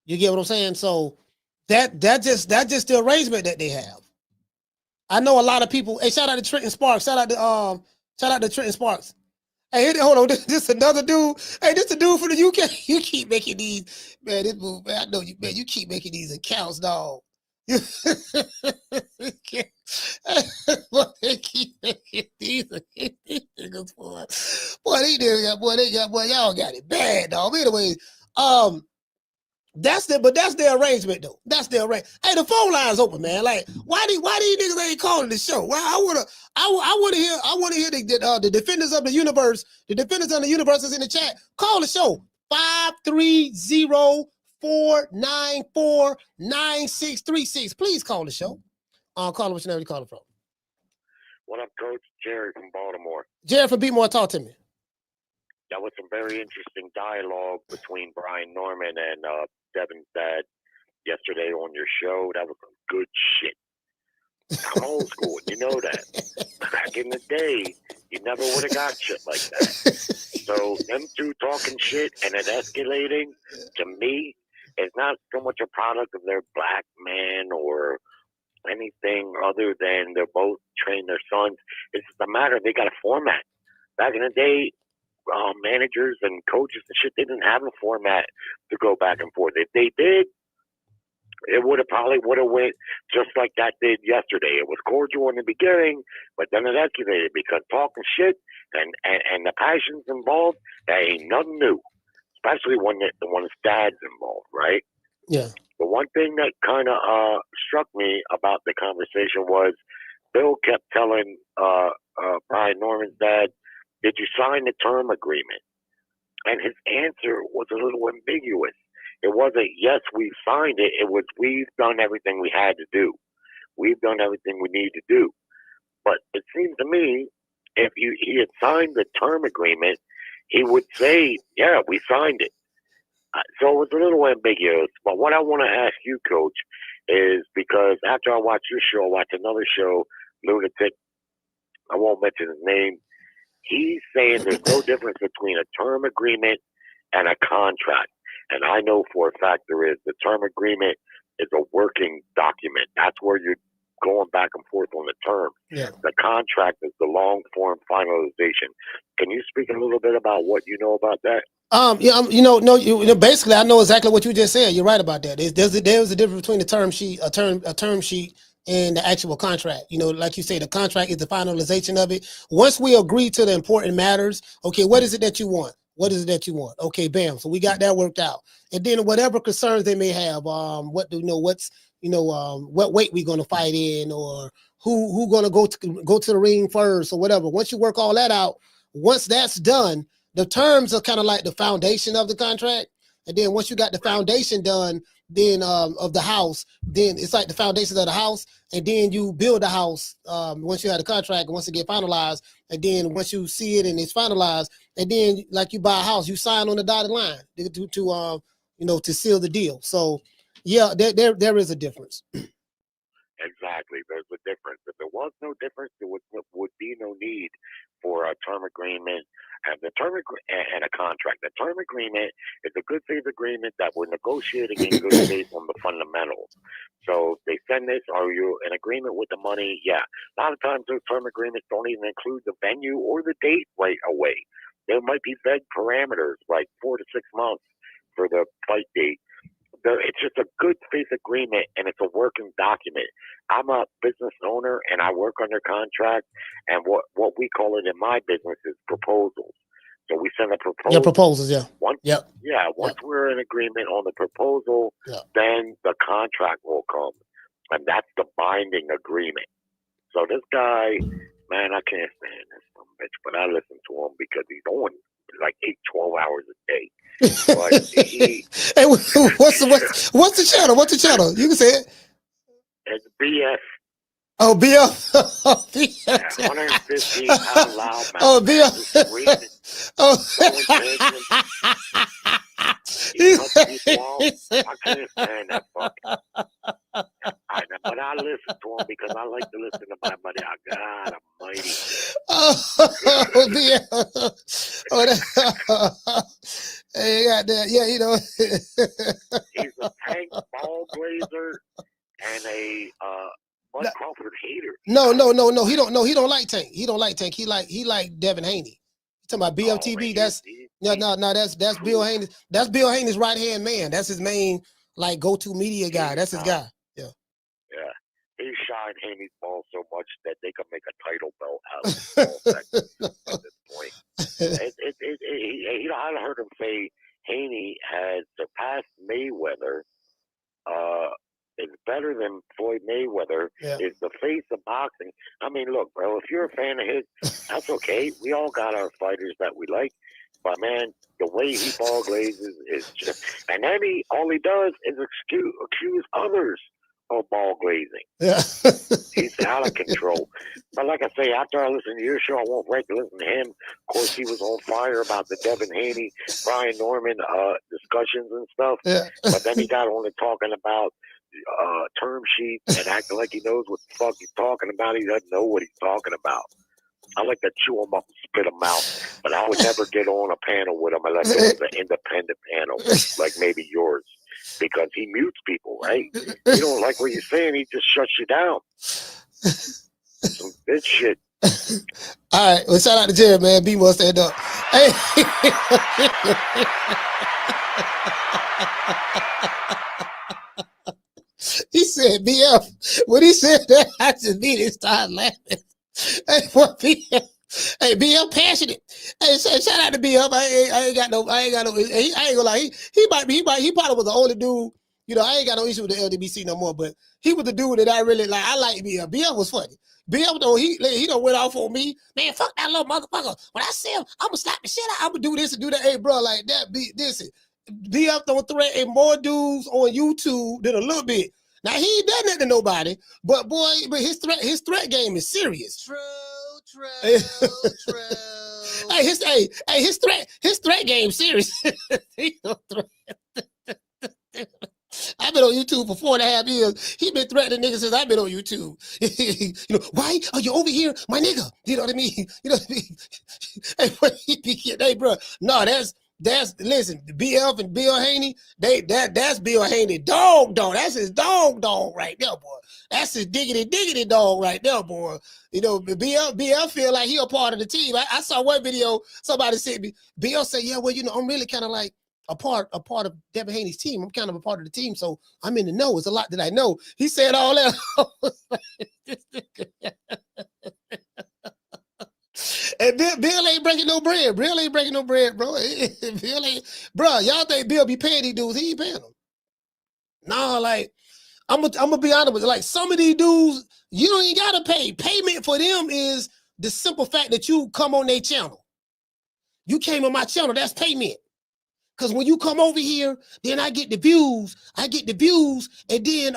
You get what I'm saying? So that's just the arrangement that they have. I know a lot of people. Hey, shout out to Trenton Sparks. Shout out to Trenton Sparks. Hey, hold on. This another dude. Hey, this a dude from the UK. You keep making these, man. This move, man. I know you, man. You keep making these accounts, dog. Boy, they keep making these niggas, boy. Boy, y'all got it bad, dog. Anyway, that's the arrangement though. That's the arrangement. Hey, the phone line's open, man. Like, why these niggas ain't calling the show? Well, I wanna hear the defenders of the universe. The defenders of the universe is in the chat. Call the show 530-494-9636. Please call the show. Call what's your name? You calling from? What up, Coach? Jerry from Baltimore. Jerry from Beatmore, talk to me. That was some very interesting dialogue between Brian Norman and Devin's dad yesterday on your show. That was some good shit. I'm old school, you know that. Back in the day, you never would have got shit like that. So them two talking shit and it escalating, to me, is not so much a product of their black man or anything other than they're both trained their sons. It's just a matter, they got a format. Back in the day, managers and coaches and shit, they didn't have a format to go back and forth. If they did, it probably would have went just like that did yesterday. It was cordial in the beginning, but then it escalated because talking shit and the passions involved, that ain't nothing new. Especially when the dad's involved, right? Yeah. The one thing that kind of struck me about the conversation was Bill kept telling Brian Norman's dad, "Did you sign the term agreement?" And his answer was a little ambiguous. It wasn't, yes, we signed it. It was, we've done everything we had to do. We've done everything we need to do. But it seems to me, if he had signed the term agreement, he would say, yeah, we signed it. So it was a little ambiguous. But what I want to ask you, Coach, is because after I watch your show, I watch another show, Lunatic, I won't mention his name, he's saying there's no difference between a term agreement and a contract. And I know for a fact there is. The term agreement is a working document. That's where you're going back and forth on the terms. Yeah. The contract is the long-form finalization. Can you speak a little bit about what you know about that? Basically, I know exactly what you just said. You're right about that. There's a difference between the term sheet, a term sheet, and the actual contract. Like you say, the contract is the finalization of it. Once we agree to the important matters, okay, what is it that you want? What is it that you want? Okay, bam. So we got that worked out. And then whatever concerns they may have, what weight we going to fight in, or who going to go to the ring first, or whatever. Once you work all that out, once that's done, the terms are kind of like the foundation of the contract. And then once you got the foundation done, then of the house, then it's like the foundations of the house, and then you build the house once you have the contract, once it get finalized, and then once you see it and it's finalized, and then like you buy a house, you sign on the dotted line to seal the deal. So yeah, there is a difference. Exactly. There's a difference. If there was no difference, there would be no need for a term agreement and and a contract. The term agreement is a good faith agreement that we're negotiating in good faith on the fundamentals. So they send this, are you in agreement with the money? Yeah. A lot of times those term agreements don't even include the venue or the date right away. There might be vague parameters like 4 to 6 months for the fight date. It's just a good faith agreement, and it's a working document. I'm a business owner, and I work under contract, and what we call it in my business is proposals. So we send a proposal. Yeah, proposals, yeah. Once we're in agreement on the proposal, then the contract will come, and that's the binding agreement. So this guy, man, I can't stand this bitch, but I listen to him because he's on like 8-12 hours a day. But hey, what's the channel? What's the channel? You can say it. It's BF. Oh, BF. Oh, BF. 150 out loud. Oh, BF. Oh. I can't stand that fuck. But I listen to him because I like to listen to my buddy. God almighty. Hey, got that. Yeah, you know. He's a Tank ball glazer and a Bud Crawford hater. No. He don't like Tank. He don't like Tank. He like Devin Haney. You talking about BLTB? That's that's Bill Haney. That's Bill Haney's right hand man. That's his main like go-to media guy. That's his guy. Yeah. Yeah. He shined Haney's ball so much that they could make a title belt out of his ball section at this point. I heard him say Haney had surpassed Mayweather. Is better than Floyd Mayweather. Yeah. Is the face of boxing. I mean, look, bro, if you're a fan of his, that's okay. We all got our fighters that we like. But, man, the way he ball glazes is just... And then all he does is accuse others of ball glazing. Yeah. He's out of control. But like I say, after I listen to your show, I won't break to listen to him. Of course, he was on fire about the Devin Haney, Brian Norman discussions and stuff. Yeah. But then he got on to talking about term sheets and acting like he knows what the fuck he's talking about. He doesn't know what he's talking about. I like to chew him up and spit him out, but I would never get on a panel with him unless it was an independent panel, like maybe yours, because he mutes people, right? You don't like what you're saying, he just shuts you down. Some bitch shit. All right, well, shout out to Jerry, man. B must stand up. Hey. He said BF. When he said that, I just needed to start laughing. Hey, what BF? Hey, BF passionate. Hey, shout out to BF. I ain't got no. I ain't gonna lie. He probably was the only dude. You know, I ain't got no issue with the LDBC no more, but he was the dude that I really like. I like BF. BF was funny. BF though, he done went off on me. Man, fuck that little motherfucker. When I see him, I'm gonna slap the shit out. I'm gonna do this and do that. Hey, bro, like that. This. BF don't threaten more dudes on YouTube than a little bit. Now he ain't done that to nobody, but boy, his threat game is serious. True. Hey, his threat game serious. He don't threat. I've been on YouTube for 4.5 years. He been threatening niggas since I've been on YouTube. You know, why are you over here, my nigga? You know what I mean? You know what I mean? Hey, bro. No, that's listen, BF and Bill Haney, that's Bill Haney dog. That's his dog right there, boy. That's his diggity dog right there, boy. You know, BL feel like he a part of the team. I saw one video, somebody said me, BL said, yeah, well, you know, I'm really kind of like a part of Devin Haney's team. I'm kind of a part of the team, so I'm in the know. It's a lot that I know. He said all that. And Bill ain't breaking no bread. Bill ain't breaking no bread, bro. Bill ain't, bro. Y'all think Bill be paying these dudes? He ain't paying them. Nah, like I'm gonna be honest with you. Like some of these dudes, you don't even gotta pay. Payment for them is the simple fact that you come on their channel. You came on my channel. That's payment. Cause when you come over here, then I get the views. And then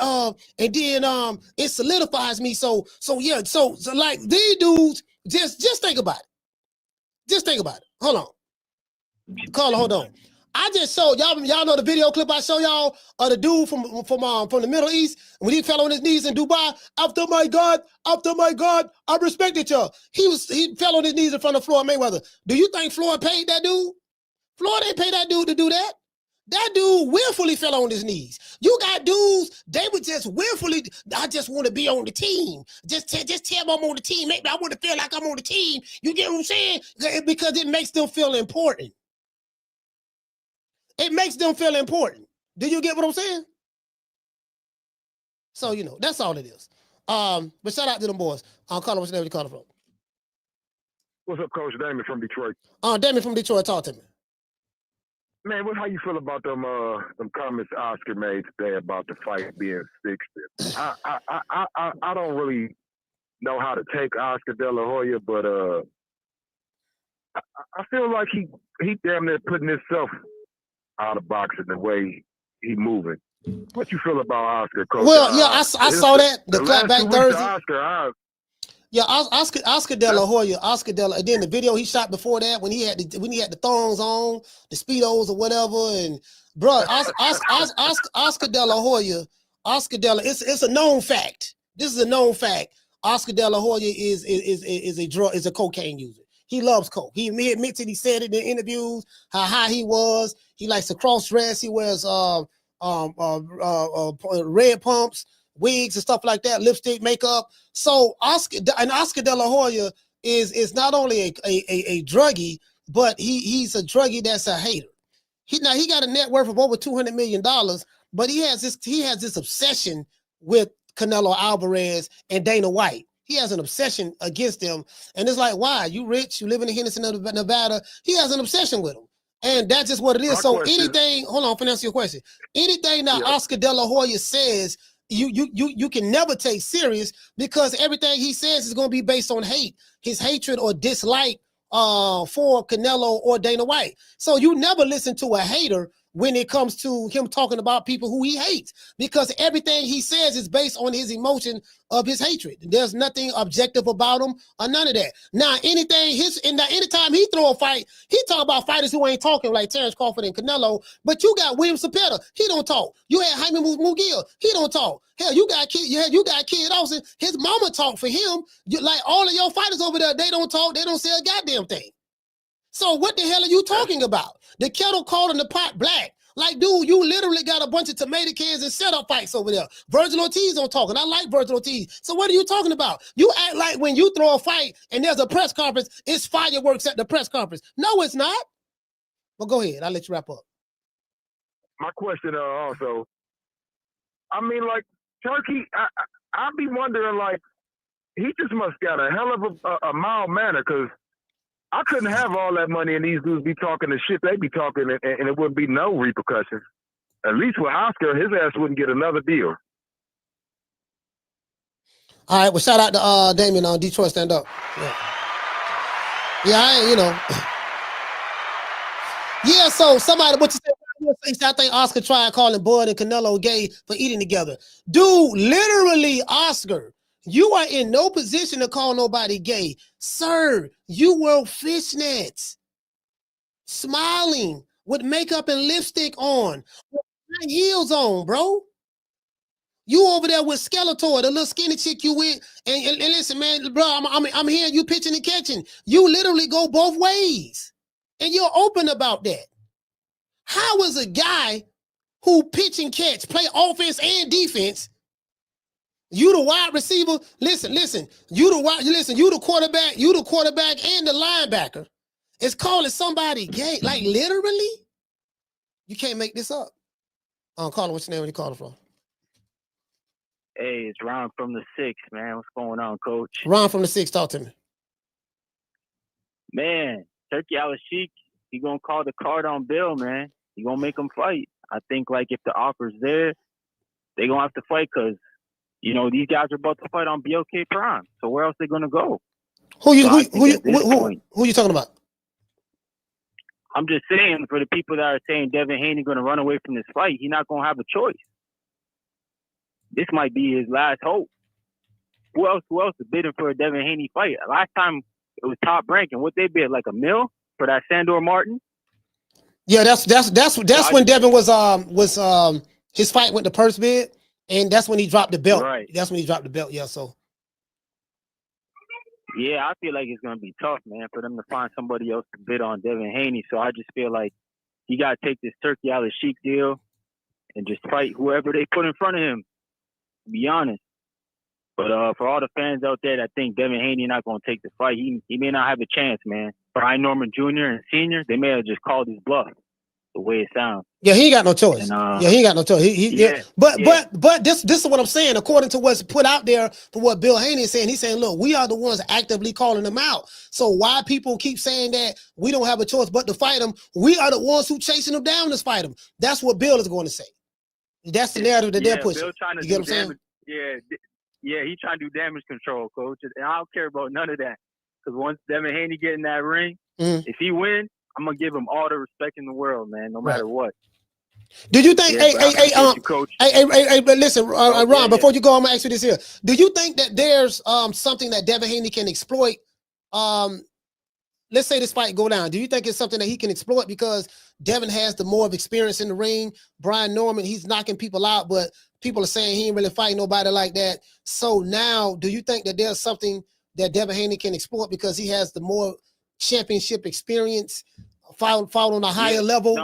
it solidifies me. So yeah. So like these dudes. Just think about it. Just think about it. Hold on. Carla, hold on. I just showed y'all know the video clip I show y'all of the dude from the Middle East when he fell on his knees in Dubai. After my God, I respected y'all. He fell on his knees in front of Floyd Mayweather. Do you think Floyd paid that dude? Floyd ain't pay that dude to do that. That dude willfully fell on his knees. You got dudes, they would just willfully, I just want to be on the team. Just tell them I'm on the team. Maybe I want to feel like I'm on the team. You get what I'm saying? Because it makes them feel important. It makes them feel important. Do you get what I'm saying? So, you know, that's all it is. But shout out to them boys. I'll call them what's the name you call them from. What's up, Coach? Damon from Detroit. Damon from Detroit, talk to me. Man, how you feel about them comments Oscar made today about the fight being 60? I don't really know how to take Oscar De La Hoya, but I feel like he damn near putting himself out of boxing the way he moving. What you feel about Oscar, Coach? Well, yeah, I saw that the clapback Thursday. Oscar, yeah, Oscar De La Hoya, and then the video he shot before that when he had the thongs on, the Speedos or whatever, and bro, Oscar De La Hoya, it's a known fact This is a known fact. Oscar De La Hoya is a cocaine user. He loves coke. He admits it. He said it in interviews how high he was. He likes to cross dress. He wears red pumps, wigs, and stuff like that. Lipstick, makeup. So Oscar De La Hoya is not only a druggie, but he's a druggie that's a hater. He got a net worth of over $200 million, but he has this obsession with Canelo Alvarez and Dana White. He has an obsession against them. And it's like, why? You rich, you live in Henderson, Nevada. He has an obsession with them. And that's just what it is. So anything, hold on, finish your question. Anything that Oscar De La Hoya says, you can never take serious, because everything he says is going to be based on hate, his hatred or dislike for Canelo or Dana White. So you never listen to a hater when it comes to him talking about people who he hates, because everything he says is based on his emotion of his hatred. There's nothing objective about him or none of that. Now, anytime he throw a fight, he talk about fighters who ain't talking, like Terrence Crawford and Canelo, but you got William Cepeda, he don't talk. You had Jaime Mugiel, he don't talk. Hell, you got Kid Austin, his mama talk for him. Like all of your fighters over there, they don't talk, they don't say a goddamn thing. So what the hell are you talking about? The kettle called and the pot black. Like, dude, you literally got a bunch of tomato cans and setup fights over there. Virgil Ortiz don't talk, and I like Virgil Ortiz. So what are you talking about? You act like when you throw a fight and there's a press conference, it's fireworks at the press conference. No, it's not. Well, go ahead. I'll let you wrap up. My question also, I mean, like, Turki, I be wondering, like, he just must got a hell of a mild manner, because I couldn't have all that money and these dudes be talking the shit they be talking, and it wouldn't be no repercussions. At least with Oscar, his ass wouldn't get another deal. All right, well, shout out to Damien on Detroit Stand Up. Yeah, so somebody, what you said, I think Oscar tried calling Bud and Canelo gay for eating together. Dude, literally, Oscar, you are in no position to call nobody gay. Sir, you wear fishnets, smiling, with makeup and lipstick on, with high heels on, bro. You over there with Skeletor, the little skinny chick you with, and listen, man, bro, I'm hearing you pitching and catching. You literally go both ways, and you're open about that. How is a guy who pitch and catch, play offense and defense, you the wide receiver, listen, you the quarterback and the linebacker, is calling somebody gay? Like, literally? You can't make this up. Caller, what's your name? Where you calling from? Hey, it's Ron from the 6, man. What's going on, Coach? Ron from the 6, talk to me. Man, Turki Alashikh, he gonna call the card on Bill, man. He gonna make him fight. I think, like, if the offer's there, they gonna have to fight, because these guys are about to fight on BLK Prime. So where else they gonna go? Who you talking about? I'm just saying, for the people that are saying Devin Haney gonna run away from this fight, he's not gonna have a choice. This might be his last hope. Who else is bidding for a Devin Haney fight? Last time it was Top Rank, and what they bid, like $1 million for that Sandor Martin. Yeah, that's when Devin was his fight went to purse bid. And that's when he dropped the belt. Right. That's when he dropped the belt. Yeah, so. Yeah, I feel like it's going to be tough, man, for them to find somebody else to bid on Devin Haney. So I just feel like he got to take this Turki Alashikh deal and just fight whoever they put in front of him, to be honest. But for all the fans out there that think Devin Haney not going to take the fight, he may not have a chance, man. Brian Norman Jr. and Sr., they may have just called his bluff, the way it sounds. Yeah, he ain't got no choice. And, he ain't got no choice. But this is what I'm saying. According to what's put out there for what Bill Haney is saying, he's saying, look, we are the ones actively calling them out. So why people keep saying that we don't have a choice but to fight them? We are the ones who chasing them down to fight them. That's what Bill is going to say. That's the narrative that they're pushing. Bill trying to you get what I'm saying? Yeah, he's trying to do damage control, Coach. And I don't care about none of that. Because once Devin Haney get in that ring, if he wins, I'm gonna give him all the respect in the world, man, no matter what. Do you think, listen, Ron, before you go, I'm gonna ask you this here. Do you think that there's something that Devin Haney can exploit? Let's say this fight go down. Do you think it's something that he can exploit because Devin has the more of experience in the ring? Brian Norman, he's knocking people out, but People are saying he ain't really fighting nobody like that. So now, do you think that there's something that Devin Haney can exploit because he has the more championship experience, fought on a higher level?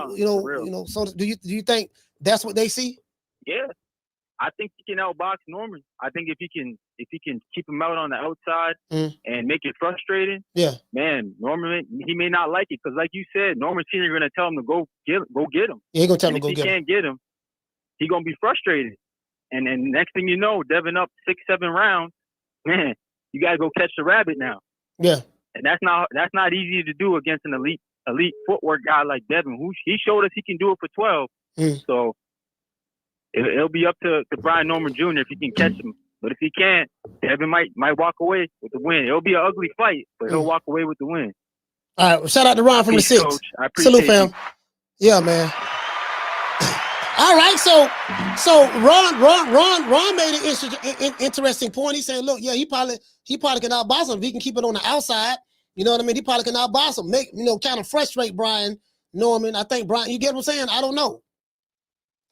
So do you think that's what they see? Yeah, I think he can outbox Norman. I think if he can keep him out on the outside and make it frustrating, man, Norman, he may not like it because, like you said, Norman Senior going to tell him to go get him. Yeah, he gonna tell him to go get him. If he can't get him, he gonna be frustrated. And then next thing you know, Devin up 6-7 rounds. Man, you gotta go catch the rabbit now. Yeah, and that's not easy to do against an elite footwork guy like Devin, who he showed us he can do it for 12. So it'll be up to Brian Norman Jr. if he can catch him. But if he can't, Devin might walk away with the win. It'll be an ugly fight, but he'll walk away with the win. All right, well, shout out to Ron from the 6. Coach. I appreciate Salute, fam. Yeah, man. All right, so Ron made an interesting point. He said, look, yeah, he probably can outbox him if he can keep it on the outside. You know what I mean? He probably can outbox him, kind of frustrate Brian Norman. I think Brian, you get what I'm saying? I don't know.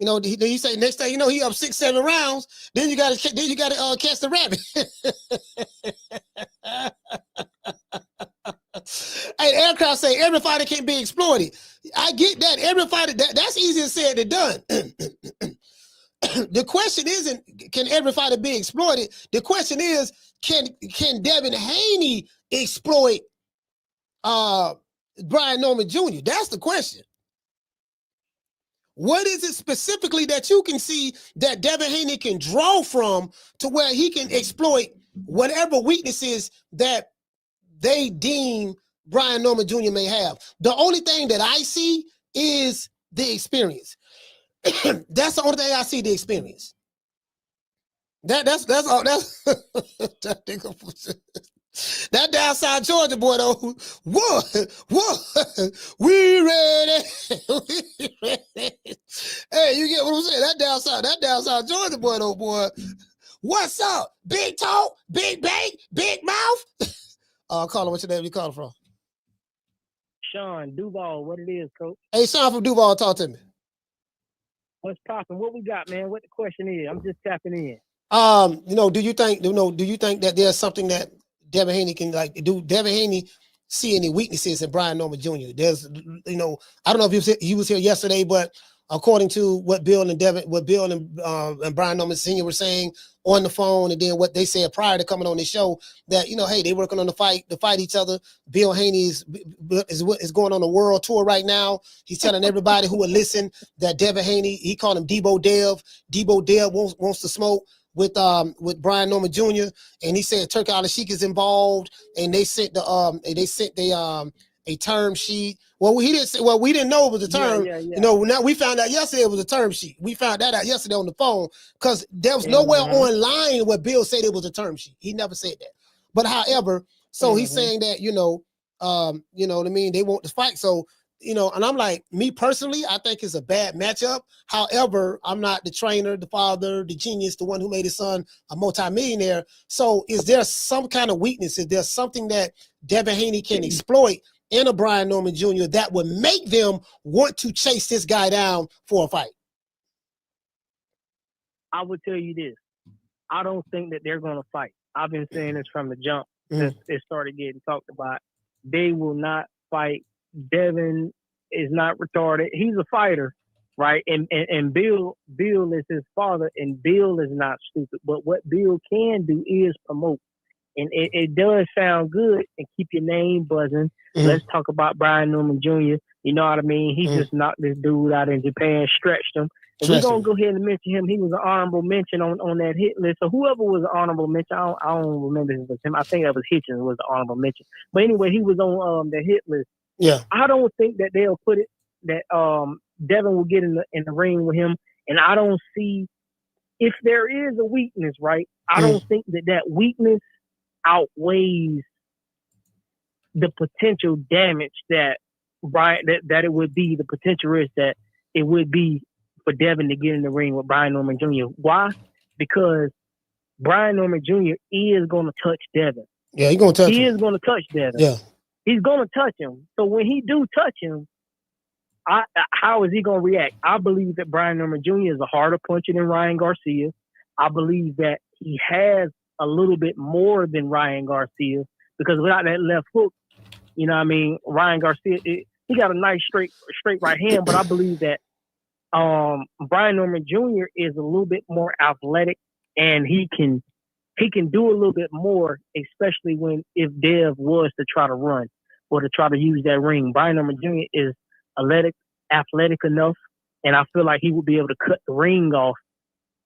You know, he say next thing you know, he up 6-7 rounds. Then you gotta catch the rabbit. Hey, Aircraft say every fighter can't be exploited. I get that. Every fighter, that's easier said than done. The question isn't can every fighter be exploited. The question is can Devin Haney exploit Brian Norman Jr.? That's the question. What is it specifically that you can see that Devin Haney can draw from to where he can exploit whatever weaknesses that they deem Brian Norman Jr. may have? The only thing that I see is the experience. That's the only thing I see, the experience. That's all. That down south Georgia boy though, whoa, we ready. Hey, you get what I'm saying? That down south Georgia boy though, boy. What's up? Big talk, big bang, big mouth. Caller, what's your name? You calling from? Sean Duval, what it is, coach? Hey, Sean from Duval, talk to me. What's popping? What we got, man? What the question is? I'm just tapping in. Do you think that there's something that Devin Haney can do? Devin Haney see any weaknesses in Brian Norman Jr.? There's, I don't know if he was here yesterday, but according to what Bill and Brian Norman Sr. were saying on the phone, and then what they said prior to coming on the show, that hey, they working on the fight to fight each other. Bill Haney is going on a world tour right now. He's telling everybody who would listen that Devin Haney, he called him Debo Dev. Debo Dev wants to smoke with Brian Norman Jr. and he said Turki Alashikh is involved, and they sent a term sheet. Well, we didn't know it was a term. Yeah. Now we found out yesterday it was a term sheet. We found that out yesterday on the phone because there was nowhere online where Bill said it was a term sheet. He never said that. But however, so he's saying that what I mean, they want to fight. So and I'm like, me personally, I think it's a bad matchup. However, I'm not the trainer, the father, the genius, the one who made his son a multimillionaire. So is there some kind of weakness? Is there something that Devin Haney can exploit in a Brian Norman Jr. that would make them want to chase this guy down for a fight? I would tell you this. I don't think that they're going to fight. I've been saying this from the jump since it started getting talked about. They will not fight. Devin is not retarded. He's a fighter, right? And Bill is his father, and Bill is not stupid. But what Bill can do is promote. And it does sound good and keep your name buzzing. Let's talk about Brian Norman Jr. You know what I mean? He just knocked this dude out in Japan, stretched him. And we're going to go ahead and mention him. He was an honorable mention on that hit list. So whoever was an honorable mention, I don't remember if it was him. I think that was Hitchens was the honorable mention. But anyway, he was on the hit list. Yeah. I don't think that they'll put it that Devin will get in the ring with him. And I don't see, if there is a weakness, right? I don't think that weakness outweighs the potential damage that it would be, the potential risk that it would be for Devin to get in the ring with Brian Norman Jr. Why? Because Brian Norman Jr. is going to touch Devin. Yeah, he's going to touch him. He is going to touch Devin. Yeah. He's going to touch him. So when he do touch him, how is he going to react? I believe that Brian Norman Jr. is a harder puncher than Ryan Garcia. I believe that he has a little bit more than Ryan Garcia because without that left hook, you know what I mean, Ryan Garcia, he got a nice straight right hand, but I believe that Brian Norman Jr. is a little bit more athletic and he can do a little bit more, especially if Dev was to try to run or to try to use that ring. Brian Norman Jr. is athletic enough, and I feel like he would be able to cut the ring off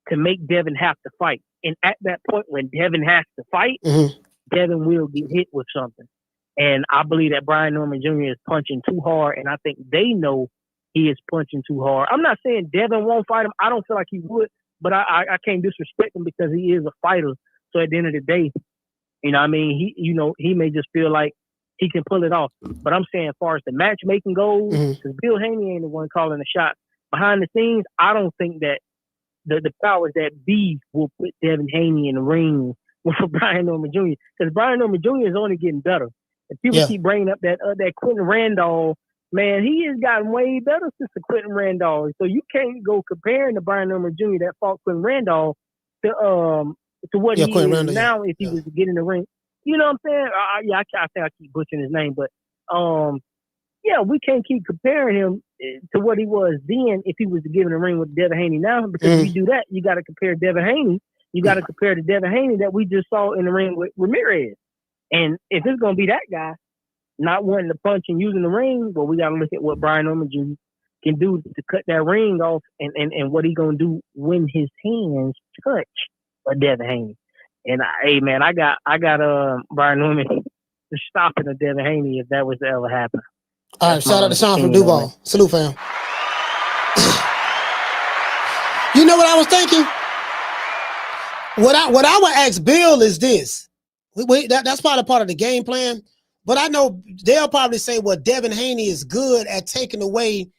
to make Devin have to fight. And at that point, when Devin has to fight, Devin will get hit with something. And I believe that Brian Norman Jr. is punching too hard, and I think they know he is punching too hard. I'm not saying Devin won't fight him. I don't feel like he would, but I can't disrespect him because he is a fighter. So at the end of the day, you know what I mean, he may just feel like he can pull it off. But I'm saying as far as the matchmaking goes, because Bill Haney ain't the one calling the shot. Behind the scenes, I don't think that the powers that be will put Devin Haney in the ring with Brian Norman Jr. Because Brian Norman Jr. is only getting better. If people keep bringing up that Quentin Randolph, man, he has gotten way better since the Quentin Randolph. So you can't go comparing the Brian Norman Jr. that fought Quentin Randolph to what he is now if he was to get in the ring. You know what I'm saying? I think I keep butchering his name, but we can't keep comparing him to what he was then if he was to get in the ring with Devin Haney now, because if you do that, you got to compare Devin Haney. You got to compare the Devin Haney that we just saw in the ring with Ramirez. And if it's going to be that guy not wanting to punch and using the ring, well, we got to look at what Brian Norman Jr. can do to cut that ring off and what he going to do when his hands touch Devin Haney. And hey, man, I got Brian Norman stopping a Devin Haney if that was to ever happen. All right, shout out to Sean from Duval. Salute, fam. You know what I was thinking? What I would ask Bill is this. That's probably part of the game plan. But I know they'll probably say, well, Devin Haney is good at taking away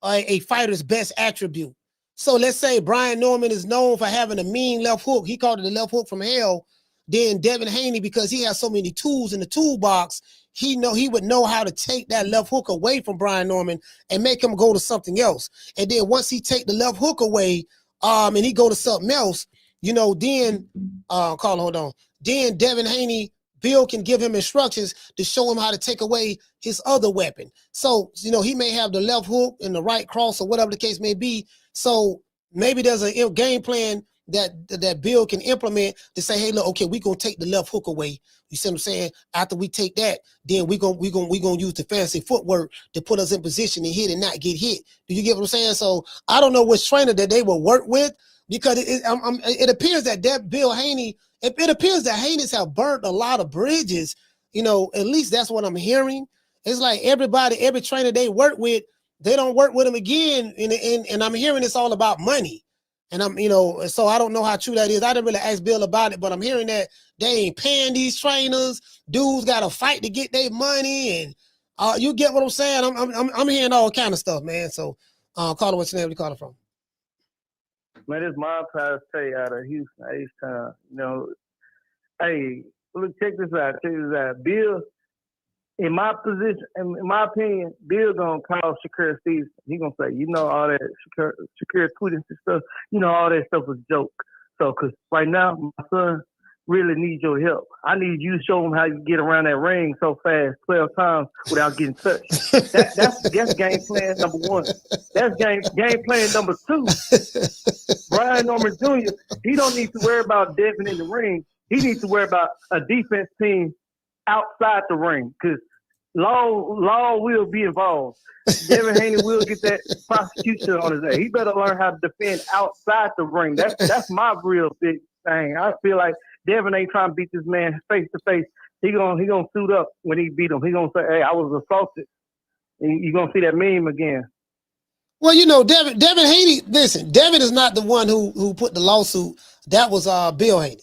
a fighter's best attribute. So let's say Brian Norman is known for having a mean left hook. He called it the left hook from hell. Then Devin Haney, because he has so many tools in the toolbox, he would know how to take that left hook away from Brian Norman and make him go to something else. And then once he take the left hook away, and he go to something else, then then Devin Haney, Bill can give him instructions to show him how to take away his other weapon. So, he may have the left hook and the right cross or whatever the case may be. So maybe there's a game plan that Bill can implement to say, hey, look, okay, we're going to take the left hook away. You see what I'm saying? After we take that, then we're going to use the fancy footwork to put us in position and hit and not get hit. Do you get what I'm saying? So I don't know which trainer that they will work with, because it appears that Bill Haney, it appears that Haney's have burnt a lot of bridges. At least that's what I'm hearing. It's like every trainer they work with, they don't work with him again. And I'm hearing it's all about money. And so I don't know how true that is. I didn't really ask Bill about it, but I'm hearing that they ain't paying these trainers. Dudes got to fight to get their money. And you get what I'm saying? I'm hearing all kind of stuff, man. So call it what's your name? Where you calling from? Man, it's my past Tay out of Houston, H-Town. Hey, look, check this out. Bill, in my position, in my opinion, Bill gonna call Shakur Stevenson. He gonna say, all that Shakur tweeting and stuff, all that stuff was a joke. So, cause right now, my son really needs your help. I need you to show him how you get around that ring so fast 12 times without getting touched. That's game plan number one. That's game plan number two. Brian Norman Jr., he don't need to worry about Devin in the ring. He needs to worry about a defense team outside the ring, because law will be involved. Devin Haney will get that prosecution on his head. He better learn how to defend outside the ring. That's my real big thing. I feel like Devin ain't trying to beat this man face to face. He gonna suit up when he beat him. He gonna say, "Hey, I was assaulted." And you gonna see that meme again. Well, Devin Haney. Listen, Devin is not the one who put the lawsuit. That was Bill Haney.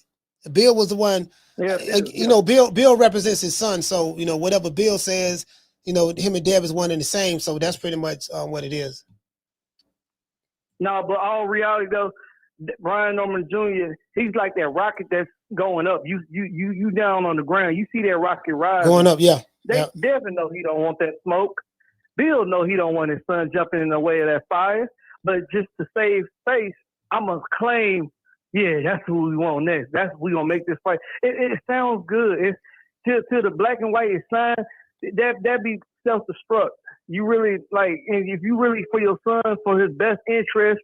Bill was the one. Yeah, Bill represents his son. So whatever Bill says, him and Dev is one and the same. So that's pretty much what it is. No, but all reality though, Brian Norman Jr., he's like that rocket that's going up. You down on the ground. You see that rocket rise going up, yeah. Devin know he don't want that smoke. Bill know he don't want his son jumping in the way of that fire, but just to save face, I'm gonna claim, yeah, that's who we want next. That's we gonna make this fight. It sounds good. It's to the black and white is signed. That be self-destruct. You really like, and if you really for your son, for his best interest,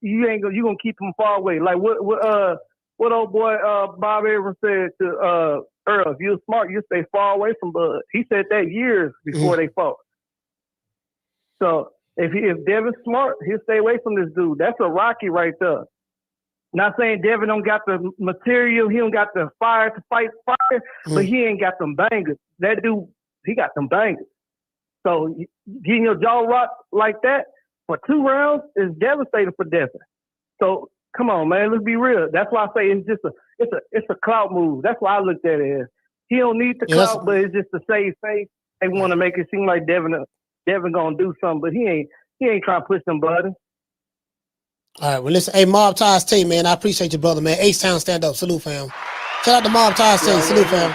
you gonna keep him far away. Like what old boy Bob Evans said to Earl, if you're smart, you stay far away from Bud. He said that years before they fought. So if Devin's smart, he'll stay away from this dude. That's a Rocky right there. Not saying Devin don't got the material, he don't got the fire to fight fire, but he ain't got them bangers. That dude, he got them bangers. So getting your jaw rocked like that for 2 rounds is devastating for Devin. So come on, man, let's be real. That's why I say it's just it's a clout move. That's why I looked at it as. He don't need the clout, but it's just to save face. They want to make it seem like Devin gonna do something, but he ain't trying to push them buttons. All right, well, listen, hey, Mob Ties T, man, I appreciate you, brother, man. H-Town, stand up, salute, fam. Shout out to Mob Ties T, salute, fam.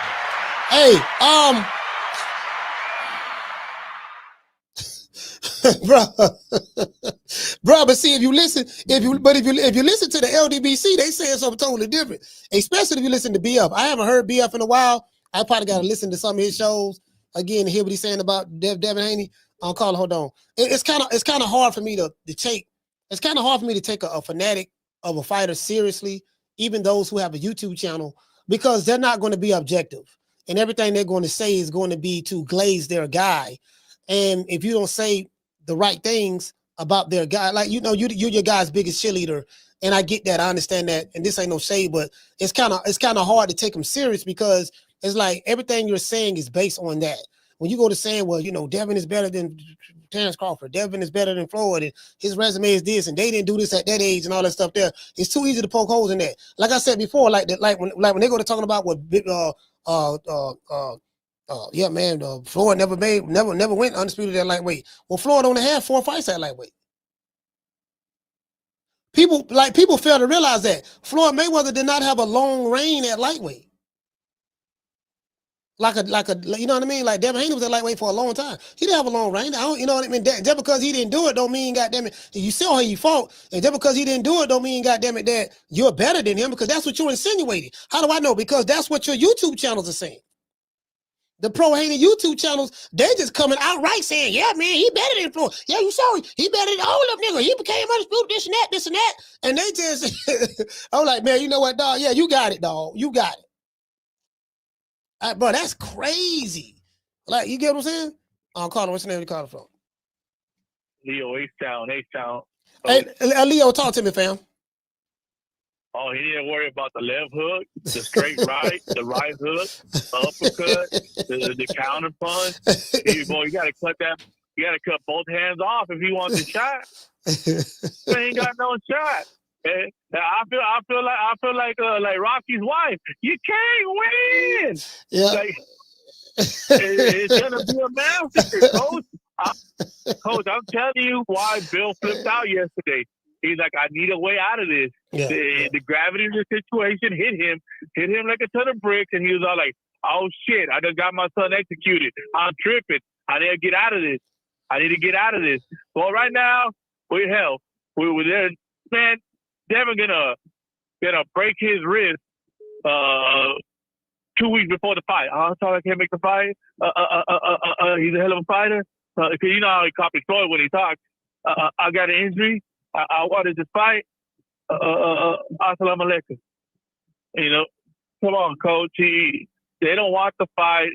Hey, bro, but see, if you listen to the LDBC, they saying something totally different. Especially if you listen to BF. I haven't heard BF in a while. I probably got to listen to some of his shows again to hear what he's saying about Devin Haney. I'll call it. Hold on. It's kind of hard for me to take. It's kind of hard for me to take a fanatic of a fighter seriously, even those who have a YouTube channel, because they're not going to be objective, and everything they're going to say is going to be to glaze their guy. And if you don't say the right things about their guy, like you're your guy's biggest cheerleader, and I get that, I understand that, and this ain't no shade, but it's kind of hard to take them serious because it's like everything you're saying is based on that. When you go to saying, well, Devin is better than Terrence Crawford, Devin is better than Floyd, and his resume is this, and they didn't do this at that age, and all that stuff there, it's too easy to poke holes in that. Like I said before, like when they go to talking about what Floyd never went undisputed at lightweight. Well, Floyd only had 4 fights at lightweight. People fail to realize that Floyd Mayweather did not have a long reign at lightweight. Like a, you know what I mean? Like Devin Haney was at lightweight for a long time. He didn't have a long reign. You know what I mean? Just because he didn't do it don't mean, goddamn it, you saw how he fought. And just because he didn't do it don't mean, goddamn it, that you're better than him, because that's what you're insinuating. How do I know? Because that's what your YouTube channels are saying. The Pro Haney YouTube channels, they just coming outright saying, yeah, man, he better than Floyd. Yeah, you saw he better than all of them niggas. He became undisputed, this and that. And they just, I'm like, man, you know what, dog? Yeah, you got it, dog. You got it. Bro, that's crazy. Like, you get what I'm saying? Carter, what's your name? You call it from? Leo, H-Town. Hey, Leo, talk to me, fam. Oh, he didn't worry about the left hook, the straight right, the right hook, the uppercut, the counter punch. Boy, you gotta cut that. You gotta cut both hands off if he wants a shot. He ain't got no shot. And I feel like Rocky's wife. You can't win. Yeah. Like, it's gonna be a massacre, Coach. Coach, I'm telling you why Bill flipped out yesterday. He's like, I need a way out of this. Yeah. The gravity of the situation hit him like a ton of bricks, and he was all like, oh shit, I just got my son executed. I'm tripping. I need to get out of this. Well, right now, we're there. Man, Devin gonna break his wrist 2 weeks before the fight. I'm sorry, I can't make the fight. He's a hell of a fighter. Cause you know how he copies Floyd when he talks. I got an injury. I wanted to fight. Assalamu alaikum. Come on, coach. They don't want the fight.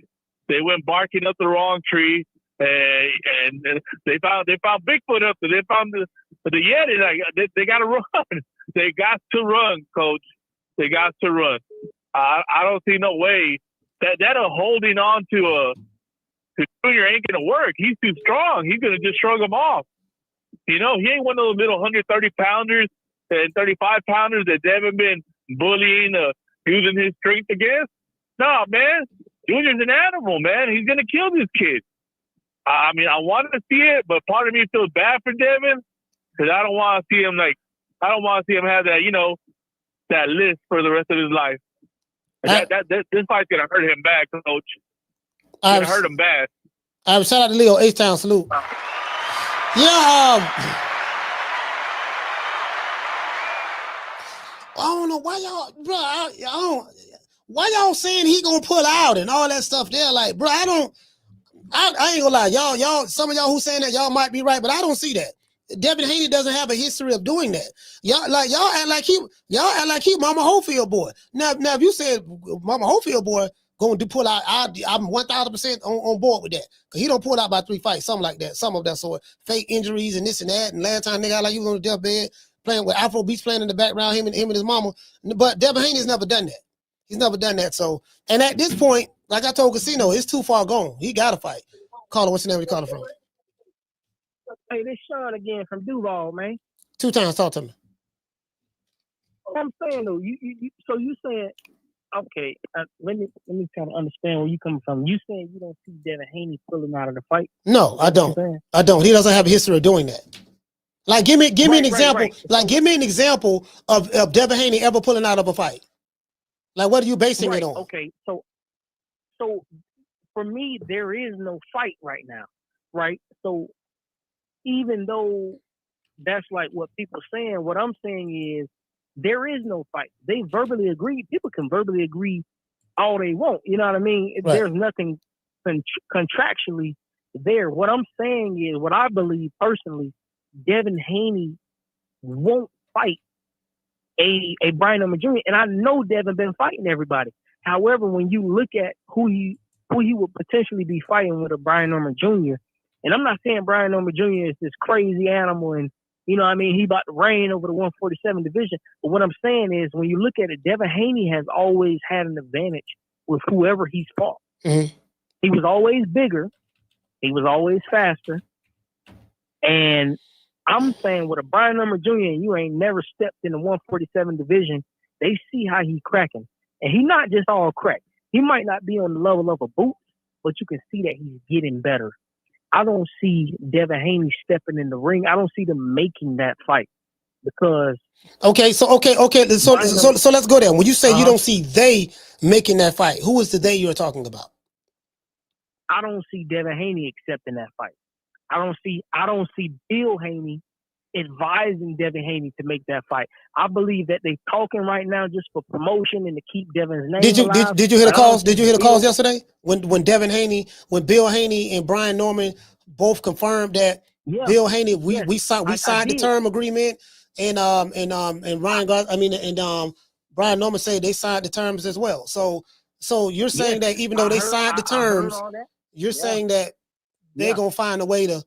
They went barking up the wrong tree, and they found Bigfoot up there. They found the Yeti. Like they got to run. They got to run, coach. They got to run. I don't see no way that holding on to Junior ain't gonna work. He's too strong. He's gonna just shrug him off. He ain't one of those little 130 pounders and 35 pounders that Devin been bullying, using his strength against. No, man. Junior's an animal, man. He's gonna kill this kid. I mean, I wanted to see it, but part of me feels bad for Devin because I don't want to see him have that, that list for the rest of his life. This fight's gonna hurt him bad, coach. It's gonna hurt him bad. All right, shout out to Leo, H-Town, salute. Yeah, I don't know why y'all, bro. Why y'all saying he gonna pull out and all that stuff there? Like, bro, I ain't gonna lie, y'all. Some of y'all who saying that y'all might be right, but I don't see that. Devin Haney doesn't have a history of doing that. Y'all act like he Mama Holyfield boy. Now if you said Mama Holyfield boy going to pull out, I'm 1,000% on board with that. Cause he don't pull out by 3 fights, something like that, some of that sort. Fake injuries and this and that. And last time nigga got like he was on the deathbed playing with Afro Beats playing in the background, him and his mama. But Devin Haney's never done that. He's never done that. So, and at this point, like I told Casino, it's too far gone. He got to fight. Caller, what's the name you calling from? Hey, this Sean again from Duval, man. 2 times, talk to me. I'm saying though, so you saying, okay, let me kind of understand where you coming from. You saying you don't see Devin Haney pulling out of the fight? No, I don't. I don't. He doesn't have a history of doing that. Like, give me an example. Right. Like, give me an example of Devin Haney ever pulling out of a fight. Like, what are you basing it on? Okay, so for me, there is no fight right now, right? So even though that's like what people saying, what I'm saying is there is no fight. They verbally agree. People can verbally agree all they want. You know what I mean? Right. There's nothing contractually there. What I'm saying is, what I believe personally, Devin Haney won't fight a Brian Norman Jr. And I know Devin been fighting everybody. However, when you look at who he would potentially be fighting with a Brian Norman Jr., and I'm not saying Brian Norman Jr. is this crazy animal and, you know what I mean, he about to reign over the 147 division. But what I'm saying is, when you look at it, Devin Haney has always had an advantage with whoever he's fought. Mm-hmm. He was always bigger. He was always faster. And I'm saying with a Brian Norman Jr., and you ain't never stepped in the 147 division, they see how he's cracking. And he's not just all crack. He might not be on the level of a boot, but you can see that he's getting better. I don't see Devin Haney stepping in the ring. I don't see them making that fight because. Okay. So let's go there. When you say you don't see they making that fight, who is the they you're talking about? I don't see Devin Haney accepting that fight. I don't see Bill Haney advising Devin Haney to make that fight. I believe that they talking right now just for promotion and to keep Devin's name alive. Did you hear the calls? Did you hear the calls yesterday when Devin Haney, when Bill Haney and Brian Norman both confirmed that Bill Haney we signed the term agreement and Ryan and Brian Norman said they signed the terms as well. So you're saying that even though they signed the terms, you're saying that they're gonna find a way to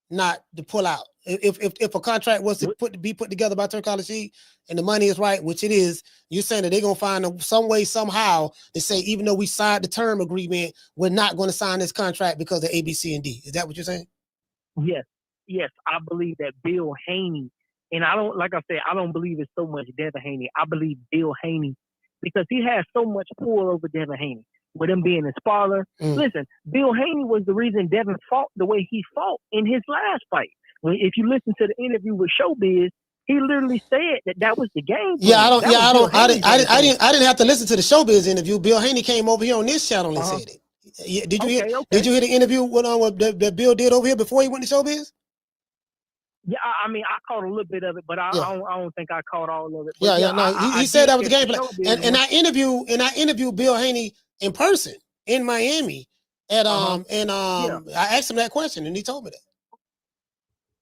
not to pull out. If a contract was to be put together by Turki Alashikh and the money is right, which it is, you're saying that they're gonna find some way somehow to say even though we signed the term agreement, we're not going to sign this contract because of A, B, C, and D. Is that what you're saying? Yes, I believe that Bill Haney, and I don't believe it's so much Devin Haney. I believe Bill Haney because he has so much pull over Devin Haney. With him being his father. Listen, Bill Haney was the reason Devin fought the way he fought in his last fight. If you listen to the interview with Showbiz, he literally said that was the game plan. I didn't have to listen to the Showbiz interview. Bill Haney came over here on this channel and said it. Did you hear the interview that Bill did over here before he went to Showbiz? Yeah, I mean, I caught a little bit of it, but I don't think I caught all of it. But he said that was the game plan. And I interviewed Bill Haney in person in Miami I asked him that question and he told me that.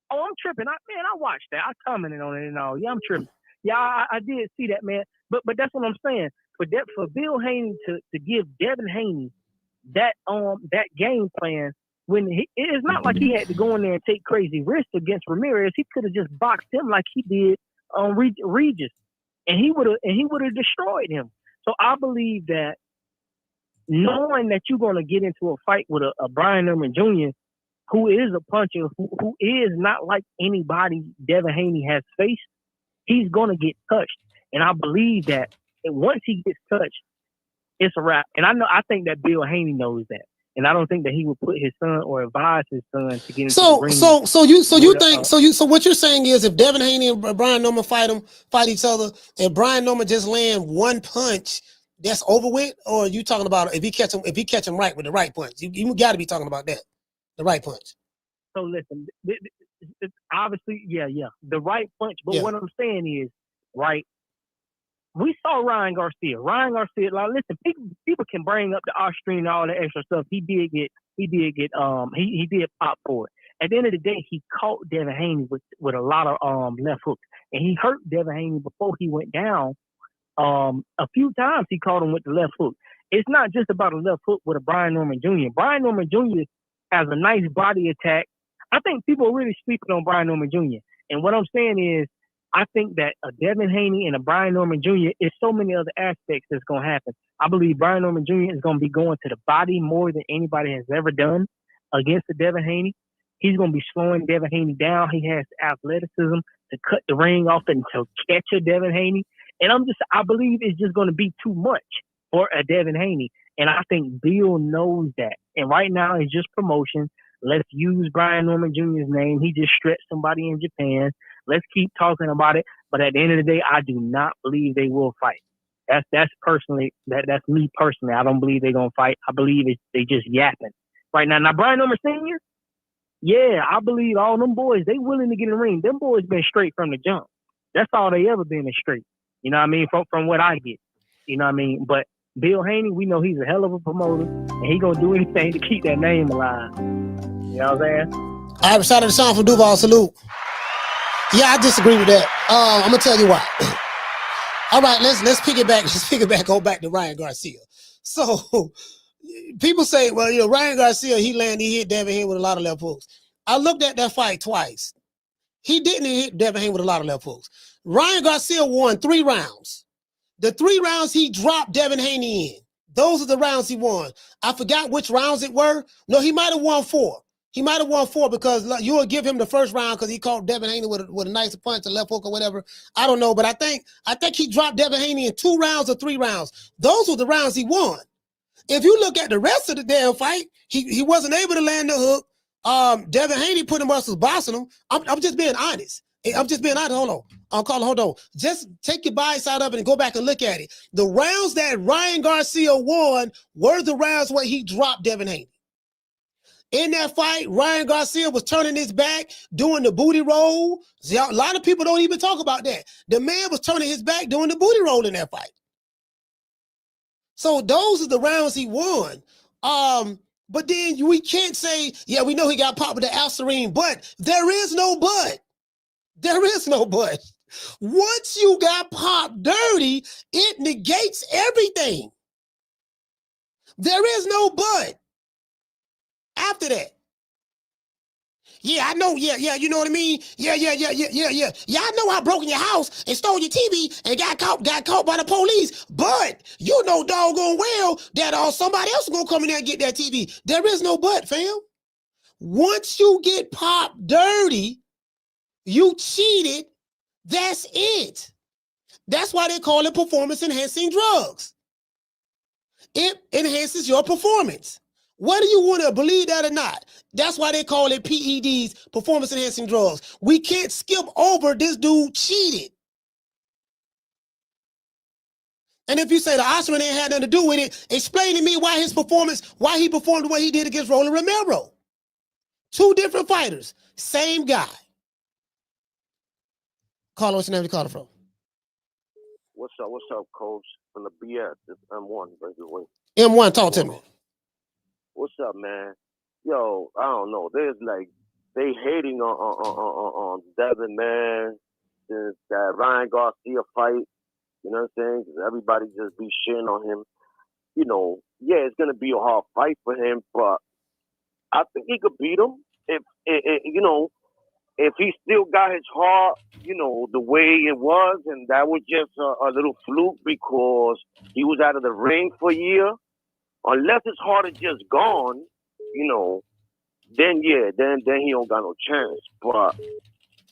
Oh, I'm tripping. I watched that. I commented on it and all. Yeah, I'm tripping. Yeah, I did see that, man. But that's what I'm saying. For Bill Haney to give Devin Haney that game plan when it's not like he had to go in there and take crazy risks against Ramirez. He could have just boxed him like he did on Regis, and he would have destroyed him. So I believe that knowing that you're going to get into a fight with a Brian Norman Jr., who is a puncher, who is not like anybody Devin Haney has faced, he's going to get touched. And I believe that once he gets touched, it's a wrap. And I think that Bill Haney knows that. And I don't think that he would put his son or advise his son to get into the ring. So what you're saying is if Devin Haney and Brian Norman fight each other, and Brian Norman just land one punch, that's over with? Or are you talking about if he catch him right with the right punch? You got to be talking about that. The right punch. So listen, it's obviously, the right punch. But what I'm saying is, right, we saw Ryan Garcia. Like, listen, people can bring up the Austrian and all that extra stuff. He did pop for it. At the end of the day, he caught Devin Haney with a lot of left hooks, and he hurt Devin Haney before he went down. A few times he caught him with the left hook. It's not just about a left hook with a Brian Norman Jr. Brian Norman Jr. has a nice body attack. I think people are really sleeping on Brian Norman Jr. And what I'm saying is, I think that a Devin Haney and a Brian Norman Jr. is so many other aspects that's going to happen. I believe Brian Norman Jr. is going to be going to the body more than anybody has ever done against the Devin Haney. He's going to be slowing Devin Haney down. He has the athleticism to cut the ring off and to catch a Devin Haney. And I believe it's just going to be too much for a Devin Haney. And I think Bill knows that. And right now it's just promotion. Let's use Brian Norman Jr.'s name. He just stretched somebody in Japan. Let's keep talking about it. But at the end of the day, I do not believe they will fight. That's me personally. I don't believe they're going to fight. I believe they just yapping right now. Now, Brian Norman Sr., I believe all them boys, they willing to get in the ring. Them boys been straight from the jump. That's all they ever been is straight. You know what I mean? From what I get. You know what I mean? But Bill Haney, we know he's a hell of a promoter, and he going to do anything to keep that name alive. You know what I'm saying? All right, shout out to Sean from Duval. Salute. Yeah, I disagree with that. I'm going to tell you why. All right, let's pick it back, go back to Ryan Garcia. So people say, well, Ryan Garcia, he hit Devin Haney with a lot of left hooks. I looked at that fight twice. He didn't hit Devin Haney with a lot of left hooks. Ryan Garcia won 3 rounds. The 3 rounds he dropped Devin Haney in. Those are the rounds he won. I forgot which rounds it were. No, he might have won 4. He might have won 4 because you will give him the first round because he caught Devin Haney with a nice punch, a left hook or whatever. I don't know, but I think he dropped Devin Haney in 2 rounds or 3 rounds. Those were the rounds he won. If you look at the rest of the damn fight, he wasn't able to land the hook. Devin Haney pretty much was bossing him. I'm just being honest. Hold on. Just take your bias out of it and go back and look at it. The rounds that Ryan Garcia won were the rounds where he dropped Devin Haney. In that fight, Ryan Garcia was turning his back, doing the booty roll. See, a lot of people don't even talk about that. The man was turning his back, doing the booty roll in that fight. So those are the rounds he won. But then we can't say, we know he got popped with the Alcerine, but there is no but. There is no but. Once you got popped dirty, it negates everything. There is no but. After that. Yeah, I know. Yeah, you know what I mean? Yeah. I know I broke in your house and stole your TV and got caught by the police. But you know doggone well that somebody else is gonna come in there and get that TV. There is no but, fam. Once you get popped dirty, you cheated. That's it. That's why they call it performance-enhancing drugs. It enhances your performance. Whether you want to believe that or not, that's why they call it PEDs, performance-enhancing drugs. We can't skip over this dude cheated. And if you say the Osman ain't had nothing to do with it, explain to me why he performed the way he did against Roland Romero. 2 different fighters, same guy. Caller, what's your name? You call it from? What's up, Coach? From the BS, it's M1, by the way. M1, talk to me. What's up, man? Yo, I don't know. There's they hating on Devin, man, since that Ryan Garcia fight. You know what I'm saying? 'Cause everybody just be shitting on him. It's gonna be a hard fight for him, but I think he could beat him if he still got his heart, the way it was, and that was just a little fluke because he was out of the ring for a year. Unless his heart is just gone, then he don't got no chance. But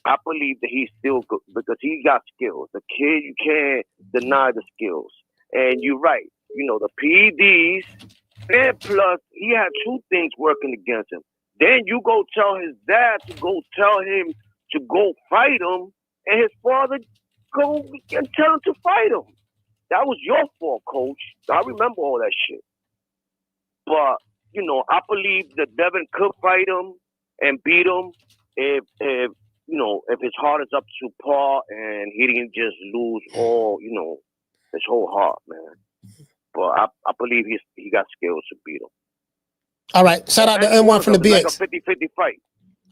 I believe that he's still good because he got skills. The kid, you can't deny the skills. And you're right. The PEDs, and plus he had 2 things working against him. Then you go tell his dad to go tell him to go fight him, and his father go and tell him to fight him. That was your fault, Coach. I remember all that shit. But you know, I believe that Devin could fight him and beat him if you know, if his heart is up to par and he didn't just lose all, you know, his whole heart, man. But I believe he got skills to beat him. All right. Shout out to N1 from the BX. Like a 50-50 fight.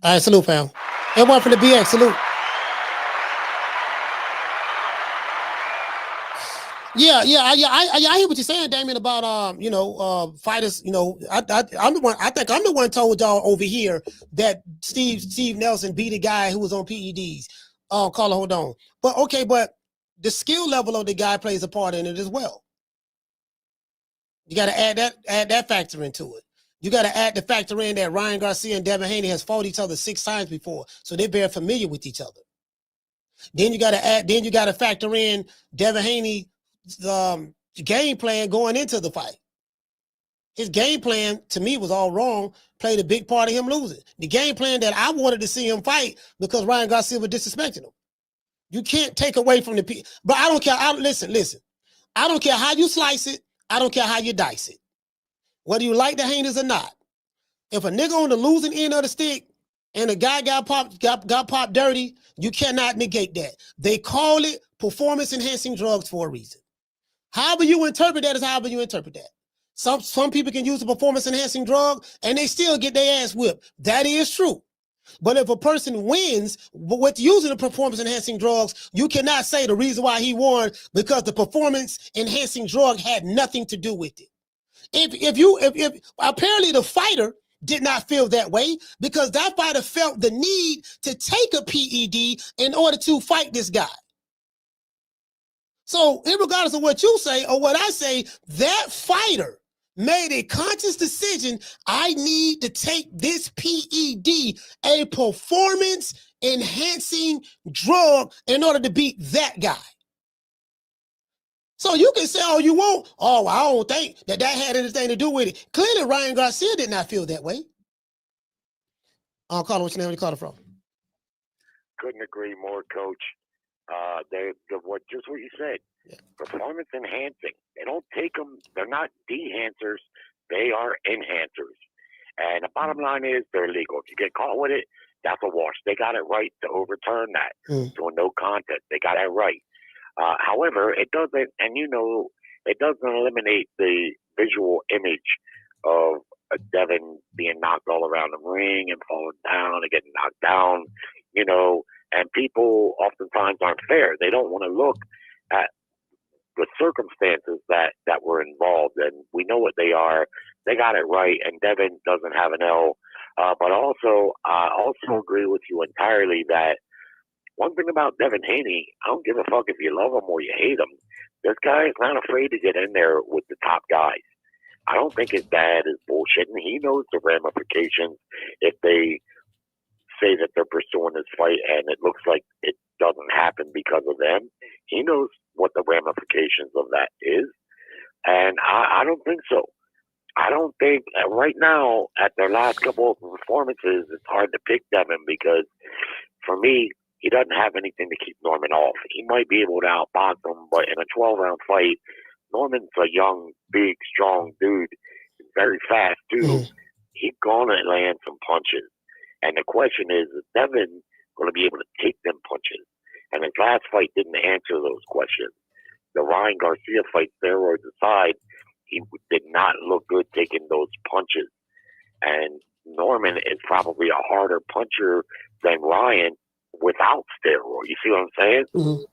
All right, salute, fam. N1 from the BX, salute. Yeah, I hear what you're saying, Damien, about you know, fighters. You know, I'm the one. I think I'm the one told y'all over here that Steve Nelson beat a guy who was on PEDs. Carla, hold on. But okay, but the skill level of the guy plays a part in it as well. You got to add that factor into it. You got to add the factor in that Ryan Garcia and Devin Haney has fought each other 6 times before, so they're very familiar with each other. Then you got to factor in Devin Haney. Game plan going into the fight. His game plan, to me, was all wrong, played a big part of him losing. The game plan that I wanted to see him fight because Ryan Garcia was disrespecting him. You can't take away from the people. But I don't care. Listen. I don't care how you slice it. I don't care how you dice it. Whether you like the Haney's or not. If a nigga on the losing end of the stick and a guy got popped dirty, you cannot negate that. They call it performance-enhancing drugs for a reason. However you interpret that is however you interpret that. Some people can use a performance-enhancing drug and they still get their ass whipped. That is true. But if a person wins with using the performance-enhancing drugs, you cannot say the reason why he won because the performance-enhancing drug had nothing to do with it. If apparently the fighter did not feel that way because that fighter felt the need to take a PED in order to fight this guy. So, regardless of what you say or what I say, that fighter made a conscious decision. I need to take this PED, a performance-enhancing drug, in order to beat that guy. So you can say all you want. Oh, I don't think that had anything to do with it. Clearly, Ryan Garcia did not feel that way. Carla, what's your name? Where you call it from? Couldn't agree more, Coach. Just what you said. Yeah. Performance enhancing. They don't take them. They're not dehancers. They are enhancers. And the bottom line is they're illegal. If you get caught with it, that's a wash. They got it right to overturn that to a no contest. They got it right. However, it doesn't, and you know, it doesn't eliminate the visual image of Devin being knocked all around the ring and falling down and getting knocked down, you know, and people oftentimes aren't fair. They don't want to look at the circumstances that were involved, and we know what they are. They got it right, and Devin doesn't have an L. But also, I also agree with you entirely that one thing about Devin Haney, I don't give a fuck if you love him or you hate him. This guy is not afraid to get in there with the top guys. I don't think his dad is bullshitting. He knows the ramifications if they say that they're pursuing this fight and it looks like it doesn't happen because of them. He knows what the ramifications of that is. And I don't think so. I don't think right now at their last couple of performances, it's hard to pick Devin because for me, he doesn't have anything to keep Norman off. He might be able to outbox him, but in a 12-round fight, Norman's a young, big, strong dude, very fast too. He's gonna land some punches. And the question is Devin going to be able to take them punches? And his last fight didn't answer those questions. The Ryan Garcia fight, steroids aside, he did not look good taking those punches. And Norman is probably a harder puncher than Ryan without steroids. You see what I'm saying? Mm-hmm.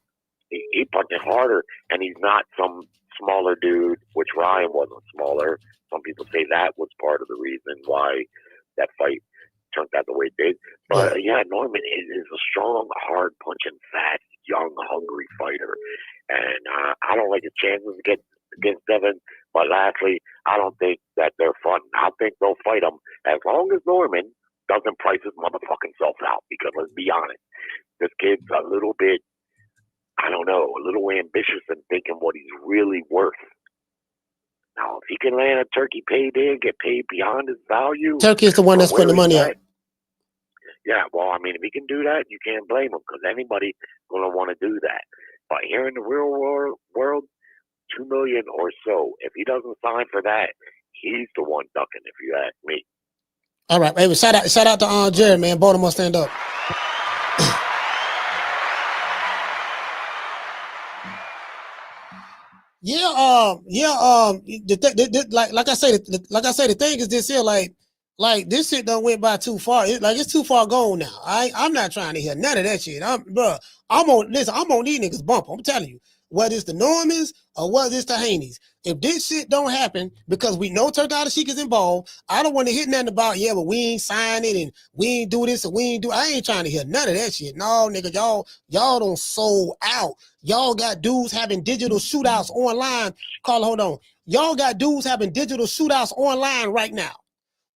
He punches harder, and he's not some smaller dude, which Ryan wasn't smaller. Some people say that was part of the reason why that fight turned out the way it did. But yeah, Norman is a strong, hard punching, fast, young, hungry fighter. And I don't like his chances against Devin. But lastly, I don't think that they're fun. I think they'll fight him as long as Norman doesn't price his motherfucking self out. Because let's be honest, this kid's a little bit, I don't know, a little ambitious in thinking what he's really worth. Now, if he can land a Turkey payday and get paid beyond his value. Turkey is the one that's putting the money up. Yeah, well, I mean, if he can do that, you can't blame him because anybody's going to want to do that. But here in the real world, $2 million or so. If he doesn't sign for that, he's the one ducking, if you ask me. All right, hey, shout out to Jared, man. Baltimore, stand up. Like I say, the thing is this here, like this shit done went by too far. It's too far gone now. I'm not trying to hear none of that shit. I'm on these niggas bump. I'm telling you, whether it's the Normans or whether it's the Haneys. If this shit don't happen, because we know Turki Alashikh is involved, I don't want to hear nothing about, yeah, but we ain't sign it and we ain't do this and we ain't do. I ain't trying to hear none of that shit. No, nigga, y'all don't sold out. Y'all got dudes having digital shootouts online. Carla, hold on. Y'all got dudes having digital shootouts online right now.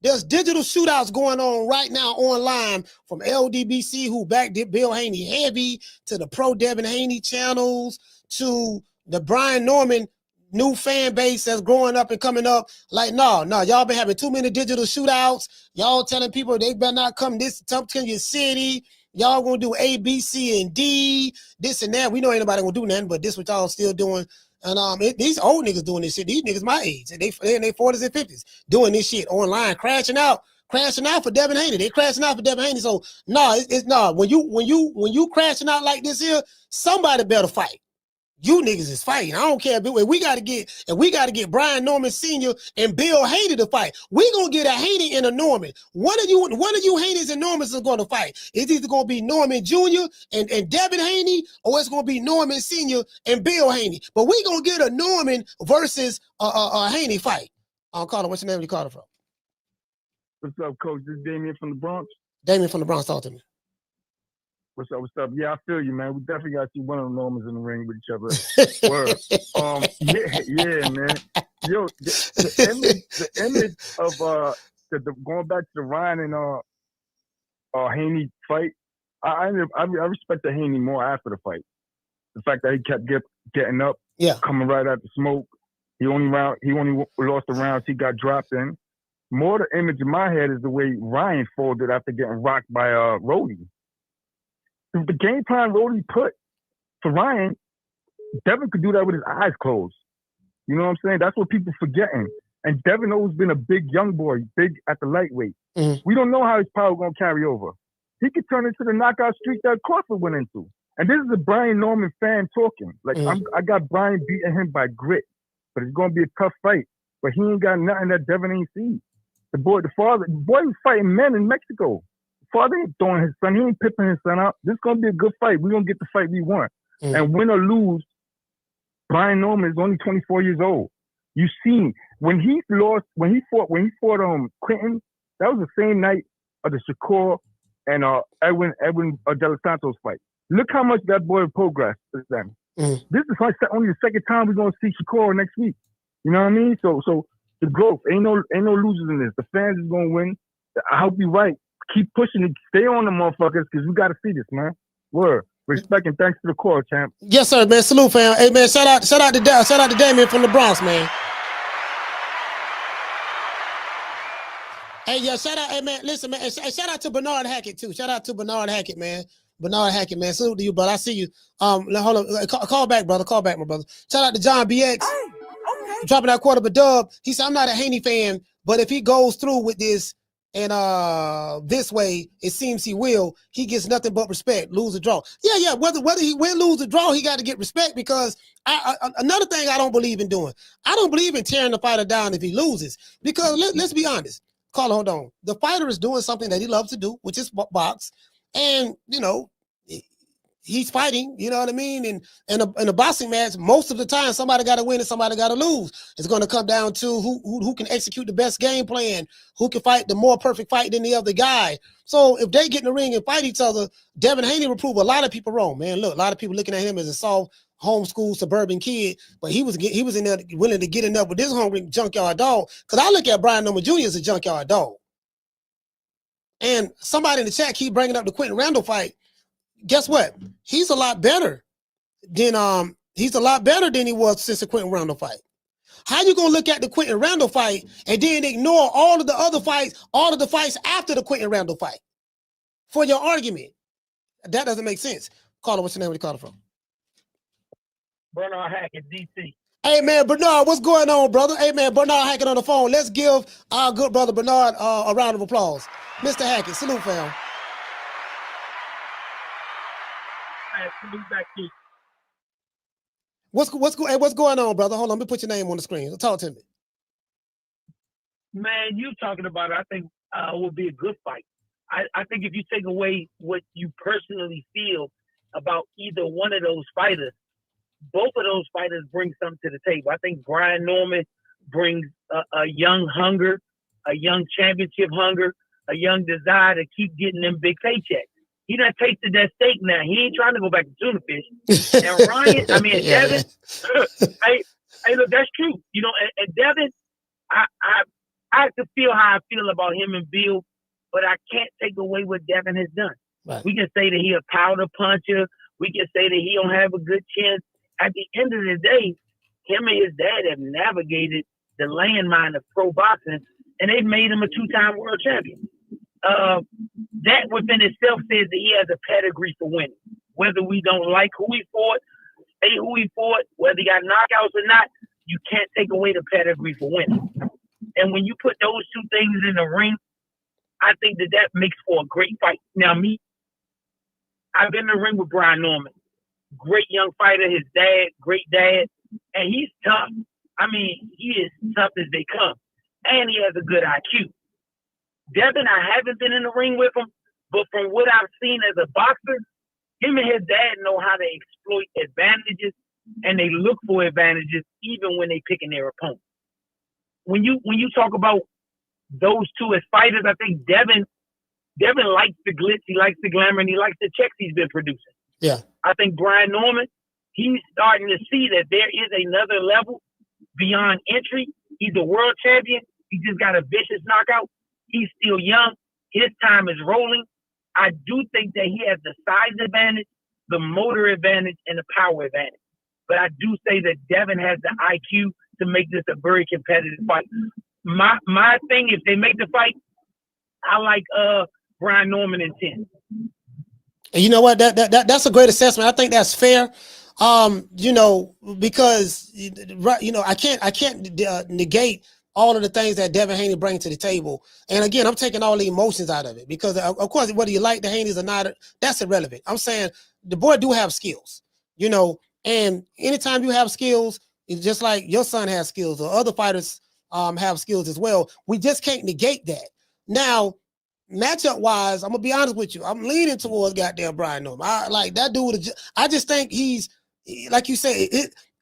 There's digital shootouts going on right now online from LDBC, who backed Bill Haney heavy, to the Pro Devin Haney channels, to the Brian Norman new fan base that's growing up and coming up. Like, no, y'all been having too many digital shootouts. Y'all telling people they better not come to your city. Y'all gonna do A, B, C, and D, this and that. We know ain't nobody gonna do nothing, but this what y'all still doing. And these old niggas doing this shit. These niggas my age, and they in their 40s and 50s doing this shit online, crashing out for Devin Haney. They crashing out for Devin Haney. So when you crashing out like this here, somebody better fight. You niggas is fighting. I don't care. We got to get Brian Norman Sr. and Bill Haney to fight. We gonna get a Haney and a Norman. One of you Haneys and Normans is going to fight. It's either gonna be Norman Jr. and Devin Haney, or it's gonna be Norman Sr. and Bill Haney. But we gonna get a Norman versus a Haney fight. Carter, what's your name? You Carter from? What's up, Coach? This is Damien from the Bronx. Damien from the Bronx, talk to me. What's up? Yeah, I feel you, man. We definitely got to see one of the Normans in the ring with each other. Word. Yeah, man. Yo, the image of going back to the Ryan and Haney fight. I respect the Haney more after the fight. The fact that he kept getting up, coming right out the smoke. He only lost the rounds he got dropped in. More the image in my head is the way Ryan folded after getting rocked by Rody. The game plan Rody put for Ryan, Devin could do that with his eyes closed. You know what I'm saying? That's what people forgetting. And Devin always been a big young boy, big at the lightweight. Mm-hmm. We don't know how his power gonna carry over. He could turn into the knockout streak that Crawford went into. And this is a Brian Norman fan talking. Like I got Brian beating him by grit, but it's gonna be a tough fight. But he ain't got nothing that Devin ain't seen. The boy was fighting men in Mexico. Father ain't throwing his son. He ain't pipping his son out. This is gonna be a good fight. We're gonna get the fight we want. And win or lose, Brian Norman is only 24 years old. You seen when he fought Quentin, that was the same night of the Shakur and Edwin De Los Santos fight. Look how much that boy progressed since then. This is only the second time we're gonna see Shakur next week. You know what I mean? So the growth ain't no losers in this. The fans is gonna win. I hope you're right. Keep pushing it. Stay on the motherfuckers because we got to see this, man. Word. Respect and thanks to the call, champ. Yes, sir, man. Salute, fam. Hey, man, shout out to Damien from the Bronx, man. Hey, yeah, shout out. Hey, man, listen, man. Hey, shout out to Bernard Hackett, too. Shout out to Bernard Hackett, man. Bernard Hackett, man. Salute to you, brother. I see you. Hold on. Call back, brother. Call back, my brother. Shout out to John BX. Dropping that quarter of a dub. He said, I'm not a Haney fan, but if he goes through with this, and this way, it seems he will. He gets nothing but respect. Lose or draw. Yeah. Whether he win, lose or draw, he got to get respect because another thing I don't believe in doing. I don't believe in tearing the fighter down if he loses because let's be honest. Carla, hold on. The fighter is doing something that he loves to do, which is box, and he's fighting, you know what I mean? And in a boxing match, most of the time, somebody got to win and somebody got to lose. It's going to come down to who can execute the best game plan, who can fight the more perfect fight than the other guy. So if they get in the ring and fight each other, Devin Haney will prove a lot of people wrong, man. Look, a lot of people looking at him as a soft, homeschool, suburban kid, but he was in there willing to get in there with this hungry junkyard dog. Because I look at Brian Norman Jr. as a junkyard dog. And somebody in the chat keep bringing up the Quentin Randall fight. Guess what? He's a lot better than he was since the Quentin Randall fight. How you gonna look at the Quentin Randall fight and then ignore all of the other fights, all of the fights after the Quentin Randall fight for your argument? That doesn't make sense. Caller, what's your name? Where you calling from? Bernard Hackett, DC. Hey man, Bernard, what's going on, brother? Hey man, Bernard Hackett on the phone. Let's give our good brother Bernard a round of applause. Mr. Hackett, salute, fam. Salute back to you. What's going on, brother? Hold on, let me put your name on the screen. Talk to me. Man, you talking about it, I think would be a good fight. I think if you take away what you personally feel about either one of those fighters, both of those fighters bring something to the table. I think Brian Norman brings a young hunger, a young championship hunger, a young desire to keep getting them big paychecks. He done tasted that steak now. He ain't trying to go back to tuna fish. And Devin, hey, look, that's true. You know, and Devin, I can feel how I feel about him and Bill, but I can't take away what Devin has done. Right. We can say that he a powder puncher. We can say that he don't have a good chin. At the end of the day, him and his dad have navigated the landmine of pro boxing, and they've made him a two-time world champion. That within itself says that he has a pedigree for winning. Whether we don't like who he fought, say who he fought, whether he got knockouts or not, you can't take away the pedigree for winning. And when you put those two things in the ring, I think that makes for a great fight. Now, I've been in the ring with Brian Norman. Great young fighter, his dad, great dad, and he's tough. I mean, he is tough as they come, and he has a good IQ. Devin, I haven't been in the ring with him, but from what I've seen as a boxer, him and his dad know how to exploit advantages, and they look for advantages even when they picking their opponent. When you talk about those two as fighters, I think Devin likes the glitz, he likes the glamour, and he likes the checks he's been producing. Yeah. I think Brian Norman, he's starting to see that there is another level beyond entry. He's a world champion. He just got a vicious knockout. He's still young. His time is rolling. I do think that he has the size advantage, the motor advantage, and the power advantage. But I do say that Devin has the IQ to make this a very competitive fight. My thing, if they make the fight, I like Brian Norman in 10. And you know what? That's a great assessment. I think that's fair. You know, because I can't negate all of the things that Devin Haney brings to the table. And again, I'm taking all the emotions out of it because, of course, whether you like the Haneys or not, that's irrelevant. I'm saying the boy do have skills, you know, and anytime you have skills, it's just like your son has skills or other fighters have skills as well. We just can't negate that. Now, matchup wise, I'm gonna be honest with you. I'm leaning towards goddamn Brian Norman. I like that dude. I just think he's, like you say,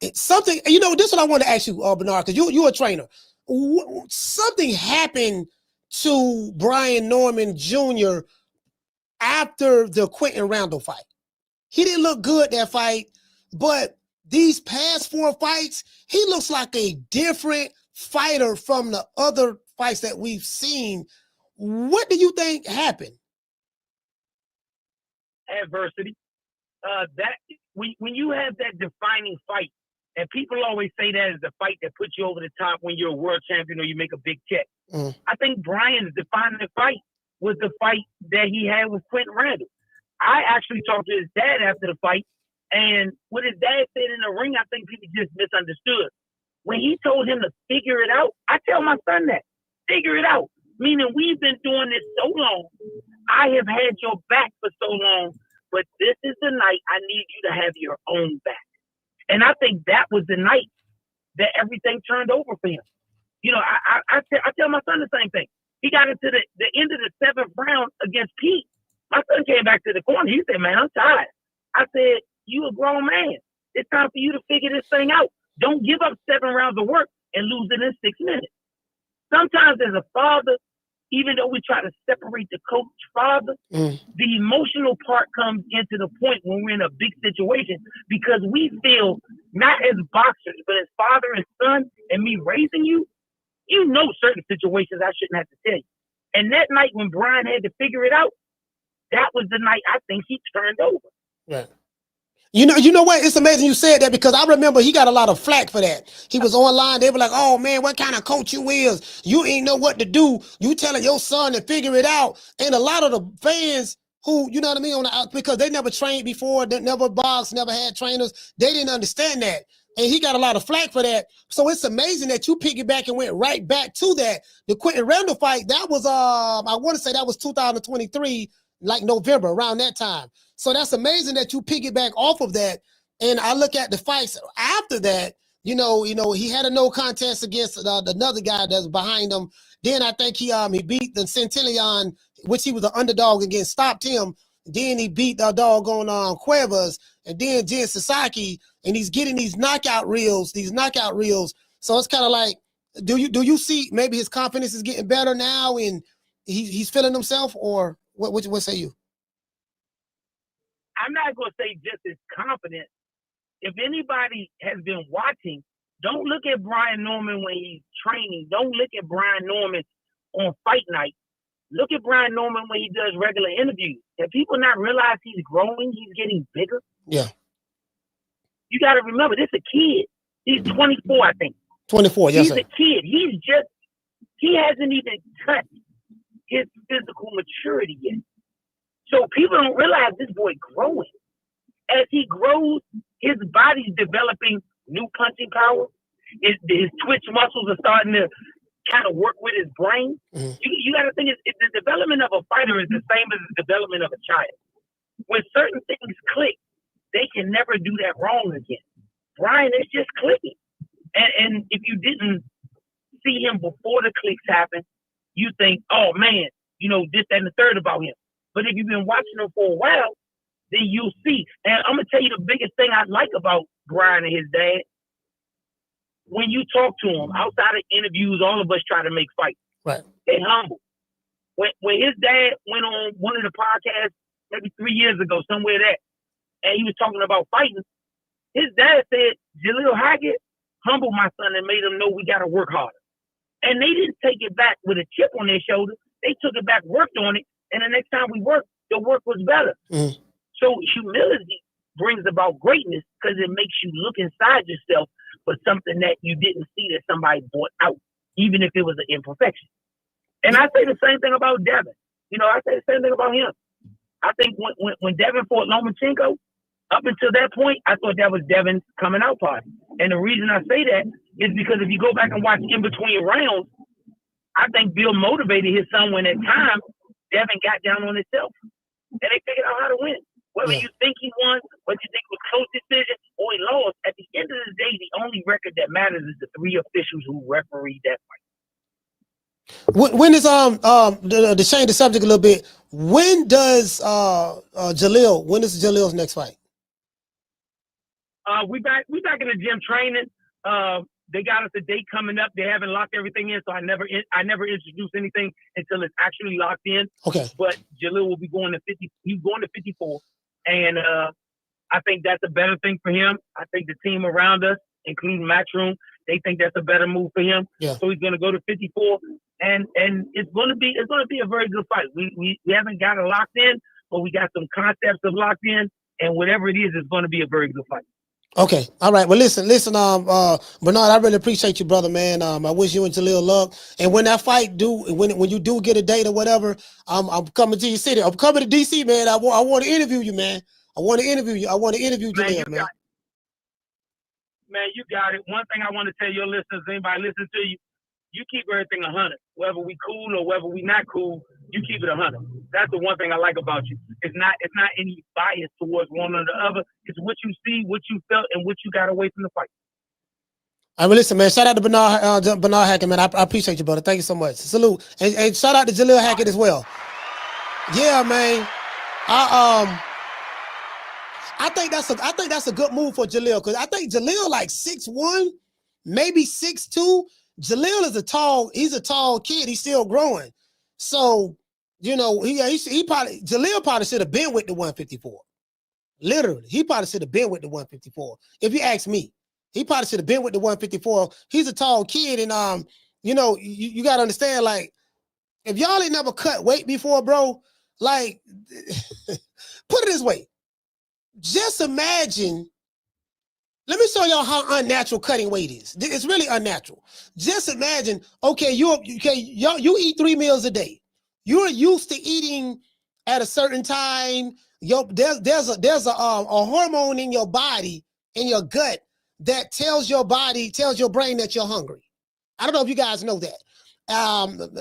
it's something. You know, this is what I want to ask you, Bernard, because you're a trainer. Something happened to Brian Norman Jr. after the Quentin Randall fight. He didn't look good that fight, but these past 4 fights, he looks like a different fighter from the other fights that we've seen. What do you think happened? Adversity. That when you have that defining fight, and people always say that is the fight that puts you over the top when you're a world champion or you make a big check. I think Brian's defining fight was the fight that he had with Quentin Randall. I actually talked to his dad after the fight, and what his dad said in the ring, I think people just misunderstood. When he told him to figure it out, I tell my son that, figure it out. Meaning we've been doing this so long. I have had your back for so long, but this is the night I need you to have your own back. And I think that was the night that everything turned over for him. You know, I tell my son the same thing. He got into the end of the 7th round against Pete. My son came back to the corner. He said, man, I'm tired. I said, you a grown man. It's time for you to figure this thing out. Don't give up 7 rounds of work and lose it in 6 minutes. Sometimes as a father, even though we try to separate the coach-father, the emotional part comes into the point when we're in a big situation because we feel, not as boxers, but as father and son, and me raising you, you know certain situations I shouldn't have to tell you. And that night when Brian had to figure it out, that was the night I think he turned over. Right. You know what? It's amazing you said that because I remember he got a lot of flack for that. He was online. They were like, oh, man, what kind of coach you is? You ain't know what to do. You telling your son to figure it out. And a lot of the fans who, you know what I mean, because they never trained before, they never boxed, never had trainers, they didn't understand that. And he got a lot of flack for that. So it's amazing that you piggyback and went right back to that. The Quentin Randall fight, that was I want to say that was 2023, like November, around that time. So that's amazing that you piggyback off of that. And I look at the fights after that, you know, he had a no contest against another guy that's behind him. Then I think he beat the Centillion, which he was the underdog against, stopped him. Then he beat the doggone Cuevas, and then Jin Sasaki, and he's getting these knockout reels. So it's kind of like, do you see maybe his confidence is getting better now, and he's feeling himself, or what say you? I'm not gonna say just as confident. If anybody has been watching, don't look at Brian Norman when he's training. Don't look at Brian Norman on fight night. Look at Brian Norman when he does regular interviews. If people not realize he's growing, he's getting bigger. Yeah. You got to remember, this is a kid. He's 24, I think. 24, yes, He's sir. a kid. He hasn't even touched his physical maturity yet. So people don't realize this boy growing. As he grows, his body's developing new punching power. His twitch muscles are starting to kind of work with his brain. Mm-hmm. You got to think, the development of a fighter is the same as the development of a child. When certain things click, they can never do that wrong again. Brian is just clicking. And if you didn't see him before the clicks happened, you think, oh man, this, that, and the third about him. But if you've been watching him for a while, then you'll see. And I'm going to tell you the biggest thing I like about Brian and his dad. When you talk to him, outside of interviews, all of us try to make fights. Right. They humble. When his dad went on one of the podcasts maybe 3 years ago, somewhere that, and he was talking about fighting, his dad said, Jaleel Hackett humbled my son and made him know we got to work harder. And they didn't take it back with a chip on their shoulder. They took it back, worked on it, and the next time we worked, the work was better. Mm. So humility brings about greatness because it makes you look inside yourself for something that you didn't see that somebody brought out, even if it was an imperfection. And I say the same thing about Devin. I say the same thing about him. I think when Devin fought Lomachenko, up until that point, I thought that was Devin's coming out party. And the reason I say that is because if you go back and watch in between rounds, I think Bill motivated his son when at times Devin got down on himself. And they figured out how to win. Whether you think he won, whether you think it was a close decision or he lost, at the end of the day, the only record that matters is the three officials who refereed that fight. When is to change the subject a little bit, when does when is Jalil's next fight? We back in the gym training. They got us a date coming up. They haven't locked everything in, so I never introduce anything until it's actually locked in. Okay. But Jalil will be going to 50. He's going to 54, and I think that's a better thing for him. I think the team around us, including Matchroom, they think that's a better move for him. Yeah. So he's going to go to 54, and it's going to be a very good fight. We haven't got it locked in, but we got some concepts of locked in, and whatever it is, it's going to be a very good fight. Okay. All right. Well, listen, Bernard, I really appreciate you, brother, man. I wish you and Jalil luck. And when that fight when you do get a date or whatever, I'm coming to your city. I'm coming to DC, man. I want to interview you, man. I want to interview Jalil, man. Man, you got it. One thing I want to tell your listeners, anybody listening to you, you keep everything 100. Whether we cool or whether we not cool, you keep it 100. That's the one thing I like about you. It's not any bias towards one or the other. It's what you see, what you felt, and what you got away from the fight. I mean, listen, man. Shout out to Bernard Hackett, man. I appreciate you, brother. Thank you so much. Salute, and shout out to Jalil Hackett as well. Yeah, man. I think that's a good move for Jalil, because I think Jalil like 6'1", maybe 6'2". Jalil is a tall kid. He's still growing. So, Jalil probably should have been with the 154. Literally, he probably should have been with the 154. If you ask me, he probably should have been with the 154. He's a tall kid, and you got to understand, like, if y'all ain't never cut weight before, bro, like, put it this way. Just imagine. Let me show y'all how unnatural cutting weight is. It's really unnatural. Just imagine, okay, you eat 3 meals a day. You're used to eating at a certain time. There's a hormone in your body, in your gut, that tells your body, tells your brain that you're hungry. I don't know if you guys know that.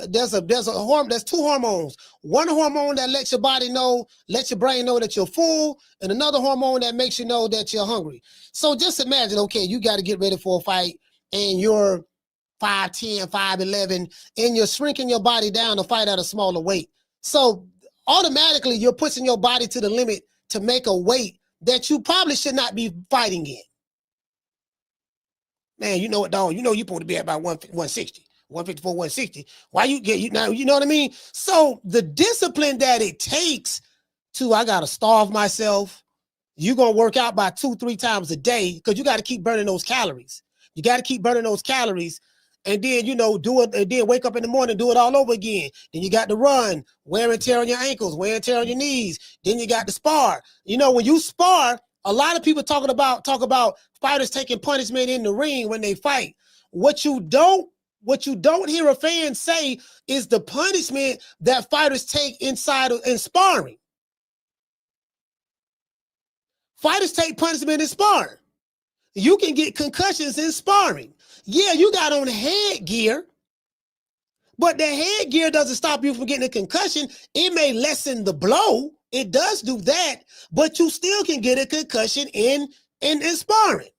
There's two hormones. One hormone that lets your body know, lets your brain know that you're full, and another hormone that makes you know that you're hungry. So just imagine, okay, you got to get ready for a fight, and you're 5'10", 5'11", and you're shrinking your body down to fight at a smaller weight. So automatically, you're pushing your body to the limit to make a weight that you probably should not be fighting in. Man, you know what, dog? You know you're supposed to be at about 160, 154, 160. Why you get, you know what I mean? So the discipline that it takes to, I got to starve myself. You're going to work out by 2-3 times a day because you got to keep burning those calories. You got to keep burning those calories. And then, you know, do it, and then wake up in the morning, do it all over again. Then you got to run, wear and tear on your ankles, wear and tear on your knees. Then you got to spar. You know, when you spar, a lot of people talk about fighters taking punishment in the ring when they fight. What you don't hear a fan say is the punishment that fighters take inside in sparring. Fighters take punishment in sparring. You can get concussions in sparring. Yeah, you got on headgear, but the headgear doesn't stop you from getting a concussion. It may lessen the blow. It does do that, but you still can get a concussion in sparring.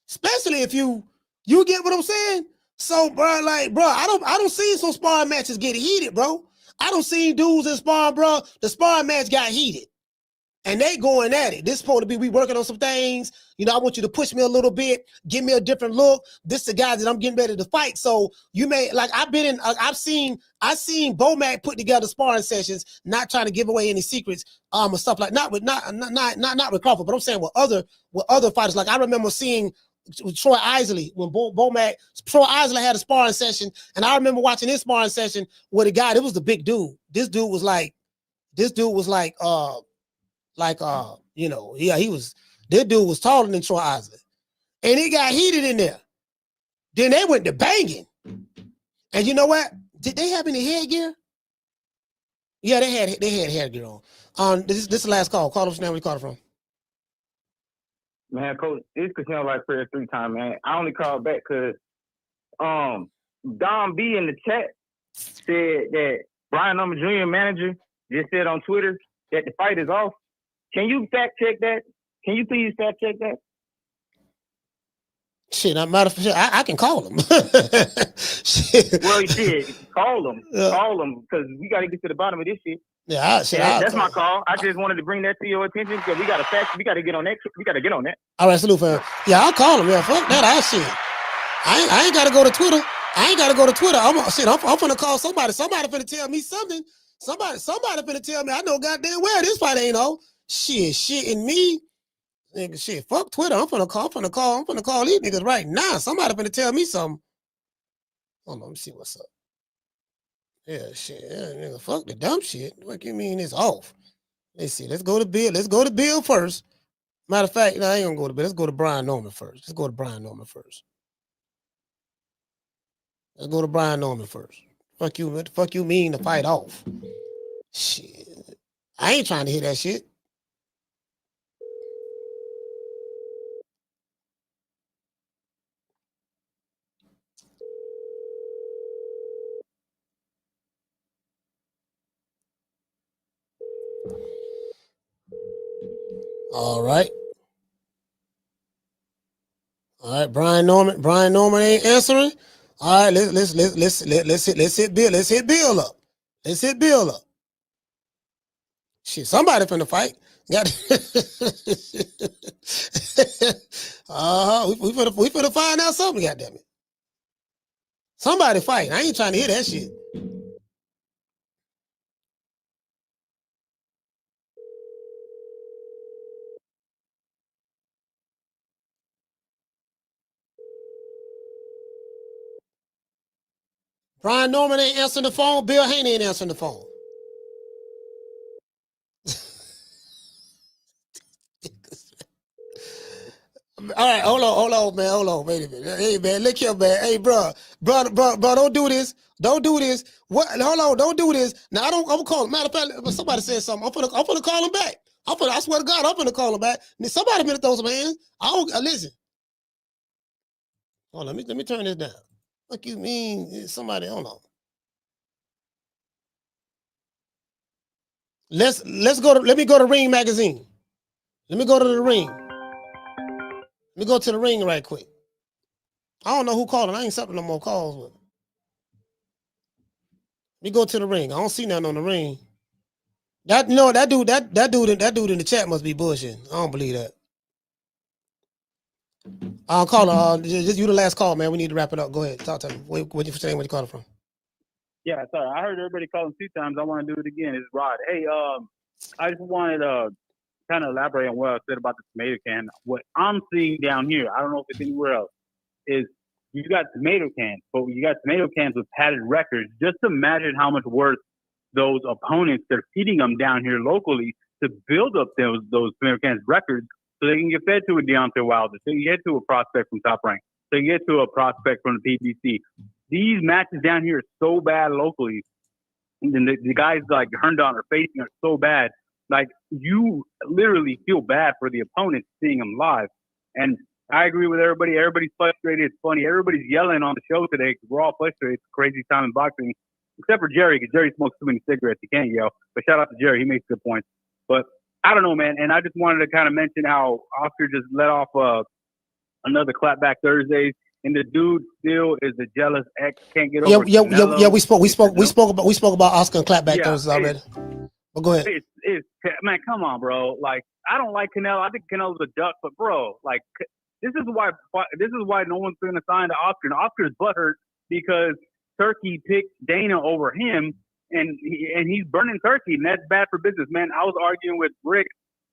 Especially if you get what I'm saying? So, bro, I don't see some sparring matches get heated, bro. I don't see dudes in sparring, bro. The sparring match got heated. And they going at it. This is supposed to be, we working on some things. You know, I want you to push me a little bit, give me a different look. This is the guy that I'm getting ready to fight. So you may, like, I've seen Bomac put together sparring sessions, not trying to give away any secrets, or stuff like, not with Crawford, but I'm saying with other fighters. Like I remember seeing Troy Isley when Troy Isley had a sparring session, and I remember watching his sparring session with a guy. It was the big dude. This dude was like, you know, yeah, this dude was taller than Troy Isley. And it got heated in there. Then they went to banging. And you know what? Did they have any headgear? Yeah, they had headgear on. This is the last call. Call us now. Where you call it from? Man, Coach, it's Casino like prayer 3 times, man. I only called back because Don B in the chat said that Brian Norman Jr. manager just said on Twitter that the fight is off. Can you fact check that? Can you please fact check that? Shit, I can call him. Shit. Well, shit, call him. Call him, because we got to get to the bottom of this shit. Yeah, that's my call. I just wanted to bring that to your attention because we got to get on that. We got to get on that. All right, salute, fam. Yeah, I'll call him. Yeah, fuck that. I ain't got to go to Twitter. I'm finna call somebody. Somebody finna tell me something. Somebody finna tell me. I know goddamn well this fight ain't on. Shit, and me. Nigga, shit, fuck Twitter. I'm finna call these niggas right now. Somebody finna tell me something. Hold on, let me see what's up. Yeah, shit, yeah, nigga, fuck the dumb shit. What you mean it's off? Let's see. Let's go to Bill first. Matter of fact, no, I ain't gonna go to Bill. Let's go to Brian Norman first. Let's go to Brian Norman first. Fuck you. What the fuck you mean to fight off? Shit. I ain't trying to hear that shit. All right, Brian Norman ain't answering. All right, let's hit Bill. Let's hit Bill up. Shit, somebody finna fight. We finna find out something. Goddamn it, somebody fight. I ain't trying to hear that shit. Brian Norman ain't answering the phone. Bill Haney ain't answering the phone. All right, hold on, man. Hold on, wait a minute. Hey, man, look here, man. Hey, bro, don't do this. What? Hold on, don't do this. Now, I'm calling. Matter of fact, somebody said something. I'm gonna call him back. I swear to God, I'm gonna call him back. And somebody better throw some hands. I don't listen. Hold on, let me turn this down. What you mean? Somebody, hold on. Let me go to Ring Magazine. Let me go to the Ring. Let me go to the Ring right quick. I don't know who called. I ain't accepting no more calls. Let me go to the Ring. I don't see nothing on the Ring. That dude in the chat must be bullshitting. I don't believe that. I'll call her. Just you the last call, man. We need to wrap it up. Go ahead. Talk to me. What you saying? Where you calling from? Yeah, sorry. I heard everybody calling 2 times. I want to do it again. It's Rod. Hey, I just wanted to kind of elaborate on what I said about the tomato can. What I'm seeing down here, I don't know if it's anywhere else, is you got tomato cans, but you got tomato cans with padded records. Just imagine how much worth those opponents, they're feeding them down here locally to build up those tomato cans records so they can get fed to a Deontay Wilder, so you get to a prospect from Top Rank, so you get to a prospect from the PBC. These matches down here are so bad locally. And the guys like Herndon are facing are so bad. Like, you literally feel bad for the opponent seeing them live. And I agree with everybody. Everybody's frustrated. It's funny. Everybody's yelling on the show today because we're all frustrated. It's a crazy time in boxing, except for Jerry, because Jerry smokes too many cigarettes. He can't yell. But shout out to Jerry. He makes good points. But I don't know, man. And I just wanted to kind of mention how Oscar just let off another clapback Thursdays. And the dude still is a jealous ex. Can't get over Canelo. Yeah. We spoke about Oscar and clapback Thursdays already. But go ahead. Man, come on, bro. Like, I don't like Canelo. I think Canelo's a duck, but bro, like, this is why no one's going to sign to Oscar. And Oscar's butthurt because Turki picked Dana over him, and he's burning Turki, and that's bad for business, man. I was arguing with Rick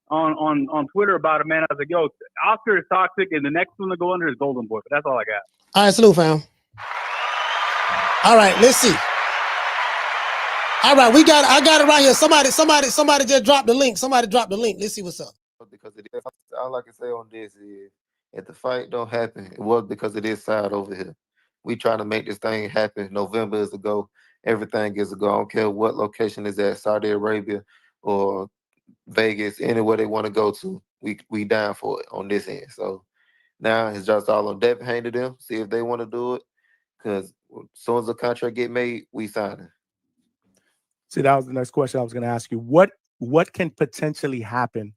on Twitter about it, man. I was like, yo, Oscar is toxic, and the next one to go under is Golden Boy. But that's all I got. All right, salute, fam. All right, let's see. All right, I got it right here. Somebody just dropped the link. Somebody dropped the link. Let's see what's up. Because it is, all I can say on this is, if the fight don't happen, it was because of this side over here. We trying to make this thing happen. November is a go. Everything is a go. I don't care what location is at, Saudi Arabia or Vegas, anywhere they want to go to. We down for it on this end. So now it's just all on Devin Haney to them. See if they want to do it. Because as soon as the contract get made, we sign it. See, that was the next question I was going to ask you. What can potentially happen?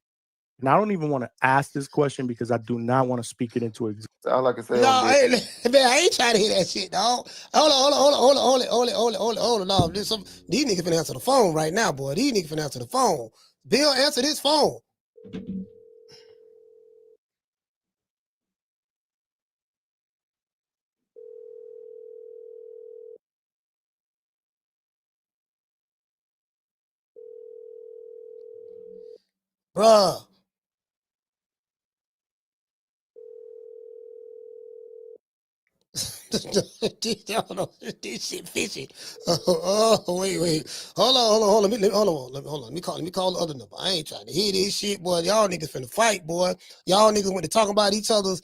And I don't even want to ask this question because I do not want to speak it into existence. All I can say No, on this. man, I ain't trying to hear that shit, dog. Hold on. No, these niggas finna answer the phone right now, boy. These niggas finna answer the phone. Bill, answer this phone. Bruh. This shit fishy. Wait. Hold on. Let me call the other number. I ain't trying to hear this shit, boy. Y'all niggas finna fight, boy. Y'all niggas went to talk about each other's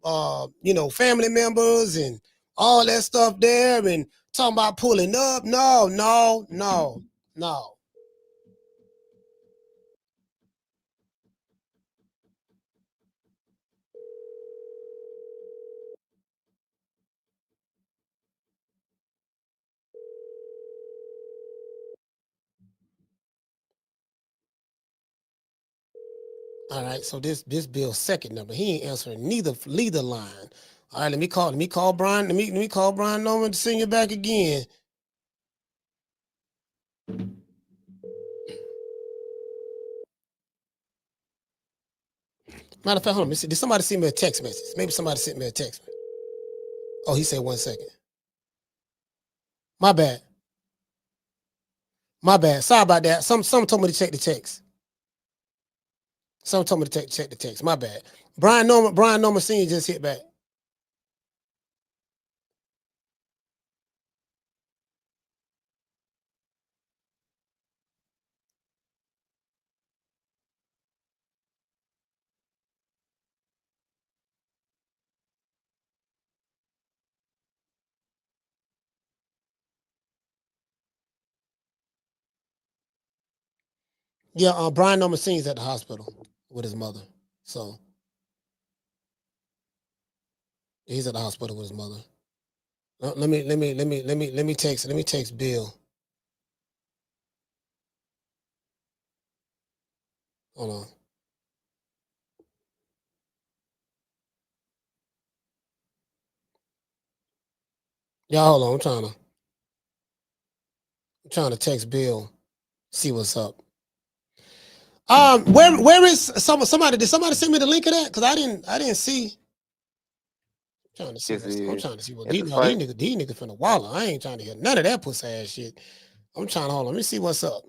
family members and all that stuff there and talking about pulling up. No. All right, so this Bill's second number. He ain't answering neither line. All right, let me call Brian. Let me call Brian Norman to send you back again. Matter of fact, hold on. Did somebody send me a text message? Maybe somebody sent me a text. Oh, he said 1 second. My bad. Sorry about that. Some told me to check the text. Some told me to check the text. My bad. Brian Norman Senior just hit back. Yeah, Brian Norman Senior's at the hospital with his mother. So he's at the hospital with his mother. Let me text Bill. Hold on. Yeah, hold on. I'm trying to text Bill, see what's up. Where is somebody? Did somebody send me the link of that? Because I didn't see. I'm trying to see what these niggas finna wallow. I ain't trying to hear none of that pussy ass shit. I'm trying to hold on. Let me see what's up.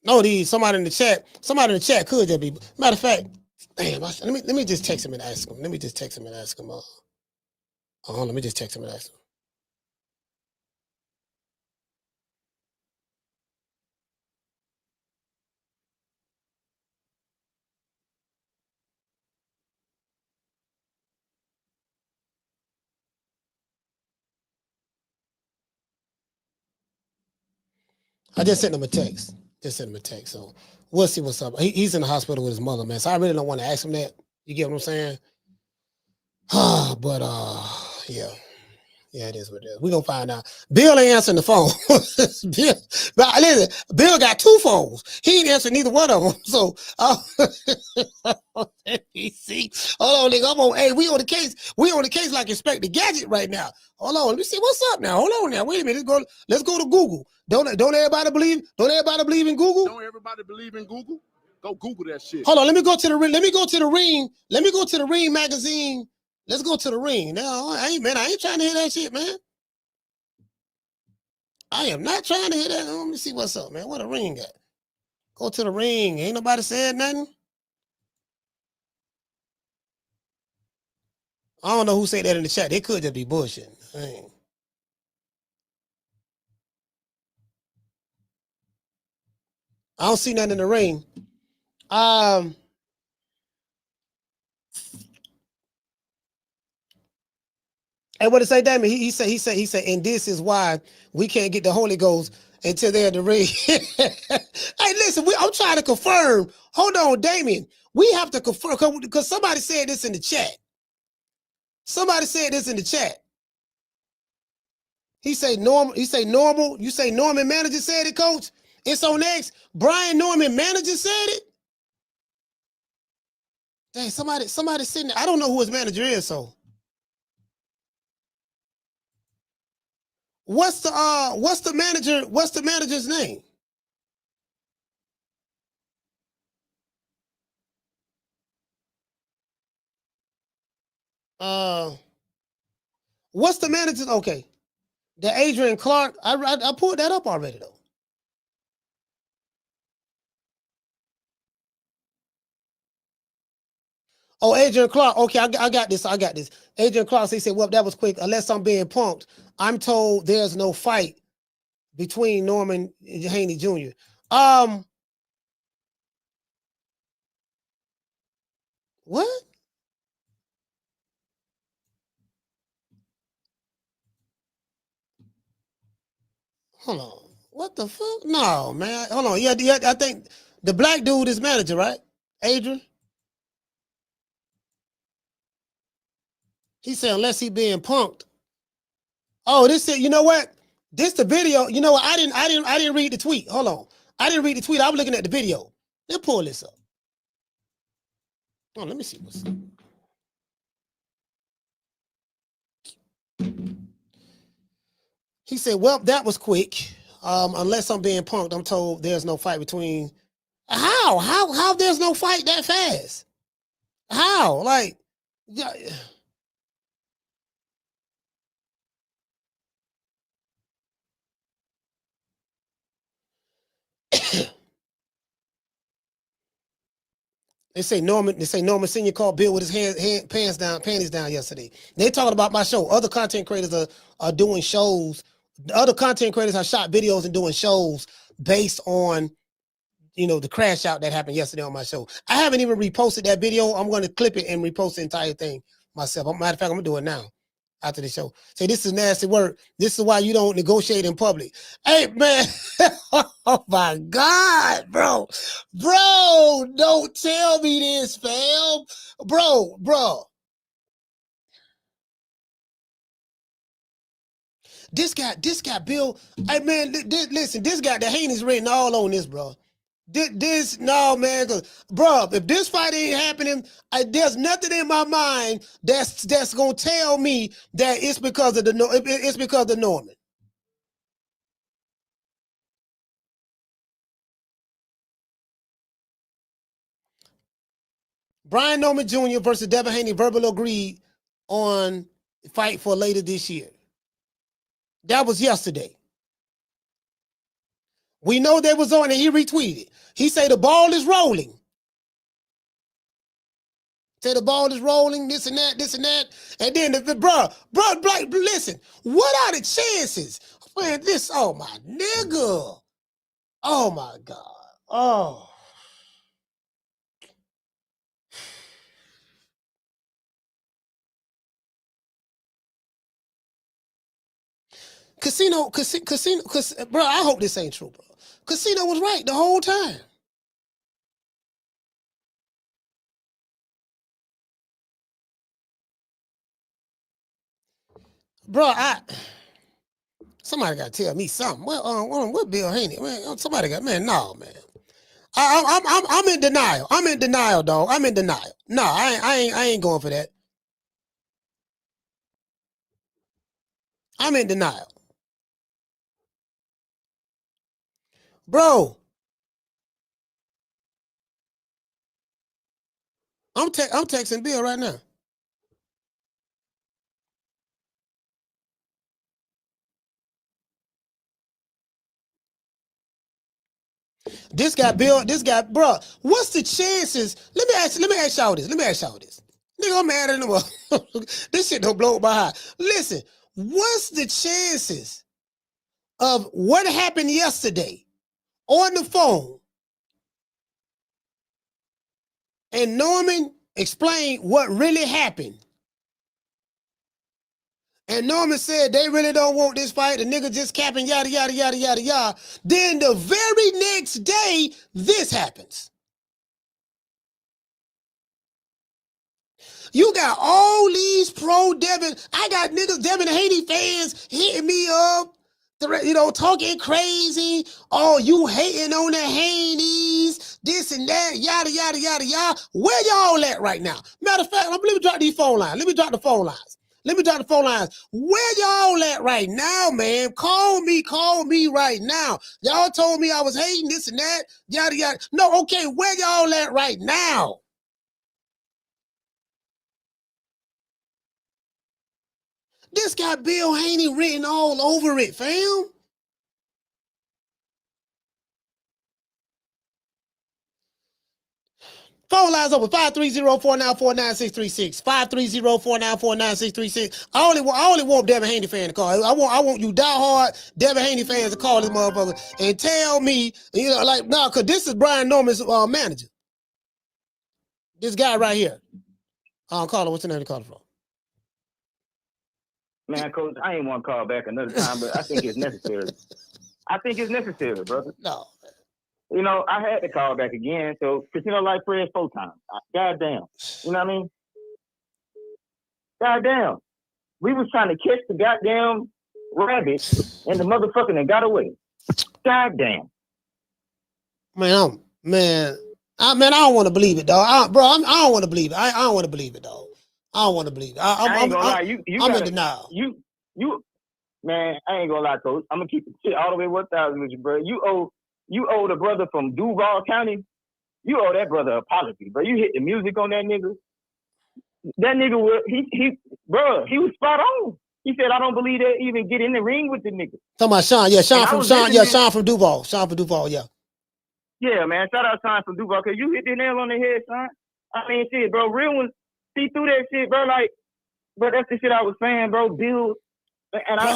No, somebody in the chat could just be. Matter of fact, damn. Let me just text him and ask him. Let me just text him and ask him. Let me just text him and ask him. I just sent him a text. So we'll see what's up. He's in the hospital with his mother, man. So I really don't want to ask him that. You get what I'm saying? But yeah. Yeah, it is what it is. We're gonna find out. Bill ain't answering the phone. Bill got two phones. He ain't answering neither one of them. So let me see. Hold on, nigga. Hey, we on the case. We on the case like Inspector Gadget right now. Hold on, let me see what's up now. Hold on now. Wait a minute. Let's go to Google. Don't everybody believe in Google? Don't everybody believe in Google? Go Google that shit. Hold on, let me go to the ring. Let me go to the Ring magazine. Let's go to the Ring. Now, I ain't trying to hear that shit, man. I am not trying to hear that. Let me see what's up, man. What a Ring at? Go to the Ring. Ain't nobody said nothing. I don't know who said that in the chat. They could just be bullshitting. I don't see nothing in the Ring. And what did it say, Damon? He said, and this is why we can't get the Holy Ghost until they're in the ring. Hey, listen, I'm trying to confirm. Hold on, Damien. We have to confirm because somebody said this in the chat. He say normal. You say Norman manager said it, coach. It's on X. Brian Norman manager said it. Dang, somebody sitting there. I don't know who his manager is, so. What's the manager's name? What's the manager's? Okay, the Adrian Clark. I pulled that up already though. Oh, Adrian Clark. Okay, I got this. Adrian Clark. So he said, "Well, that was quick. Unless I'm being punked, I'm told there's no fight between Norman and Haney Jr." What? Hold on. What the fuck? No, man. Hold on. Yeah. I think the black dude is manager, right? Adrian. He said unless he being punked. Oh, this is, you know what? This the video. You know what? I didn't read the tweet. Hold on. I didn't read the tweet. I was looking at the video. Let's pull this up. Oh, let me see what's up. He said, well, that was quick. Unless I'm being punked, I'm told there's no fight between. How there's no fight that fast? How? Like, yeah. They say Norman Senior called Bill with his panties down yesterday. They talking about my show. Other content creators are doing shows. Other content creators have shot videos and doing shows based on, the crash out that happened yesterday on my show. I haven't even reposted that video. I'm going to clip it and repost the entire thing myself. Matter of fact, I'm going to do it now. after the show. Say, this is nasty work. This is why you don't negotiate in public. Hey, man. Oh, my God, bro. Bro, don't tell me this, fam. Bro. This guy, Bill. Hey, man, listen, this guy, the Haney's written all on this, bro. No, man, bro, if this fight ain't happening, there's nothing in my mind that's gonna tell me that it's because of Norman. Brian Norman Jr. versus Devin Haney verbal agreed on fight for later this year. That was yesterday. We know they was on and he retweeted. He said the ball is rolling. Say the ball is rolling, this and that. And then bro, listen, what are the chances? Man, oh my nigga. Oh my God. Oh. Casino, bro, I hope this ain't true, bro. Casino was right the whole time. Bro, somebody got to tell me something. Well, what Bill Haney? Man, somebody got, man, no, man. I'm in denial. I'm in denial, dog. I'm in denial. No, I ain't going for that. I'm in denial. Bro, I'm texting Bill right now. This guy, bro, what's the chances? Let me ask y'all this. Nigga, I'm mad at him. This shit don't blow my heart. Listen, what's the chances of what happened yesterday on the phone and Norman explained what really happened? And Norman said they really don't want this fight. The nigga just capping, yada, yada, yada, yada, yada. Then the very next day, this happens. You got all these pro-Devin. I got niggas, Devin Haney fans hitting me up, talking crazy. Oh, you hating on the Haneys, this and that, yada, yada, yada, yada. Where y'all at right now? Matter of fact, let me drop these phone lines. Let me drop the phone lines. Where y'all at right now, man? Call me right now. Y'all told me I was hating this and that, yada, yada. No, okay, where y'all at right now? This got Bill Haney written all over it, fam. Phone lines open 530-494-9636. 530-494-9636. I only want Devin Haney fan to call. I want you diehard Devin Haney fans to call this motherfucker and tell me, cause this is Brian Norman's manager. This guy right here. Caller, what's the name of the caller from? Man, Coach, I ain't want to call back another time, but I think it's necessary. Brother. No. I had to call back again, so Casino like Fred 4 times. Goddamn. You know what I mean? Goddamn. We was trying to catch the goddamn rabbit and the motherfucker and got away. Goddamn. Man, I don't want to believe it, dog. I don't want to believe it. I don't want to believe it, dog. I don't want to believe it. I ain't gonna lie. I'm in denial. Man, I ain't gonna lie, Coach. I'm gonna keep the shit all the way 1,000 with you, bro. You owe the brother from Duval County. You owe that brother an apology, bro. You hit the music on that nigga. That nigga he was spot on. He said, I don't believe they even get in the ring with the nigga. Talking about Sean, Sean from Duval. Sean from Duval, yeah. Yeah, man. Shout out Sean from Duval, cause you hit the nail on the head, son. I mean, shit, bro. Real ones see through that shit, bro. Like, but that's the shit I was saying, bro. Bill, And I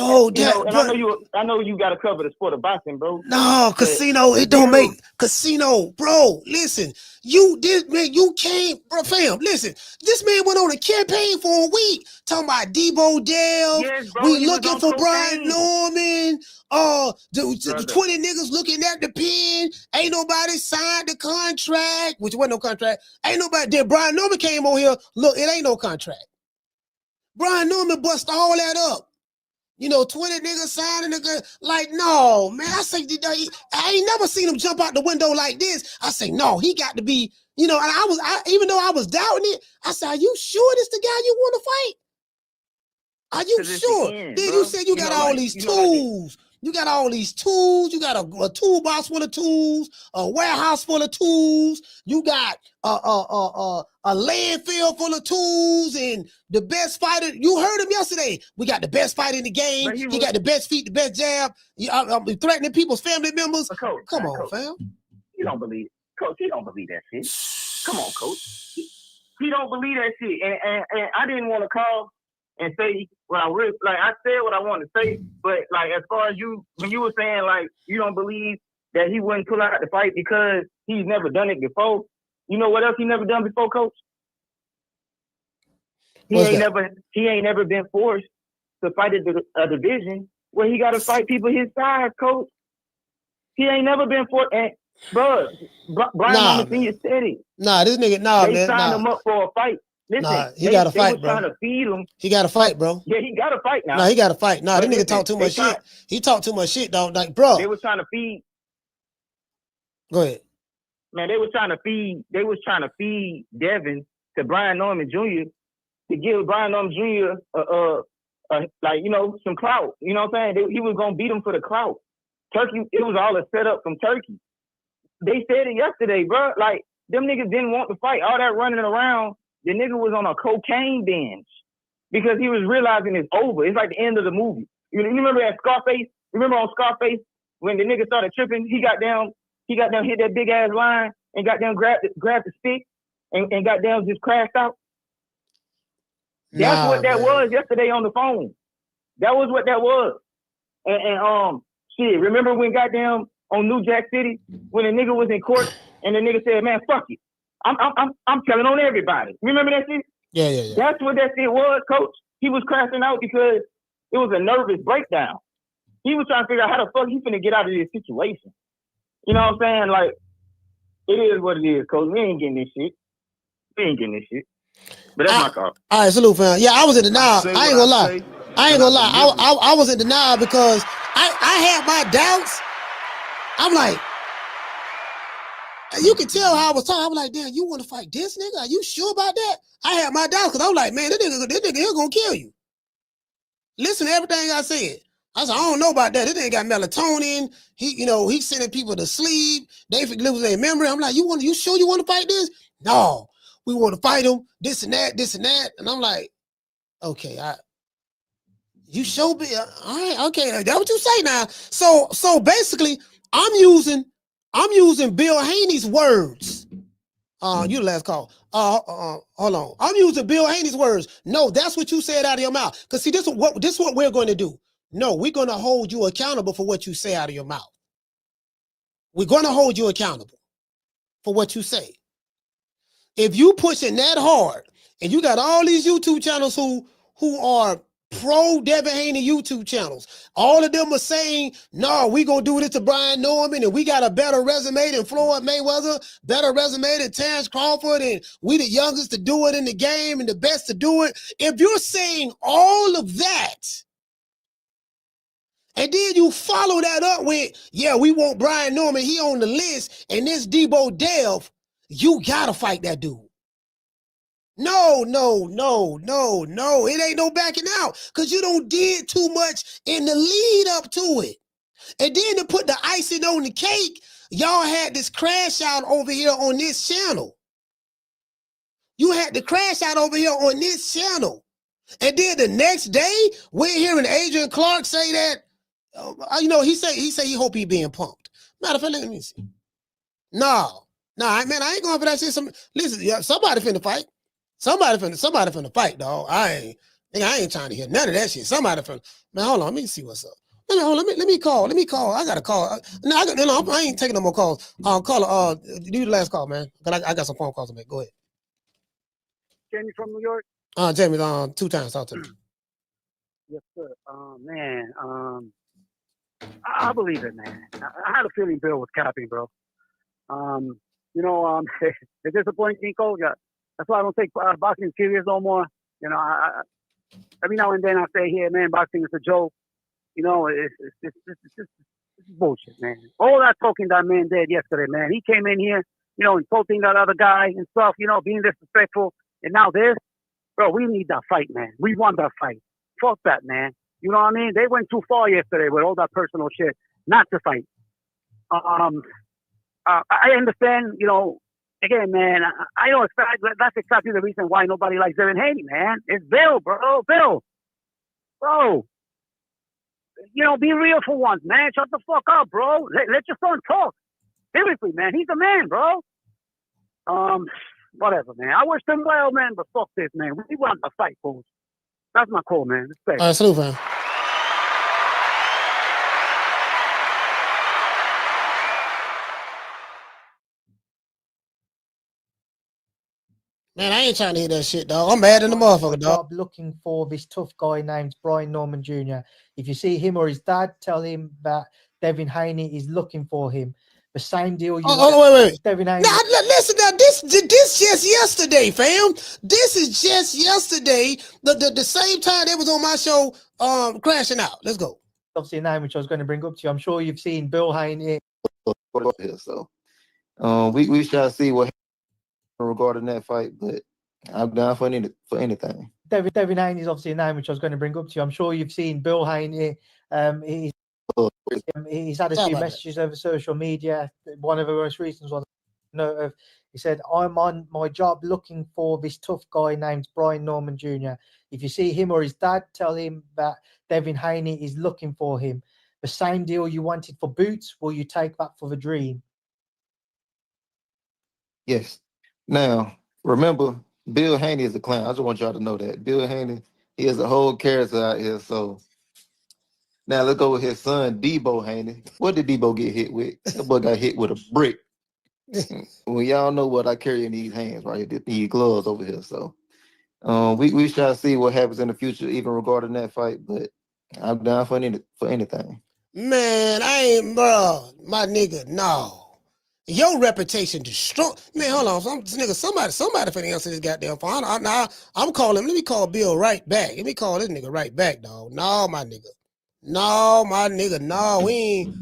know you got to cover the sport of boxing, bro. No, casino, it don't make casino, bro. Listen, you came, bro, fam. Listen, this man went on a campaign for a week talking about Debo Dale. Yes, bro, we looking for Brian Norman. The 20 niggas looking at the pen. Ain't nobody signed the contract, which wasn't no contract. Ain't nobody. Then Brian Norman came on here. Look, it ain't no contract. Brian Norman bust all that up. 20 niggas signing the like, no, man. I say, I ain't never seen him jump out the window like this. I say, no, he got to be, and even though I was doubting it, I said, are you sure this the guy you want to fight? Are you sure? Then you said you got all these tools. You got all these tools. You got a toolbox full of tools, a warehouse full of tools. You got a landfill full of tools, and the best fighter. You heard him yesterday. We got the best fighter in the game. He got the best feet, the best jab. I'm threatening people's family members. Coach, come on, fam. He don't believe it. Coach, he don't believe that shit. Come on, Coach. He don't believe that shit. And I didn't want to call and say what I really, I said what I wanted to say, but as far as when you were saying you don't believe that he wouldn't pull out the fight because he's never done it before. You know what else he never done before, Coach? He ain't never been forced to fight a division where he got to fight people his size, Coach. He ain't never been forced. And Brian Norman Sr. said it. This nigga, they signed him up for a fight. Listen, he got to fight, bro. Trying to feed him. He got to fight, bro. Yeah, he got to fight now. He got to fight. This nigga talk too much shit. He talk too much shit, dog. Bro. They was trying to feed. Go ahead. Man, they was trying to feed Devin to Brian Norman Jr. to give Brian Norman Jr. some clout. You know what I'm saying? He was gonna beat him for the clout. Turkey, it was all a setup from Turkey. They said it yesterday, bro. Them niggas didn't want to fight. All that running around. The nigga was on a cocaine binge because he was realizing it's over. It's like the end of the movie. You remember that Scarface? Remember on Scarface when the nigga started tripping? He got down, hit that big ass line and got down, grabbed the stick and got down, just crashed out. That's what that was yesterday on the phone. That was what that was. And shit, remember when goddamn on New Jack City when the nigga was in court and the nigga said, man, fuck it. I'm telling on everybody. Remember that shit? Yeah. That's what that shit was, Coach. He was crashing out because it was a nervous breakdown. He was trying to figure out how the fuck he finna get out of this situation. You know what I'm saying? It is what it is, Coach. We ain't getting this shit. But that's my call. All right, salute, fam. Yeah, I was in denial. I ain't gonna lie. I was in denial because I had my doubts. I'm like, you can tell how I was talking. I was like, damn, you want to fight this nigga? Are you sure about that? I had my doubts because I was like, man, this nigga here gonna kill you. Listen to everything I said. I said, I don't know about that. This nigga got melatonin. He's sending people to sleep. They lose their memory. I'm like, you sure you want to fight this? No, we want to fight him. This and that. And I'm like, okay, you sure be all right? Okay, that's what you say now. So basically, I'm using Bill Haney's words. You the last call. Hold on. I'm using Bill Haney's words. No, that's what you said out of your mouth. Because see, this is what we're going to do. No, we're going to hold you accountable for what you say out of your mouth. We're going to hold you accountable for what you say. If you pushing that hard, and you got all these YouTube channels who are pro Devin Haney YouTube channels, all of them are saying, no, we gonna do this to Brian Norman, and we got a better resume than Floyd Mayweather, better resume than Terrence Crawford, and we the youngest to do it in the game and the best to do it. If you're saying all of that, and then you follow that up with, yeah, we want Brian Norman, he on the list, and this Debo Delve, you gotta fight that dude. No. It ain't no backing out because you don't did too much in the lead up to it. And then to put the icing on the cake, y'all had this crash out over here on this channel. You had the crash out over here on this channel. And then the next day, we're hearing Adrian Clark say that, he say he hope he being pumped. Matter of fact, let me see. No, man, I ain't going for that shit. Listen, somebody finna fight. Somebody finna fight, dog. Nigga, I ain't trying to hear none of that shit. Somebody from man, hold on, let me see what's up. Let me call. I got a call. No, I ain't taking no more calls. Call do the last call, man. I got some phone calls to make. Go ahead. Jamie from New York. Jamie, 2 times. Talk to me. Yes, sir. Man, I believe it, man. I had a feeling Bill was capping, bro. It's disappointing, coach. That's why I don't take boxing serious no more. You know, I every now and then I say, here, man, boxing is a joke. You know, it's bullshit, man. All that talking that man did yesterday, man. He came in here, you know, insulting that other guy and stuff, you know, being disrespectful. And now this, bro, we need that fight, man. We want that fight. Fuck that, man. You know what I mean? They went too far yesterday with all that personal shit not to fight. I understand, you know, again, man, I know that's exactly the reason why nobody likes Devin Haney, man. It's Bill, bro. Bill. Bro. You know, be real for once, man. Shut the fuck up, bro. Let your son talk. Seriously, man. He's a man, bro. Whatever, man. I wish them well, man, but fuck this, man. We want to fight, folks. That's my call, man. Respect. All right, salute, fam. Man, I ain't trying to hear that shit, dog. I'm mad in the motherfucker, dog. Looking for this tough guy named Brian Norman Jr. If you see him or his dad, tell him that Devin Haney is looking for him. The same deal. Wait. Devin Haney. Now, listen, now, this just yesterday, fam. This is just yesterday. The same time they was on my show, crashing out. Let's go. Obviously, a name which I was going to bring up to you. I'm sure you've seen Bill Haney. So, we shall see what regarding that fight, but I'm down for anything. Devin Haney is obviously a name which I was going to bring up to you. I'm sure you've seen Bill Haney. He's had a few messages over social media. One of the most recent ones, he said, "I'm on my job looking for this tough guy named Brian Norman Jr. If you see him or his dad, tell him that Devin Haney is looking for him. The same deal you wanted for Boots, will you take that for the Dream?" Yes. Now, remember, Bill Haney is a clown. I just want y'all to know that. Bill Haney, he has a whole character out here. So now let's go with his son, Debo Haney. What did Debo get hit with? That boy got hit with a brick. Well, y'all know what I carry in these hands, right? These gloves over here. So we shall see what happens in the future, even regarding that fight. But I'm down for anything. Man, I ain't, bro. My nigga, no. Your reputation destroyed. Man, hold on. Somebody finna answer this goddamn phone. I'm calling. Let me call Bill right back. Let me call this nigga right back, dog. No, my nigga. No, my nigga. No, we ain't.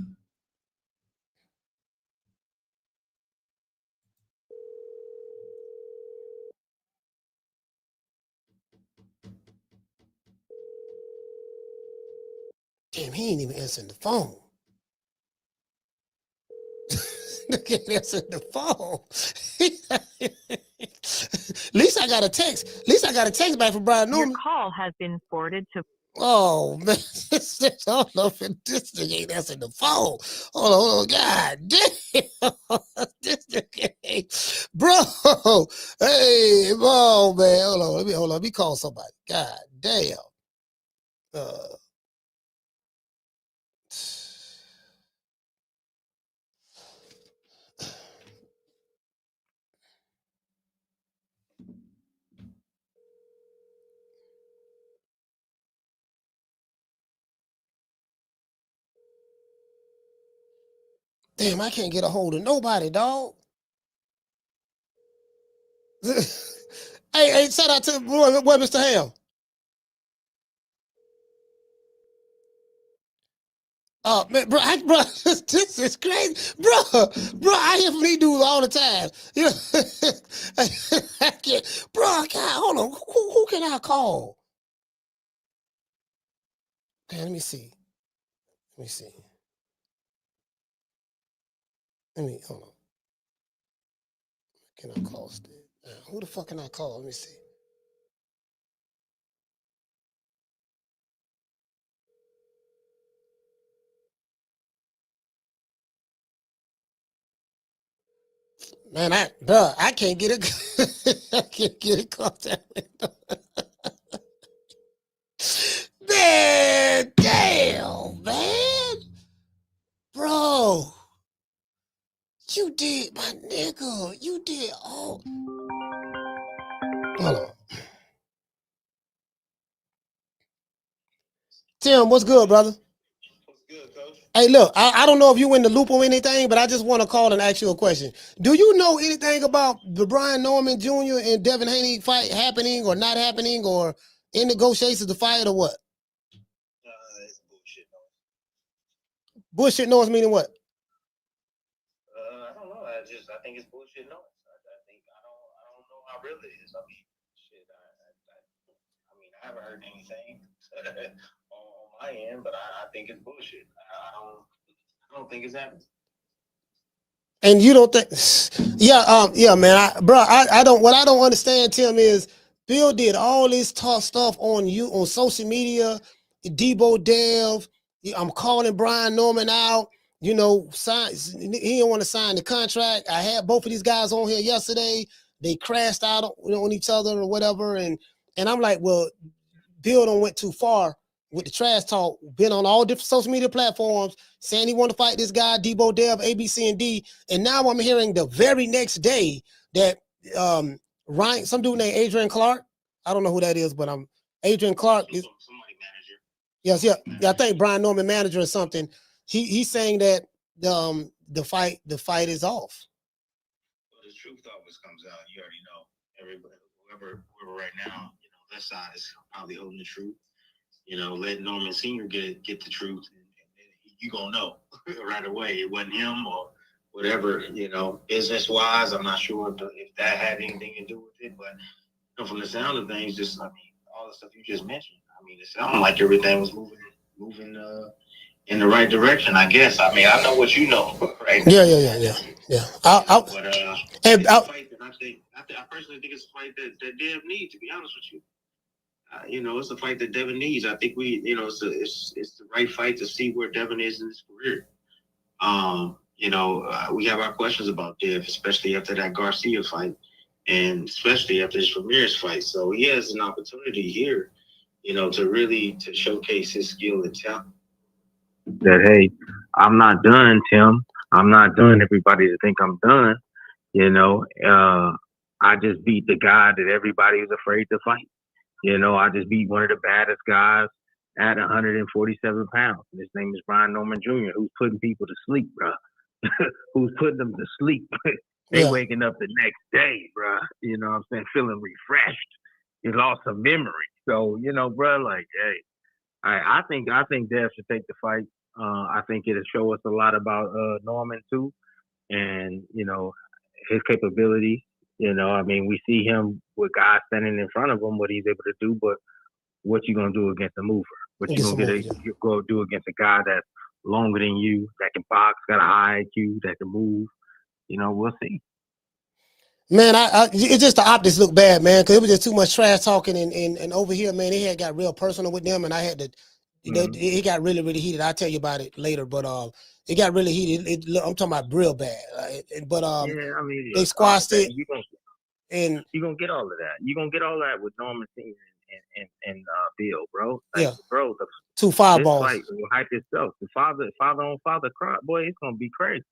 Damn, he ain't even answering the phone. Look at answering the phone. At least I got a text. At least I got a text back from Brian Norman. Your call has been forwarded to. Oh man, I don't know if this nigga ain't answering the phone. Hold on, god damn. This nigga ain't, bro. Hey, bro, man. Hold on. Let me call somebody. God damn. Damn, I can't get a hold of nobody, dog. Hey, shout out to boy, Mr. Ham. Oh man, bro, this is crazy, bro. I hear from these dudes all the time. You know, I can't, bro. I can't. Hold on, who can I call? Okay, let me see. Hold on. Can I call Steve? Who the fuck can I call? Let me see. Man, I can't get it. I can't get it caught that way. did, my nigga. You did all. Hold on. Tim, what's good, brother? Hey, look, I don't know if you in the loop or anything, but I just want to call and ask you a question. Do you know anything about the Brian Norman Jr. and Devin Haney fight happening or not happening, or in negotiations to fight, or what? It's bullshit noise. Bullshit noise meaning what? I don't know. I think it's bullshit noise. I don't know how real it is. I mean, shit. I haven't heard anything on my end, but I think it's bullshit. I don't think it's happening. And you don't think? Yeah, man. I don't. What I don't understand, Tim, is Bill did all this tough stuff on you on social media. Debo Dev. I'm calling Brian Norman out. You know, he didn't want to sign the contract. I had both of these guys on here yesterday. They crashed out on each other or whatever, and I'm like, well, Bill done went too far with the trash talk. Been on all different social media platforms saying he want to fight this guy, Debo Dev, A, B, C, and D. And now I'm hearing the very next day that Ryan, some dude named Adrian Clark. I don't know who that is, but Adrian Clark is somebody manager. Yes, yeah. I think Brian Norman manager or something. He's saying that the fight is off. Well, the truth always comes out. You already know. Everybody, whoever right now, you know, that side is probably holding the truth. You know, let Norman Sr. get the truth, and you gonna know right away. It wasn't him or whatever. You know, business wise, I'm not sure if that had anything to do with it, but you know, from the sound of things, just all the stuff you just mentioned. I mean, it sounded like everything was moving in the right direction, I guess. I mean, I know what you know, right? Yeah. But it's a fight that I personally think it's a fight that Dev needs, to be honest with you. You know, it's a fight that Devin needs. I think it's the right fight to see where Devin is in his career. You know, we have our questions about Dev, especially after that Garcia fight, and especially after his Ramirez fight. So he has an opportunity here, you know, to showcase his skill and talent. That, hey, I'm not done, Tim. I'm not done. Everybody to think I'm done. You know, I just beat the guy that everybody was afraid to fight. You know, I just beat one of the baddest guys at 147 pounds. His name is Brian Norman Jr., who's putting people to sleep, bro. Who's putting them to sleep. They waking up the next day, bro. You know what I'm saying? Feeling refreshed. You lost some memory. So, you know, bro, like, hey, I think Dev should take the fight. I think it'll show us a lot about Norman too, and you know his capability. You know, I mean, we see him with guys standing in front of him, what he's able to do. But what you gonna do against a mover? What you gonna go do against a guy that's longer than you, that can box, got a high IQ, that can move? You know, we'll see. Man, it's just the optics look bad, man, because it was just too much trash talking, and over here, man, they had got real personal with them, and I had to. It got really, really heated. I'll tell you about it later, but it got really heated. I'm talking about real bad. But yeah, I mean, they squashed it. And you're gonna get all of that. You're gonna get all that with Norman Sr. and Bill, bro. Like, bro, two fireballs. This fight will hype itself. The father on father cry, boy, it's gonna be crazy.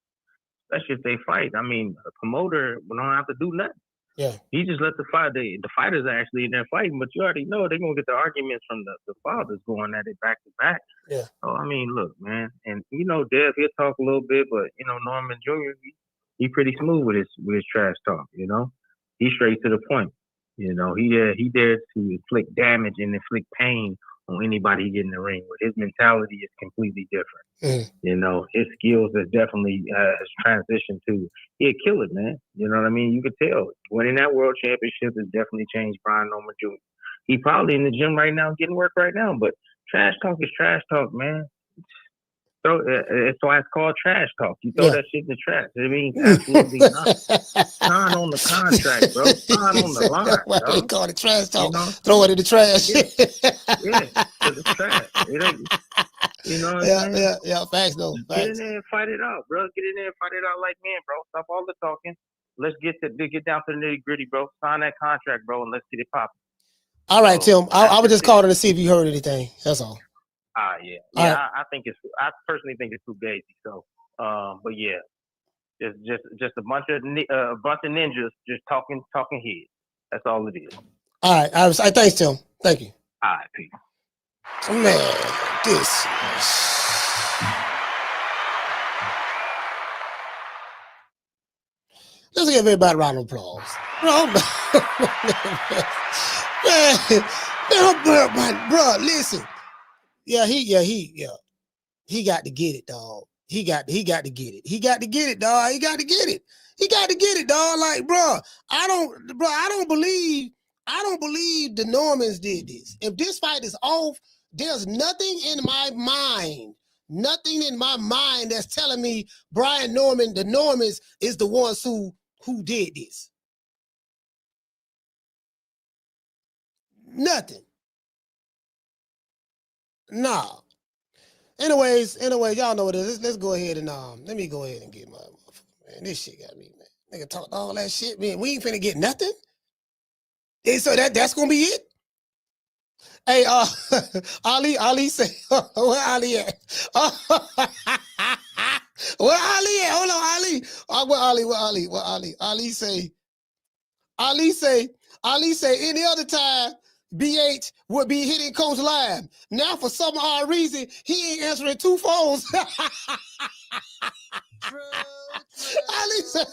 Especially if they fight. I mean, a promoter don't have to do nothing. Yeah. He just let the fight. The fighters are actually in there fighting, but you already know they're gonna get the arguments from the fathers going at it back to back. Yeah. So I mean, look, man, and you know, Dev, he'll talk a little bit, but you know, Norman Jr. He pretty smooth with his trash talk. You know, he's straight to the point. You know, he dares to inflict damage and inflict pain on anybody he get in the ring with. His mentality is completely different. You know, his skills has definitely has transitioned to, he'll kill it, man. You know what I mean? You could tell. Winning that world championship has definitely changed Brian Norman Jr. He probably in the gym right now, getting work right now, but trash talk is trash talk, man. So it's why it's called trash talk. You throw that shit in the trash. It means absolutely nothing. Sign on the contract, bro. Sign on the line. Why they call it trash talk? You know? Throw it in the trash. It's trash. It ain't. You know what I'm saying? Yeah. Facts though. Get in there and fight it out, bro. Get in there and fight it out like men, bro. Stop all the talking. Let's get down to the nitty gritty, bro. Sign that contract, bro, and let's get it popping. All right, Tim. I was just calling to see if you heard anything. That's all. Yeah. I personally think it's too gazy. So, but yeah, Just a bunch of ninjas just talking heads. That's all it is. All right. I thanks, Tim. Thank you. All right, peace. Man, this. Let's give everybody a round of applause. Bro, listen. Yeah, he got to get it, dog. He got to get it. He got to get it, dog. He got to get it. He got to get it, dog. Like, bro, I don't believe the Normans did this. If this fight is off, there's nothing in my mind that's telling me Brian Norman, the Normans, is the ones who did this. Nothing. Nah. Anyways, y'all know what it is. Let's go ahead and let me go ahead and get my man. This shit got me, man. Nigga talk all that shit, man. We ain't finna get nothing. And so that's gonna be it. Hey, Ali say, where Ali at? Where Ali at? Hold on, Ali. Where Ali? Ali say, any other time, BH would be hitting Coach Live. Now, for some odd reason, he ain't answering two phones. Ali say,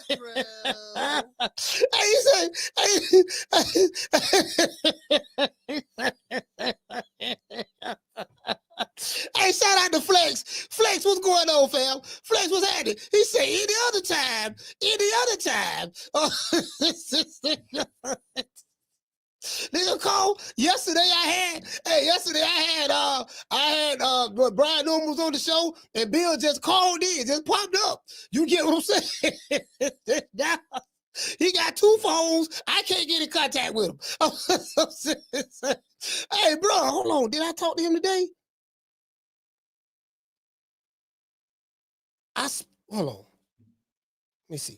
hey, shout out to Flex. Flex, what's going on, fam? Flex, what's happening? He said, any other time. Nigga call. Yesterday I had Brian Norman was on the show and Bill just called in, just popped up. You get what I'm saying? Now, he got two phones. I can't get in contact with him. Hey, bro, hold on. Did I talk to him today? Hold on. Let me see.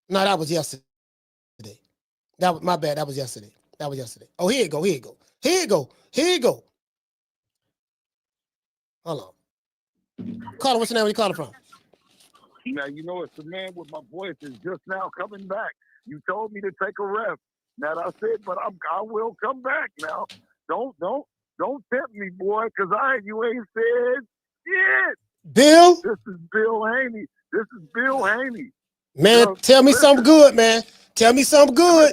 No, that was yesterday. That was my bad. That was yesterday. Oh, here you go. Hold on. Caller, what's your name? Where you calling from? Now, you know, it's the man with my voice is just now coming back. You told me to take a rest. Now that's it, but I will come back now. Don't tempt me, boy, because you ain't said shit. Bill? This is Bill Haney. Man, tell me something good, man. Tell me something good.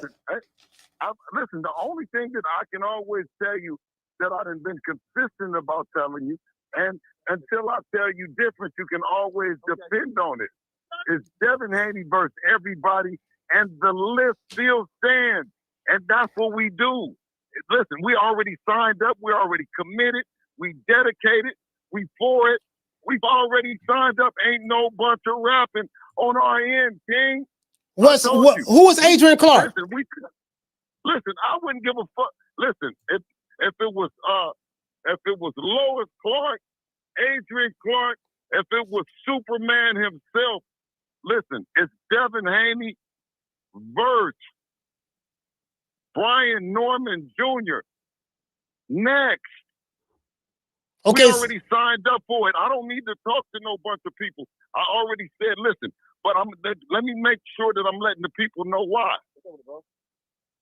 Listen, the only thing that I can always tell you that I've been consistent about telling you, and until I tell you different, you can always depend on it, is Devin Haney versus everybody, and the list still stands. And that's what we do. Listen, we already signed up. We're already committed. We dedicated. We for it. We've already signed up. Ain't no bunch of rapping on our end, King. Who was Adrian Clark? Listen, I wouldn't give a fuck. Listen, if it was Lois Clark, Adrian Clark, if it was Superman himself, listen, it's Devin Haney versus Brian Norman Jr. Next. Okay. We already signed up for it. I don't need to talk to no bunch of people. I already said, listen, but let me make sure that I'm letting the people know why.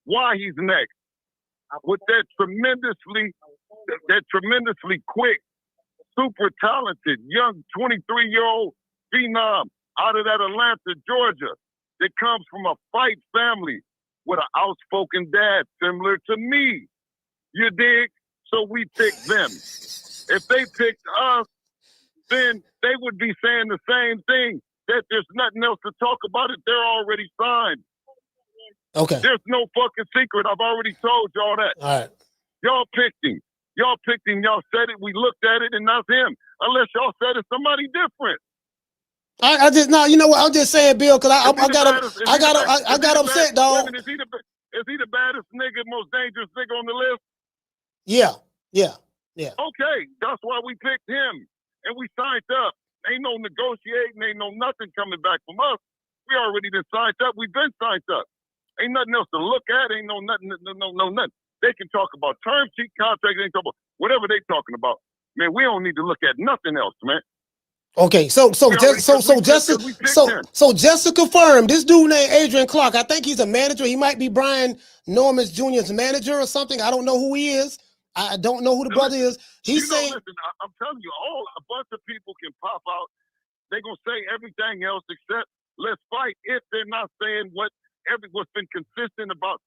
Why he's next. With that tremendously quick, super talented, young 23-year-old phenom out of that Atlanta, Georgia, that comes from a fight family with an outspoken dad similar to me. You dig? So we picked them. If they picked us, then they would be saying the same thing, that there's nothing else to talk about it. They're already signed. Okay. There's no fucking secret. I've already told y'all that. All right. Y'all picked him. Y'all said it. We looked at it, and that's him. Unless y'all said it's somebody different. I just you know what? I'm just saying, Bill, because I got upset, dog. Is he the baddest nigga, most dangerous nigga on the list? Yeah. Okay, that's why we picked him, and we signed up. Ain't no negotiating, ain't no nothing coming back from us. We already been signed up. We've been signed up. Ain't nothing else to look at. Ain't no nothing. They can talk about term sheet contracts. They can talk about whatever they talking about. Man, we don't need to look at nothing else, man. Okay, so just to confirm, this dude named Adrian Clark, I think he's a manager. He might be Brian Norman Jr.'s manager or something. I don't know who he is. I don't know who the brother is. He's saying, listen, I'm telling you, a bunch of people can pop out. They're gonna say everything else except let's fight if they're not saying what's been consistent about.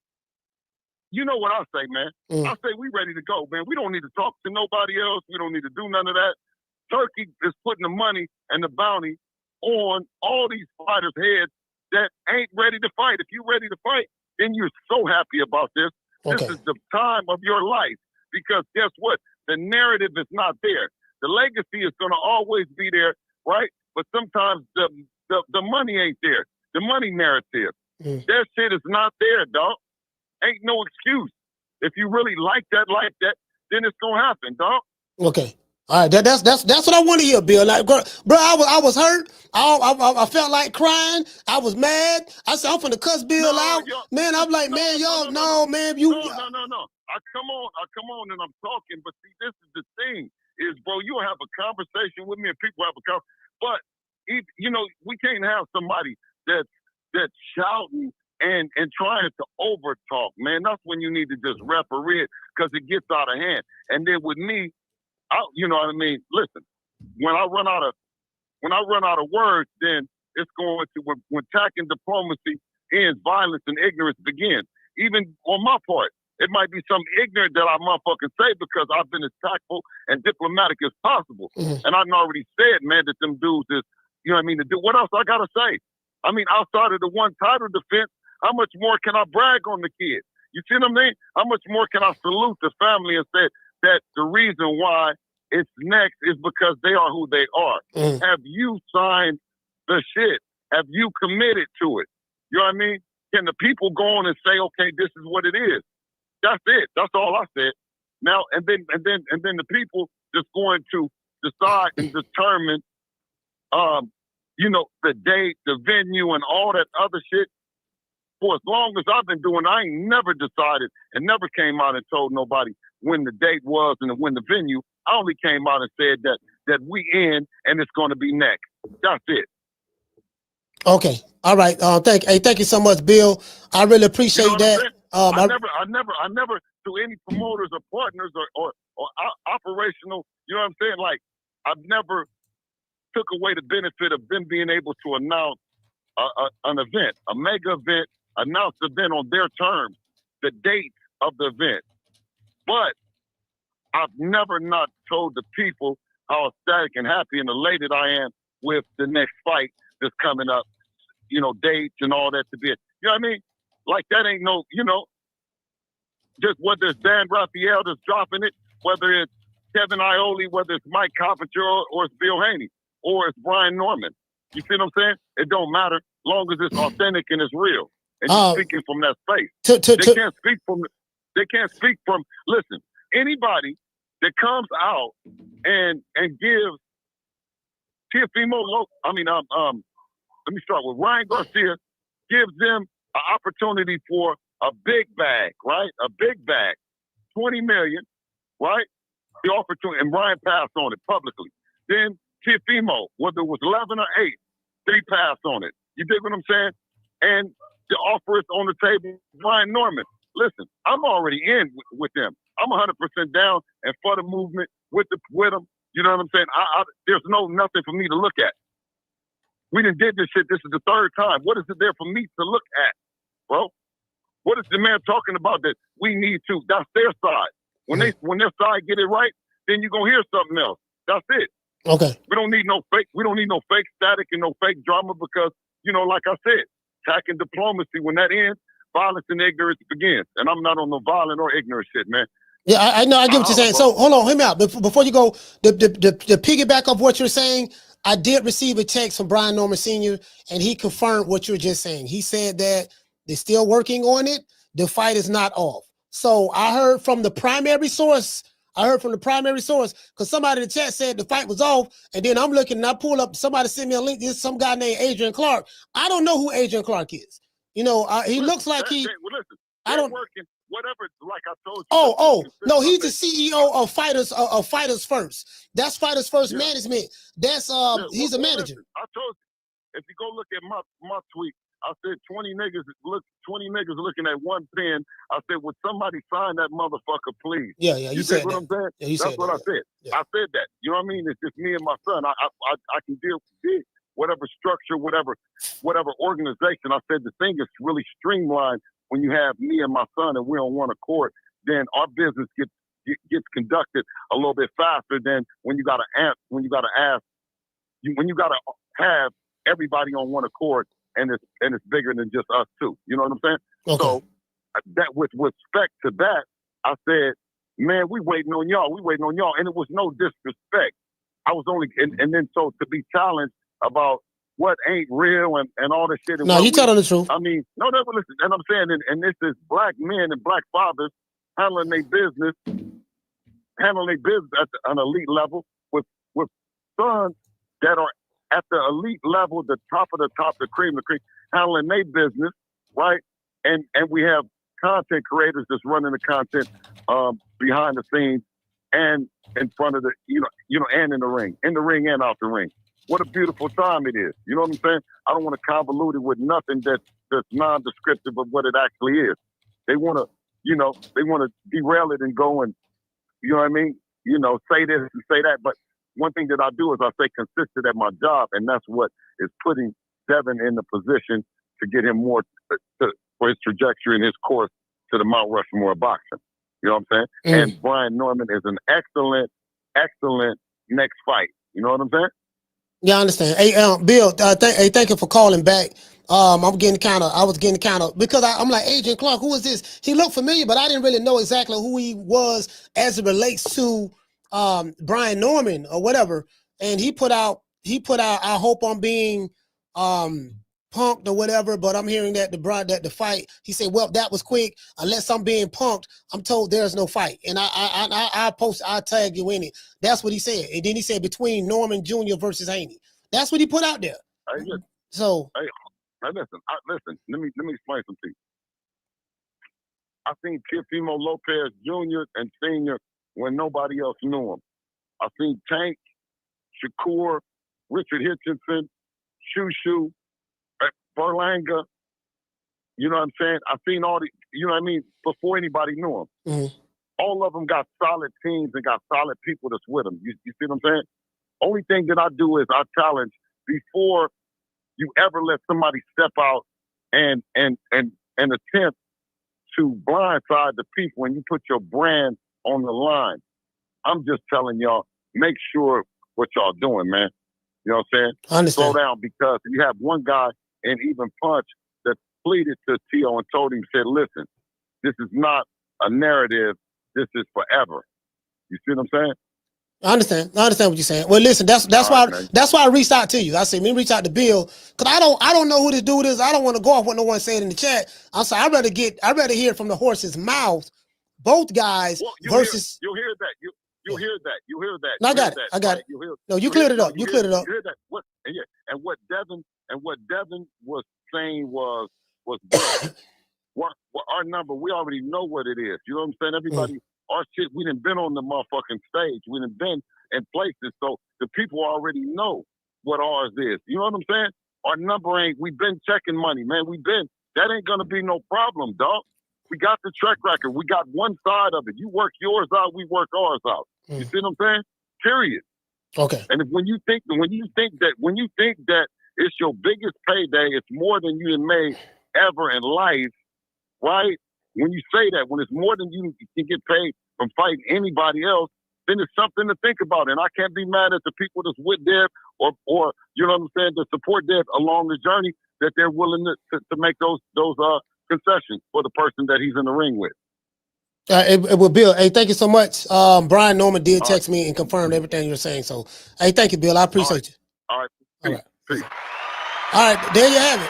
You know what I say, man. I say we ready to go, man. We don't need to talk to nobody else. We don't need to do none of that. Turkey is putting the money and the bounty on all these fighters' heads that ain't ready to fight. If you're ready to fight, then you're so happy about this. Okay. This is the time of your life because guess what? The narrative is not there. The legacy is going to always be there, right? But sometimes the money ain't there. The money narrative. That shit is not there, dog. Ain't no excuse. If you really like that, then it's going to happen, dog. Okay. All right, that's what I want to hear, Bill. Like, bro, I was hurt. I felt like crying. I was mad. I said I'm finna cuss Bill out. Man, I'm like, man, y'all, no, man, you. No. I come on, and I'm talking. But see, this is the thing, is bro, you have a conversation with me, and people have a conversation. But we can't have somebody that's shouting and trying to over talk, man. That's when you need to just referee it because it gets out of hand. And then with me. You know what I mean? Listen, when I run out of words, then it's going to when attacking diplomacy ends, violence and ignorance begin. Even on my part, it might be something ignorant that I motherfucking say because I've been as tactful and diplomatic as possible. And I've already said, man, that them dudes is, you know what I mean, to do. What else I gotta say? I mean, outside of the one title defense, how much more can I brag on the kid? You see what I mean? How much more can I salute the family and say that the reason why it's next is because they are who they are. Have you signed the shit? Have you committed to it? You know what I mean? Can the people go on and say, okay, this is what it is? That's it. That's all I said. Now and then the people just going to decide and determine the date, the venue and all that other shit. For as long as I've been doing, I ain't never decided and never came out and told nobody when the date was and when the venue. I only came out and said that we in and it's going to be next. That's it. Okay. All right. Thank you so much, Bill. I really appreciate that. I never to any promoters or partners or operational. You know what I'm saying? Like I've never took away the benefit of them being able to announce an event, a mega event, announce the event on their terms, the date of the event. But I've never not told the people how ecstatic and happy and elated I am with the next fight that's coming up, dates and all that to be. You know what I mean? Like that ain't no, just whether it's Dan Raphael that's dropping it, whether it's Kevin Iole, whether it's Mike Carpenter or it's Bill Haney or it's Brian Norman. You see what I'm saying? It don't matter, long as it's authentic and it's real. And you're speaking from that space. They can't speak from. Listen, anybody that comes out and gives Teofimo, let me start with Ryan Garcia, gives them an opportunity for a big bag, right? A big bag, $20 million, right? The opportunity, and Ryan passed on it publicly. Then Teofimo, whether it was 11 or 8, they passed on it. You dig what I'm saying? And the offer is on the table. Brian Norman, listen, I'm already in with them. I'm 100% down and for the movement with them. You know what I'm saying? There's nothing for me to look at. We done did this shit. This is the 3rd time. What is it there for me to look at, bro? What is the man talking about that we need to? That's their side. When their side get it right, then you're gonna hear something else. That's it. Okay. We don't need no fake static and no fake drama because, like I said, attacking diplomacy, when that ends, violence and ignorance begins. And I'm not on no violent or ignorant shit, man. Yeah, I know. I get what you're saying. So hold on, hear me out. Before you go, the piggyback of what you're saying, I did receive a text from Brian Norman Sr. and he confirmed what you're just saying. He said that they're still working on it. The fight is not off. So I heard from the primary source. Because somebody in the chat said the fight was off, and then I'm looking and I pull up. Somebody sent me a link. There's some guy named Adrian Clark. I don't know who Adrian Clark is. He looks like he. Listen, they're working. whatever. Like I told you. Oh, no, he's the CEO of Fighters First. That's Fighters First Management. That's he's a manager. Listen, I told you, if you go look at my tweet, I said 20 niggas looking at one pen. I said, would somebody sign that motherfucker, please? Yeah, you said what that. I'm saying? Yeah, you That's said what that, I said. yeah. I said that. You know what I mean? It's just me and my son. I can deal with whatever structure, whatever organization. I said the thing is really streamlined when you have me and my son and we're on one accord. Then our business gets conducted a little bit faster than when you gotta have everybody on one accord, and it's bigger than just us two. You know what I'm saying? Okay. So that with respect to that, I said, man, we waiting on y'all, and it was no disrespect. I was only and then so to be challenged about what ain't real and all this shit. No, you telling the truth. I mean, no, listen, and I'm saying, and this is black men and black fathers handling their business at an elite level with sons that are at the elite level, the top of the top, the cream, handling their business, right? And we have content creators that's running the content behind the scenes and in front of the, and in the ring and out the ring. What a beautiful time it is. You know what I'm saying? I don't want to convolute it with nothing that's non-descriptive of what it actually is. They want to, derail it and go and, you know what I mean? Say this and say that. But one thing that I do is I stay consistent at my job, and that's what is putting Devin in the position to get him more for his trajectory and his course to the Mount Rushmore of boxing. You know what I'm saying? And Brian Norman is an excellent next fight. You know what I'm saying? Yeah, I understand. Hey, Bill, thank you for calling back. I was getting kind of because I'm like, Agent Clark, who is this? He looked familiar, but I didn't really know exactly who he was as it relates to Brian Norman or whatever. And he put out, I hope I'm being punked or whatever, but I'm hearing that the fight, he said, well, that was quick. Unless I'm being punked, I'm told there's no fight. And I'll tag you in it. That's what he said. And then he said between Norman Jr. versus Haney. That's what he put out there. So listen, let me explain something to you. I seen Teofimo Lopez Jr. and Sr. when nobody else knew him. I seen Tank, Shakur, Richard Hitchinson, Shushu, Berlanga. You know what I'm saying? I seen all the, you know what I mean, before anybody knew him. All of them got solid teams and got solid people that's with them. You see what I'm saying? Only thing that I do is I challenge before you ever let somebody step out and attempt to blindside the people when you put your brand on the line. I'm just telling y'all, make sure what y'all doing, man. You know what I'm saying? I understand. Slow down, because you have one guy and even Punch that pleaded to Tio and told him, said, listen, this is not a narrative. This is forever. You see what I'm saying? I understand what you're saying. Well, listen, that's why I reached out to you. I said, let me reach out to Bill, because I don't know who this dude is. I don't want to go off what no one said in the chat. I'm sorry. I'd rather hear it from the horse's mouth. Both guys versus. You'll hear that. You'll hear that. You hear that. No, I got it. No, you cleared it up. You cleared it up. You hear that? And what Devin was saying was what our number. We already know what it is. You know what I'm saying? Everybody. Our shit, we done been on the motherfucking stage. We done been in places, so the people already know what ours is. You know what I'm saying? Our number ain't, we been checking money, man. That ain't gonna be no problem, dog. We got the track record. We got one side of it. You work yours out, we work ours out. You see what I'm saying? Period. Okay. And when you think that it's your biggest payday, it's more than you have made ever in life, right? When you say that, when it's more than you can get paid from fighting anybody else, then it's something to think about. And I can't be mad at the people that's with Dev or you know what I'm saying, to support Dev along the journey, that they're willing to make those concessions for the person that he's in the ring with. It will, Bill. Hey, thank you so much. Brian Norman did text me and confirmed everything you're saying. So, hey, thank you, Bill. I appreciate you. All right. Peace. All right. There you have it.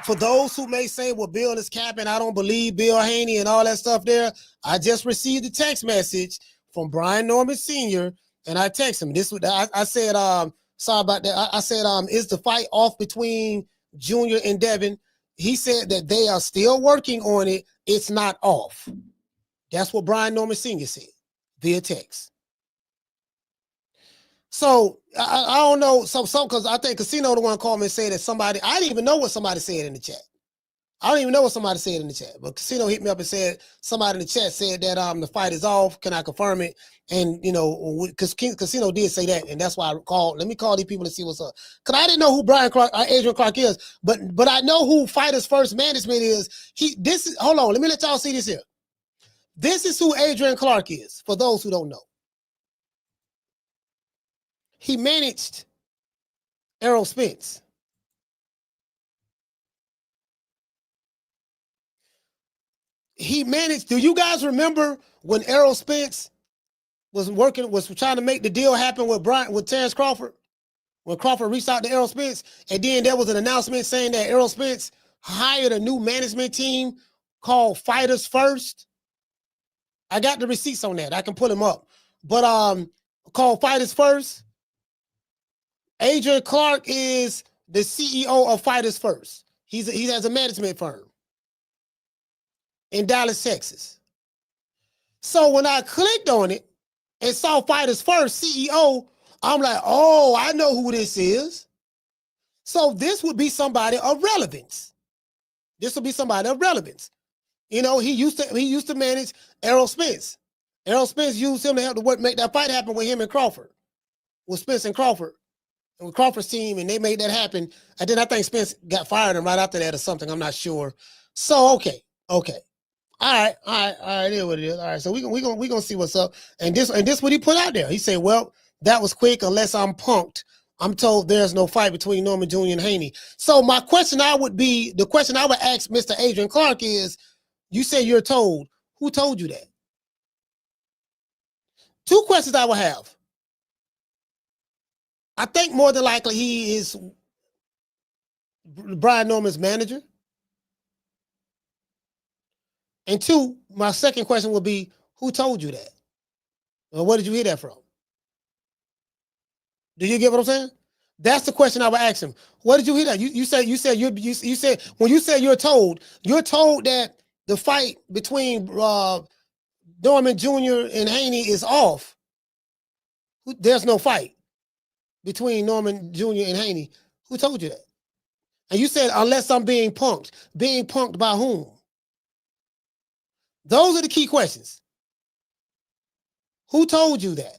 For those who may say, well, Bill is capping, I don't believe Bill Haney and all that stuff there. I just received a text message from Brian Norman Sr. and I text him. I said, sorry about that. I said, is the fight off between Junior and Devin? he said that they are still working on it. It's not off. That's what Brian Norman Sr. said via text. So I don't know. So because I think Casino the one called me and said that somebody, I didn't even know what somebody said in the chat. I don't even know what somebody said in the chat, but Casino hit me up and said somebody in the chat said that the fight is off. Can I confirm it? And you know, because Casino did say that, and that's why I called. Let me call these people and see what's up. Because I didn't know who Adrian Clark is, but I know who Fighters First Management is. Hold on, let me let y'all see this here. This is who Adrian Clark is. For those who don't know, he managed Errol Spence. He managed. Do you guys remember when Errol Spence was trying to make the deal happen with Terrence Crawford? When Crawford reached out to Errol Spence, and then there was an announcement saying that Errol Spence hired a new management team called Fighters First. I got the receipts on that. I can pull them up. But called Fighters First. Adrian Clark is the CEO of Fighters First. He has a management firm in Dallas, Texas. So when I clicked on it and saw Fighters First CEO, I'm like, oh, I know who this is. So this would be somebody of relevance. This would be somebody of relevance. You know, he used to manage Errol Spence. Errol Spence used him to help to make that fight happen with him and Crawford, with Spence and Crawford, and with Crawford's team, and they made that happen. And then I think Spence got fired and right after that or something. I'm not sure. So okay. All right. It is what it is. All right. So we gonna see what's up. And this what he put out there. He said, well, that was quick unless I'm punked. I'm told there's no fight between Norman Jr. and Haney. So the question I would ask Mr. Adrian Clark is, you say you're told. Who told you that? Two questions I would have. I think more than likely he is Brian Norman's manager. And two, my second question would be, who told you that? Or where did you hear that from? Do you get what I'm saying? That's the question I would ask him. What did you hear that? You said when you say you're told that the fight between Norman Jr. and Haney is off. There's no fight between Norman Jr. and Haney. Who told you that? And you said, unless I'm being punked. Being punked by whom? Those are the key questions. Who told you that?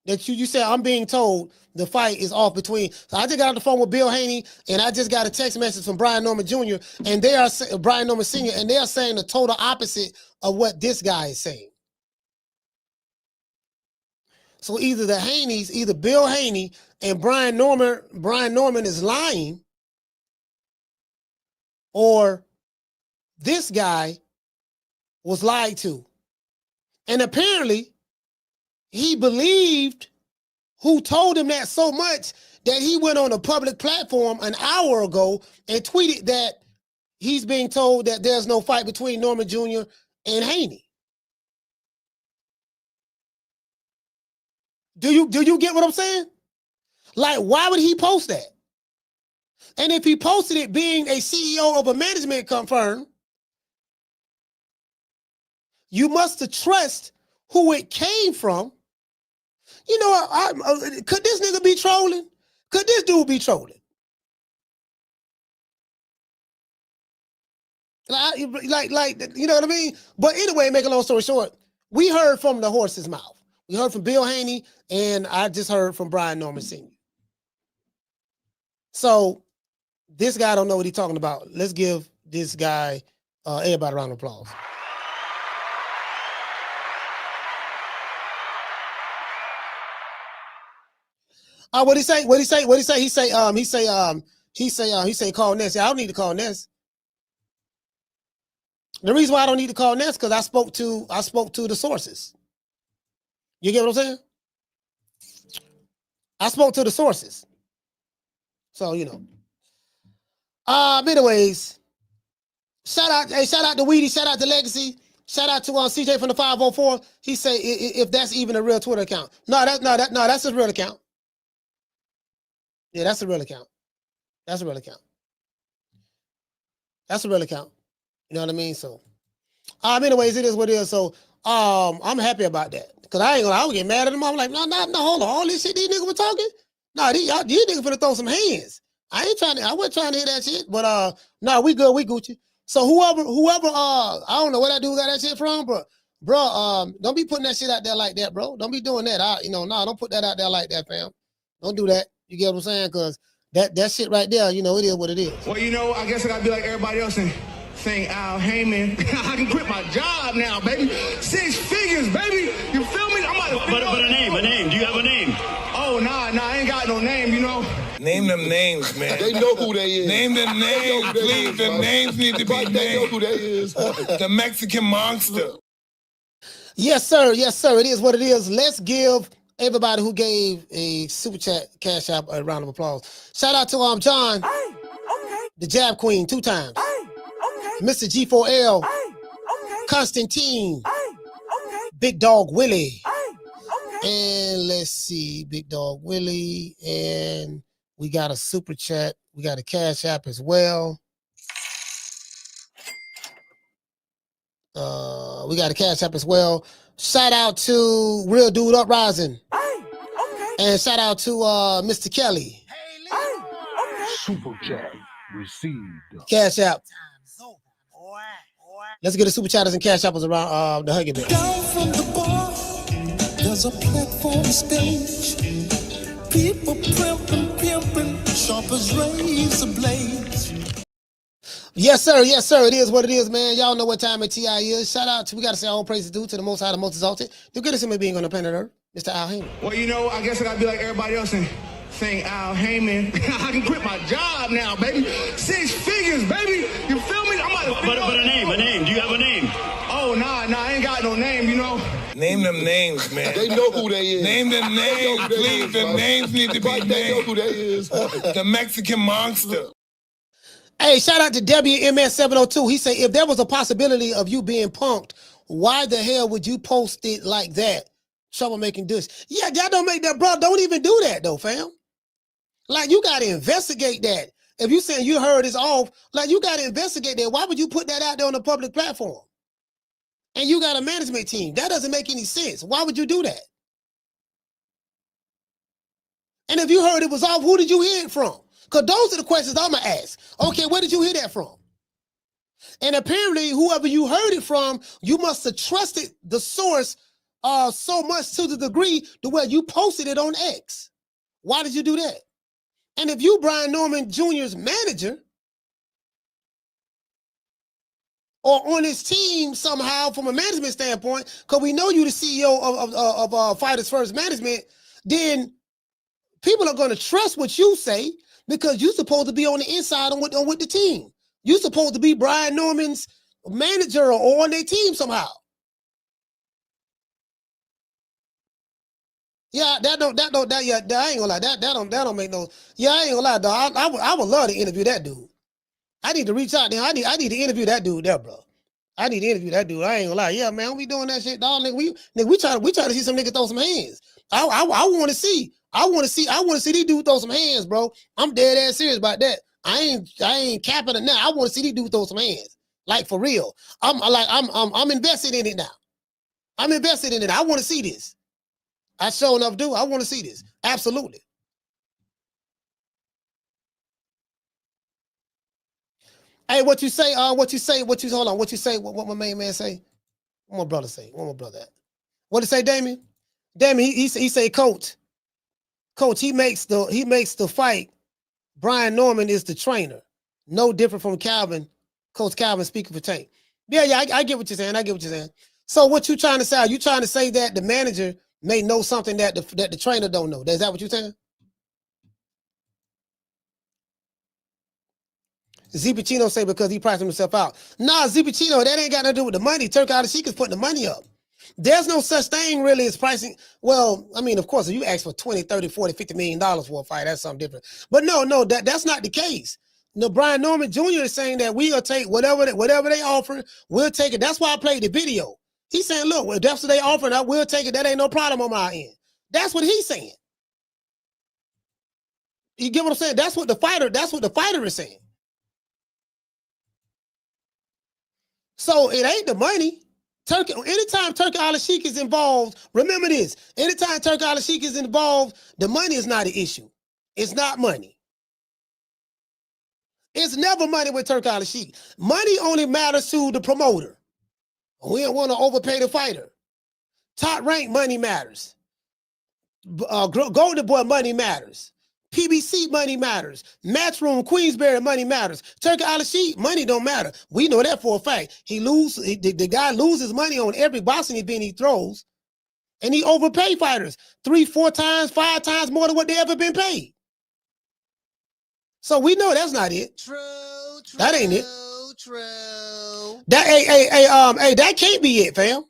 That you said, I'm being told the fight is off between. So I just got on the phone with Bill Haney, and I just got a text message from Brian Norman Jr., and they are Brian Norman Sr., and they are saying the total opposite of what this guy is saying. So either Bill Haney and Brian Norman is lying, or this guy was lied to. And apparently, he believed who told him that so much that he went on a public platform an hour ago and tweeted that he's being told that there's no fight between Norman Jr. and Haney. Do you get what I'm saying? Like, why would he post that? And if he posted it being a CEO of a management firm, you must trust who it came from. You know, could this nigga be trolling? Could this dude be trolling? Like, you know what I mean? But anyway, make a long story short, we heard from the horse's mouth. We heard from Bill Haney, and I just heard from Brian Norman Sr. So this guy don't know what he's talking about. Let's give this guy everybody a round of applause. What he say? He say call Ness. I don't need to call Ness. The reason why I don't need to call Ness because I spoke to the sources. You get what I'm saying? I spoke to the sources. So, you know. Anyways, shout out to Weedy, shout out to Legacy, shout out to CJ from the 504. He say if that's even a real Twitter account. That's his real account. Yeah, that's a real account. That's That's a real account. You know what I mean? So, anyways, it is what it is. So, I'm happy about that. Cause I would get mad at them. I'm like, no, hold on. All this shit these niggas were talking? No, these niggas finna throw some hands. I wasn't trying to hear that shit. But no, we good, we Gucci. So whoever, I don't know where that dude got that shit from, bro, don't be putting that shit out there like that, bro. Don't be doing that. Don't put that out there like that, fam. Don't do that. You get what I'm saying? Cause that shit right there, it is what it is. Well, I guess I gotta be like everybody else and saying, Al Heyman, I can quit my job now, baby. 6 figures, baby. You feel me? I'm about to But a name. Do you have a name? Oh, nah, I ain't got no name, Name them names, man. They know who they is. Name them names, please. The names need to be named. They know who they is. The Mexican monster. Yes, sir. Yes, sir. It is what it is. Let's give everybody who gave a super chat cash app a round of applause. Shout out to John, the Jab Queen, 2 times. Mr. G4L, Constantine, Big Dog Willie, and let's see, Big Dog Willie, and we got a super chat. We got a cash app as well. We got a cash app as well. Shout out to Real Dude Uprising, and shout out to Mr. Kelly. Super chat received. Cash app. Let's get the super chatters and cash apples around the Huggy Bear. Down from the bar, there's a platform stage. People pimping, sharp as razor blades. Yes, sir. Yes, sir. It is what it is, man. Y'all know what time it is. Shout out to, we got to say all praises due to the Most High, the Most Exalted, the greatest human being on the planet Earth, Mr. Al Haney. Well, I guess I gotta be like everybody else and saying, Al Heyman, I can quit my job now, baby. 6 figures, baby. You feel me? I'm about to But a name. Do you have a name? Oh, nah, I ain't got no name, Name them names, man. They know who they is. Name them names, please. The names need to be named. They know who they is. The Mexican monster. Hey, shout out to WMS702. He said, if there was a possibility of you being punked, why the hell would you post it like that? Troublemaking dish. Yeah, y'all don't make that, bro. Don't even do that, though, fam. Like, you got to investigate that. If you saying you heard it's off, like, you got to investigate that. Why would you put that out there on a public platform? And you got a management team. That doesn't make any sense. Why would you do that? And if you heard it was off, who did you hear it from? Because those are the questions I'm going to ask. Okay, where did you hear that from? And apparently, whoever you heard it from, you must have trusted the source so much to the degree to where you posted it on X. Why did you do that? And if you Brian Norman Jr.'s manager, or on his team somehow from a management standpoint, because we know you the CEO of Fighters First Management, then people are going to trust what you say because you're supposed to be on the inside on with the team. You're supposed to be Brian Norman's manager or on their team somehow. Yeah, I ain't gonna lie. That don't make no. Yeah, I ain't gonna lie, dog. I would love to interview that dude. I need to reach out there. I need to interview that dude there, bro. I need to interview that dude. I ain't gonna lie. Yeah, man, we doing that shit, dog. Nigga, we try to see some nigga throw some hands. I want to see. I want to see these dudes throw some hands, bro. I'm dead ass serious about that. I ain't capping it now. I want to see these dudes throw some hands, like for real. I'm invested in it now. I'm invested in it. I want to see this. I sure enough do. I want to see this. Absolutely. Hey, what you say, hold on, what you say, what my main man say? What my brother say? What my brother at? What did he say, Damien? Damien, he say, Coach, he makes the fight. Brian Norman is the trainer. No different from Calvin, Coach Calvin speaking for Tank. Yeah, I get what you're saying. So what you trying to say? Are you trying to say that the manager may know something that the trainer don't know? Is that what you're saying? Z Pacino say because he priced himself out. Nah, Z Pacino, that ain't got nothing to do with the money. Turki Alashikh is putting the money up. There's no such thing really as pricing. Well, I mean, of course, if you ask for 20, 30, 40, $50 million for a fight, that's something different. But no, that's not the case. No, Brian Norman Jr. is saying that we'll take whatever they offer, we'll take it. That's why I played the video. He's saying, look, if that's what they offer, we'll take it. That ain't no problem on my end. That's what he's saying. You get what I'm saying? That's what the fighter is saying. So it ain't the money. Anytime Turki Alashikh is involved, remember this. Anytime Turki Alashikh is involved, the money is not an issue. It's not money. It's never money with Turki Alashikh. Money only matters to the promoter. We don't want to overpay the fighter. Top rank money matters. Golden Boy money matters. PBC money matters. Matchroom Queensberry money matters. Turki Alashikh money don't matter. We know that for a fact. The guy loses money on every boxing event he throws, and he overpay fighters 3, 4 times, 5 times more than what they ever been paid. So we know that's not it. True. That ain't it. True. That that can't be it, fam.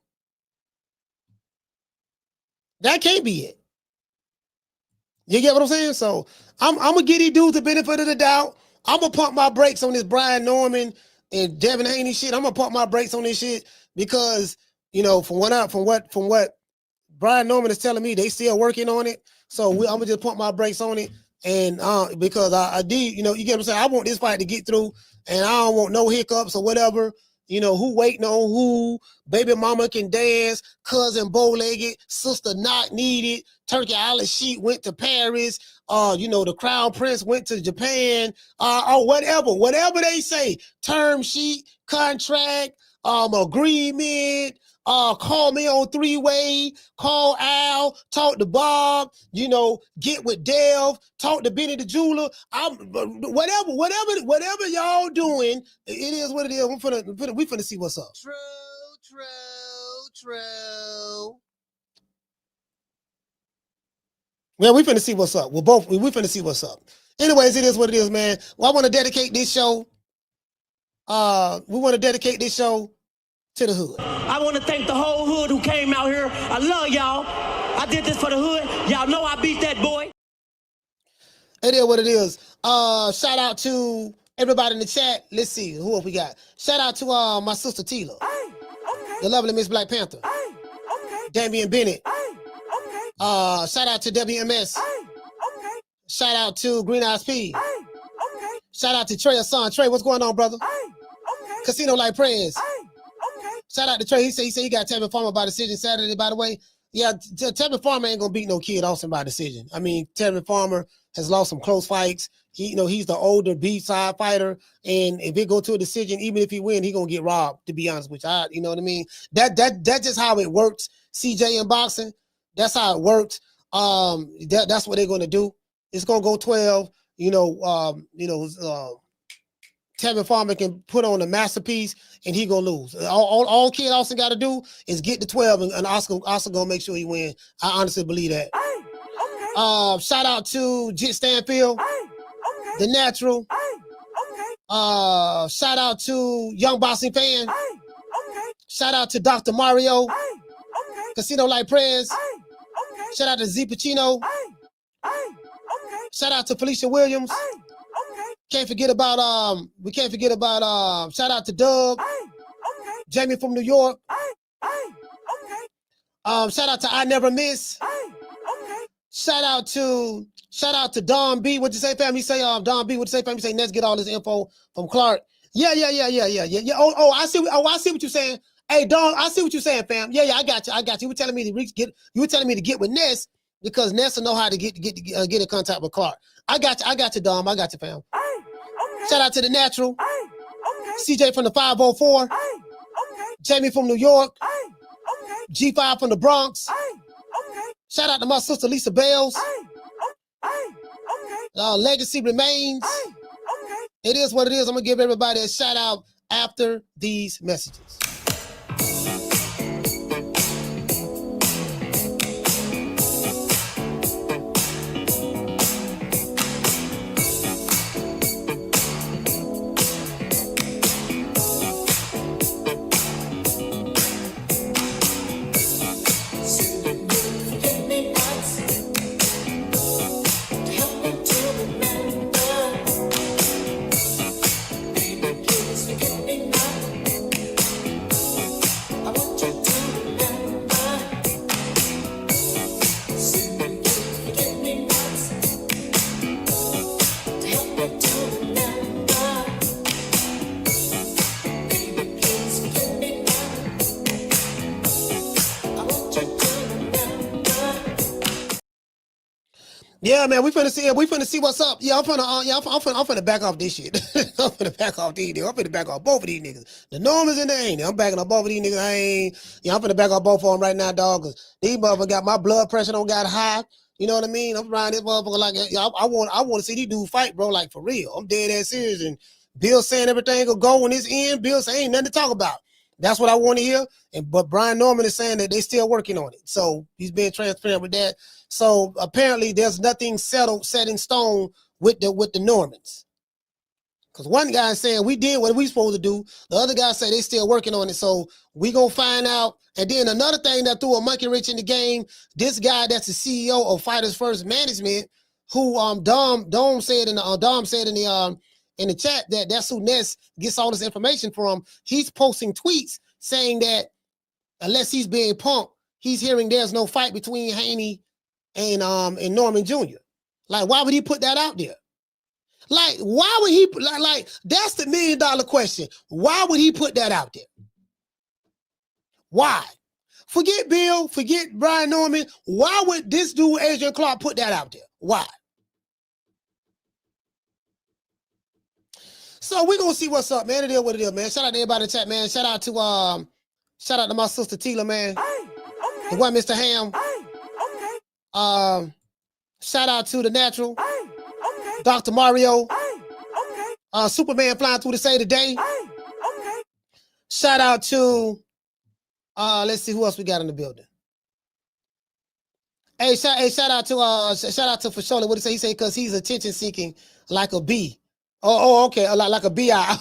That can't be it. You get what I'm saying? So I'm gonna give these dudes the benefit of the doubt. I'm gonna pump my brakes on this Brian Norman and Devin Haney shit. I'm gonna pump my brakes on this shit because from what Brian Norman is telling me, they still working on it. So I'm gonna just pump my brakes on it, and because I did, you get what I'm saying. I want this fight to get through, and I don't want no hiccups or whatever. Who waiting on who, baby mama can dance, cousin bow-legged, sister not needed, Turki Alashikh went to Paris, the crown prince went to Japan, or whatever they say, term sheet, contract, agreement, call me on 3-way, call Al, talk to Bob, get with Dev, talk to Benny the jeweler. Whatever y'all doing, it is what it is. We finna see what's up. True. Yeah, we finna see what's up. We finna see what's up. Anyways, it is what it is, man. Well, I want to dedicate this show. We want to dedicate this show to the hood. I want to thank the whole hood who came out here. I love y'all. I did this for the hood. Y'all know I beat that boy. It is what it is. Shout out to everybody in the chat. Let's see who else we got. Shout out to my sister Tila. The lovely Miss Black Panther. Damian Bennett. Shout out to WMS. Shout out to Green Eyes P. Shout out to Trey's son. Trey, what's going on, brother? Casino Like Prayers. Shout out to Trey. He said he got Tevin Farmer by decision Saturday, by the way. Yeah, Tevin Farmer ain't gonna beat no kid Austin by decision. I mean, Tevin Farmer has lost some close fights. He's the older B-side fighter, and if it go to a decision, even if he win, he gonna get robbed, to be honest with you. You know what I mean? That's just how it works, CJ, in boxing. That's how it works. That's what they're gonna do. It's gonna go 12. Tevin Farmer can put on a masterpiece and he gonna lose. All Kid Austin got to do is get to 12, and Oscar gonna make sure he win. I honestly believe that. Shout out to Jit Stanfield, The Natural. Shout out to Young Boxing Fan. Shout out to Dr. Mario, Casino Like Prayers. Shout out to Z Pacino. Shout out to Felicia Williams. Can't forget about shout out to Doug, Jamie from New York. Shout out to I Never Miss. Shout out to Don B. What'd you say, fam? You say Don B. What'd you say, fam? You say let's get all this info from Clark. Yeah. I see what you're saying. Hey, Don, I see what you're saying, fam. Yeah, I got you. You were telling me to get with Ness because Ness will know how to get in contact with Clark. I got you, Dom. I got you, fam. Shout out to The Natural. CJ from the 504. Jamie from New York. G5 from the Bronx. Shout out to my sister Lisa Bales. Legacy remains. It is what it is. I'm going to give everybody a shout out after these messages. Yeah, man, we finna see what's up. Yeah, I'm finna back off this shit. I'm finna back off these niggas. I'm finna back off both of these niggas. The Normans and the Haney. I'm backing up both of these niggas. I'm finna back off both of them right now, dog. Cause these motherfuckers got my blood pressure don't got high. You know what I mean? I'm around this motherfucker like I want to see these dudes fight, bro. Like for real. I'm dead ass serious. And Bill saying everything will go when it's in. Bill saying ain't nothing to talk about. That's what I want to hear. But Brian Norman is saying that they still working on it. So he's being transparent with that. So apparently there's nothing set in stone with the Normans. Because one guy is saying we did what we supposed to do. The other guy say they still working on it. So we gonna find out. And then another thing that threw a monkey wrench in the game, this guy that's the CEO of Fighters First Management, who Dom said in the chat that's who Ness gets all this information from. He's posting tweets saying that unless he's being punked, he's hearing there's no fight between Haney and Norman Jr. Like, why would he put that out there? Like, why would he like that's the $1 million question. Why would he put that out there? Why? Forget Bill, forget Brian Norman. Why would this dude, Adrian Clark, put that out there? Why? So we're gonna see what's up, man. It is what it is, man. Shout out to everybody in the chat, man. Shout out to my sister Tila, man. The one, Mr. Ham. Shout out to the Natural. Dr. Mario. Superman flying through the say today. Shout out to let's see who else we got in the building. Hey, shout out to for sure. What he say? He said because he's attention seeking like a bee. Oh, okay, like a BI.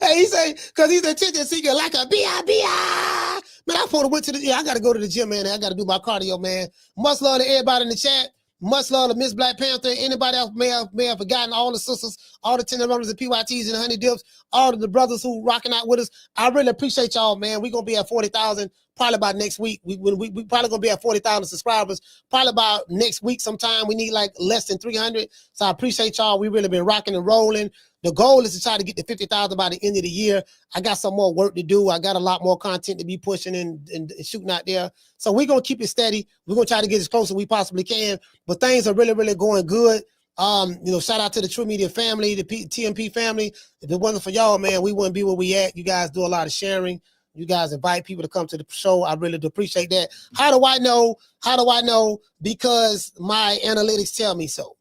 Hey, he say because he's attention seeking like a BI. Man, I went to I got to go to the gym, man. I got to do my cardio, man. Much love to everybody in the chat. Much love to Miss Black Panther. Anybody else may have forgotten, all the sisters, all the tender members of PYTs and the Honey Dips, all of the brothers who rocking out with us. I really appreciate y'all, man. We're going to be at 40,000 probably by next week. We probably going to be at 40,000 subscribers probably about next week sometime. We need like less than 300. So I appreciate y'all. We really been rocking and rolling. The goal is to try to get to 50,000 by the end of the year. I got some more work to do. I got a lot more content to be pushing and shooting out there. So we're going to keep it steady. We're going to try to get as close as we possibly can. But things are really, really going good. Shout out to the True Media family, the TMP family. If it wasn't for y'all, man, we wouldn't be where we at. You guys do a lot of sharing. You guys invite people to come to the show. I really do appreciate that. How do I know? Because my analytics tell me so.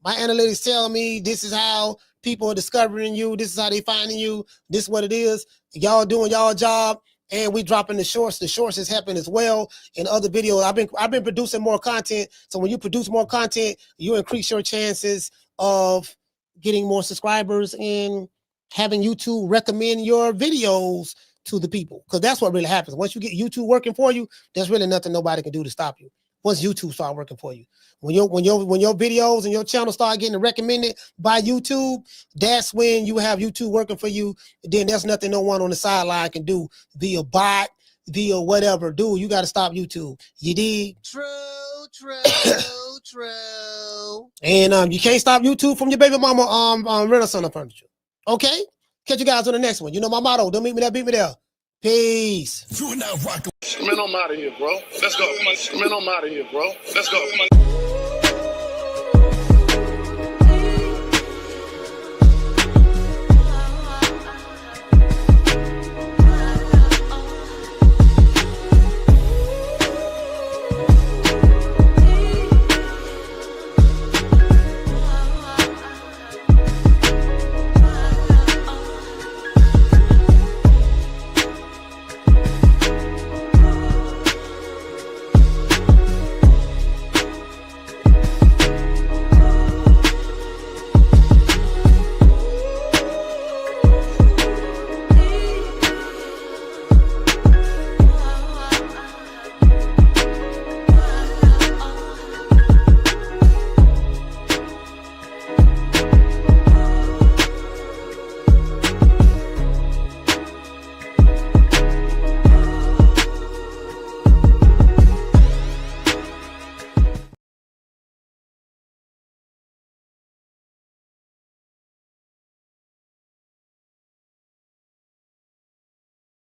My analytics tell me this is how people are discovering you. This is how they finding you. This is what it is. Y'all doing y'all job, and we dropping the shorts. The shorts is happening as well in other videos. I've been producing more content. So when you produce more content, you increase your chances of getting more subscribers and having YouTube recommend your videos to the people. Because that's what really happens. Once you get YouTube working for you, there's really nothing nobody can do to stop you. Once YouTube start working for you. When your videos and your channel start getting recommended by YouTube, that's when you have YouTube working for you. Then there's nothing no one on the sideline can do via bot, via whatever. Dude, you got to stop YouTube. You dig? True. And you can't stop YouTube from your baby mama rental center furniture. Okay? Catch you guys on the next one. You know my motto. Don't meet me there, beat me there. Peace. Man, I'm out of here, bro. Let's go. Man, I'm out of here, bro. Let's go.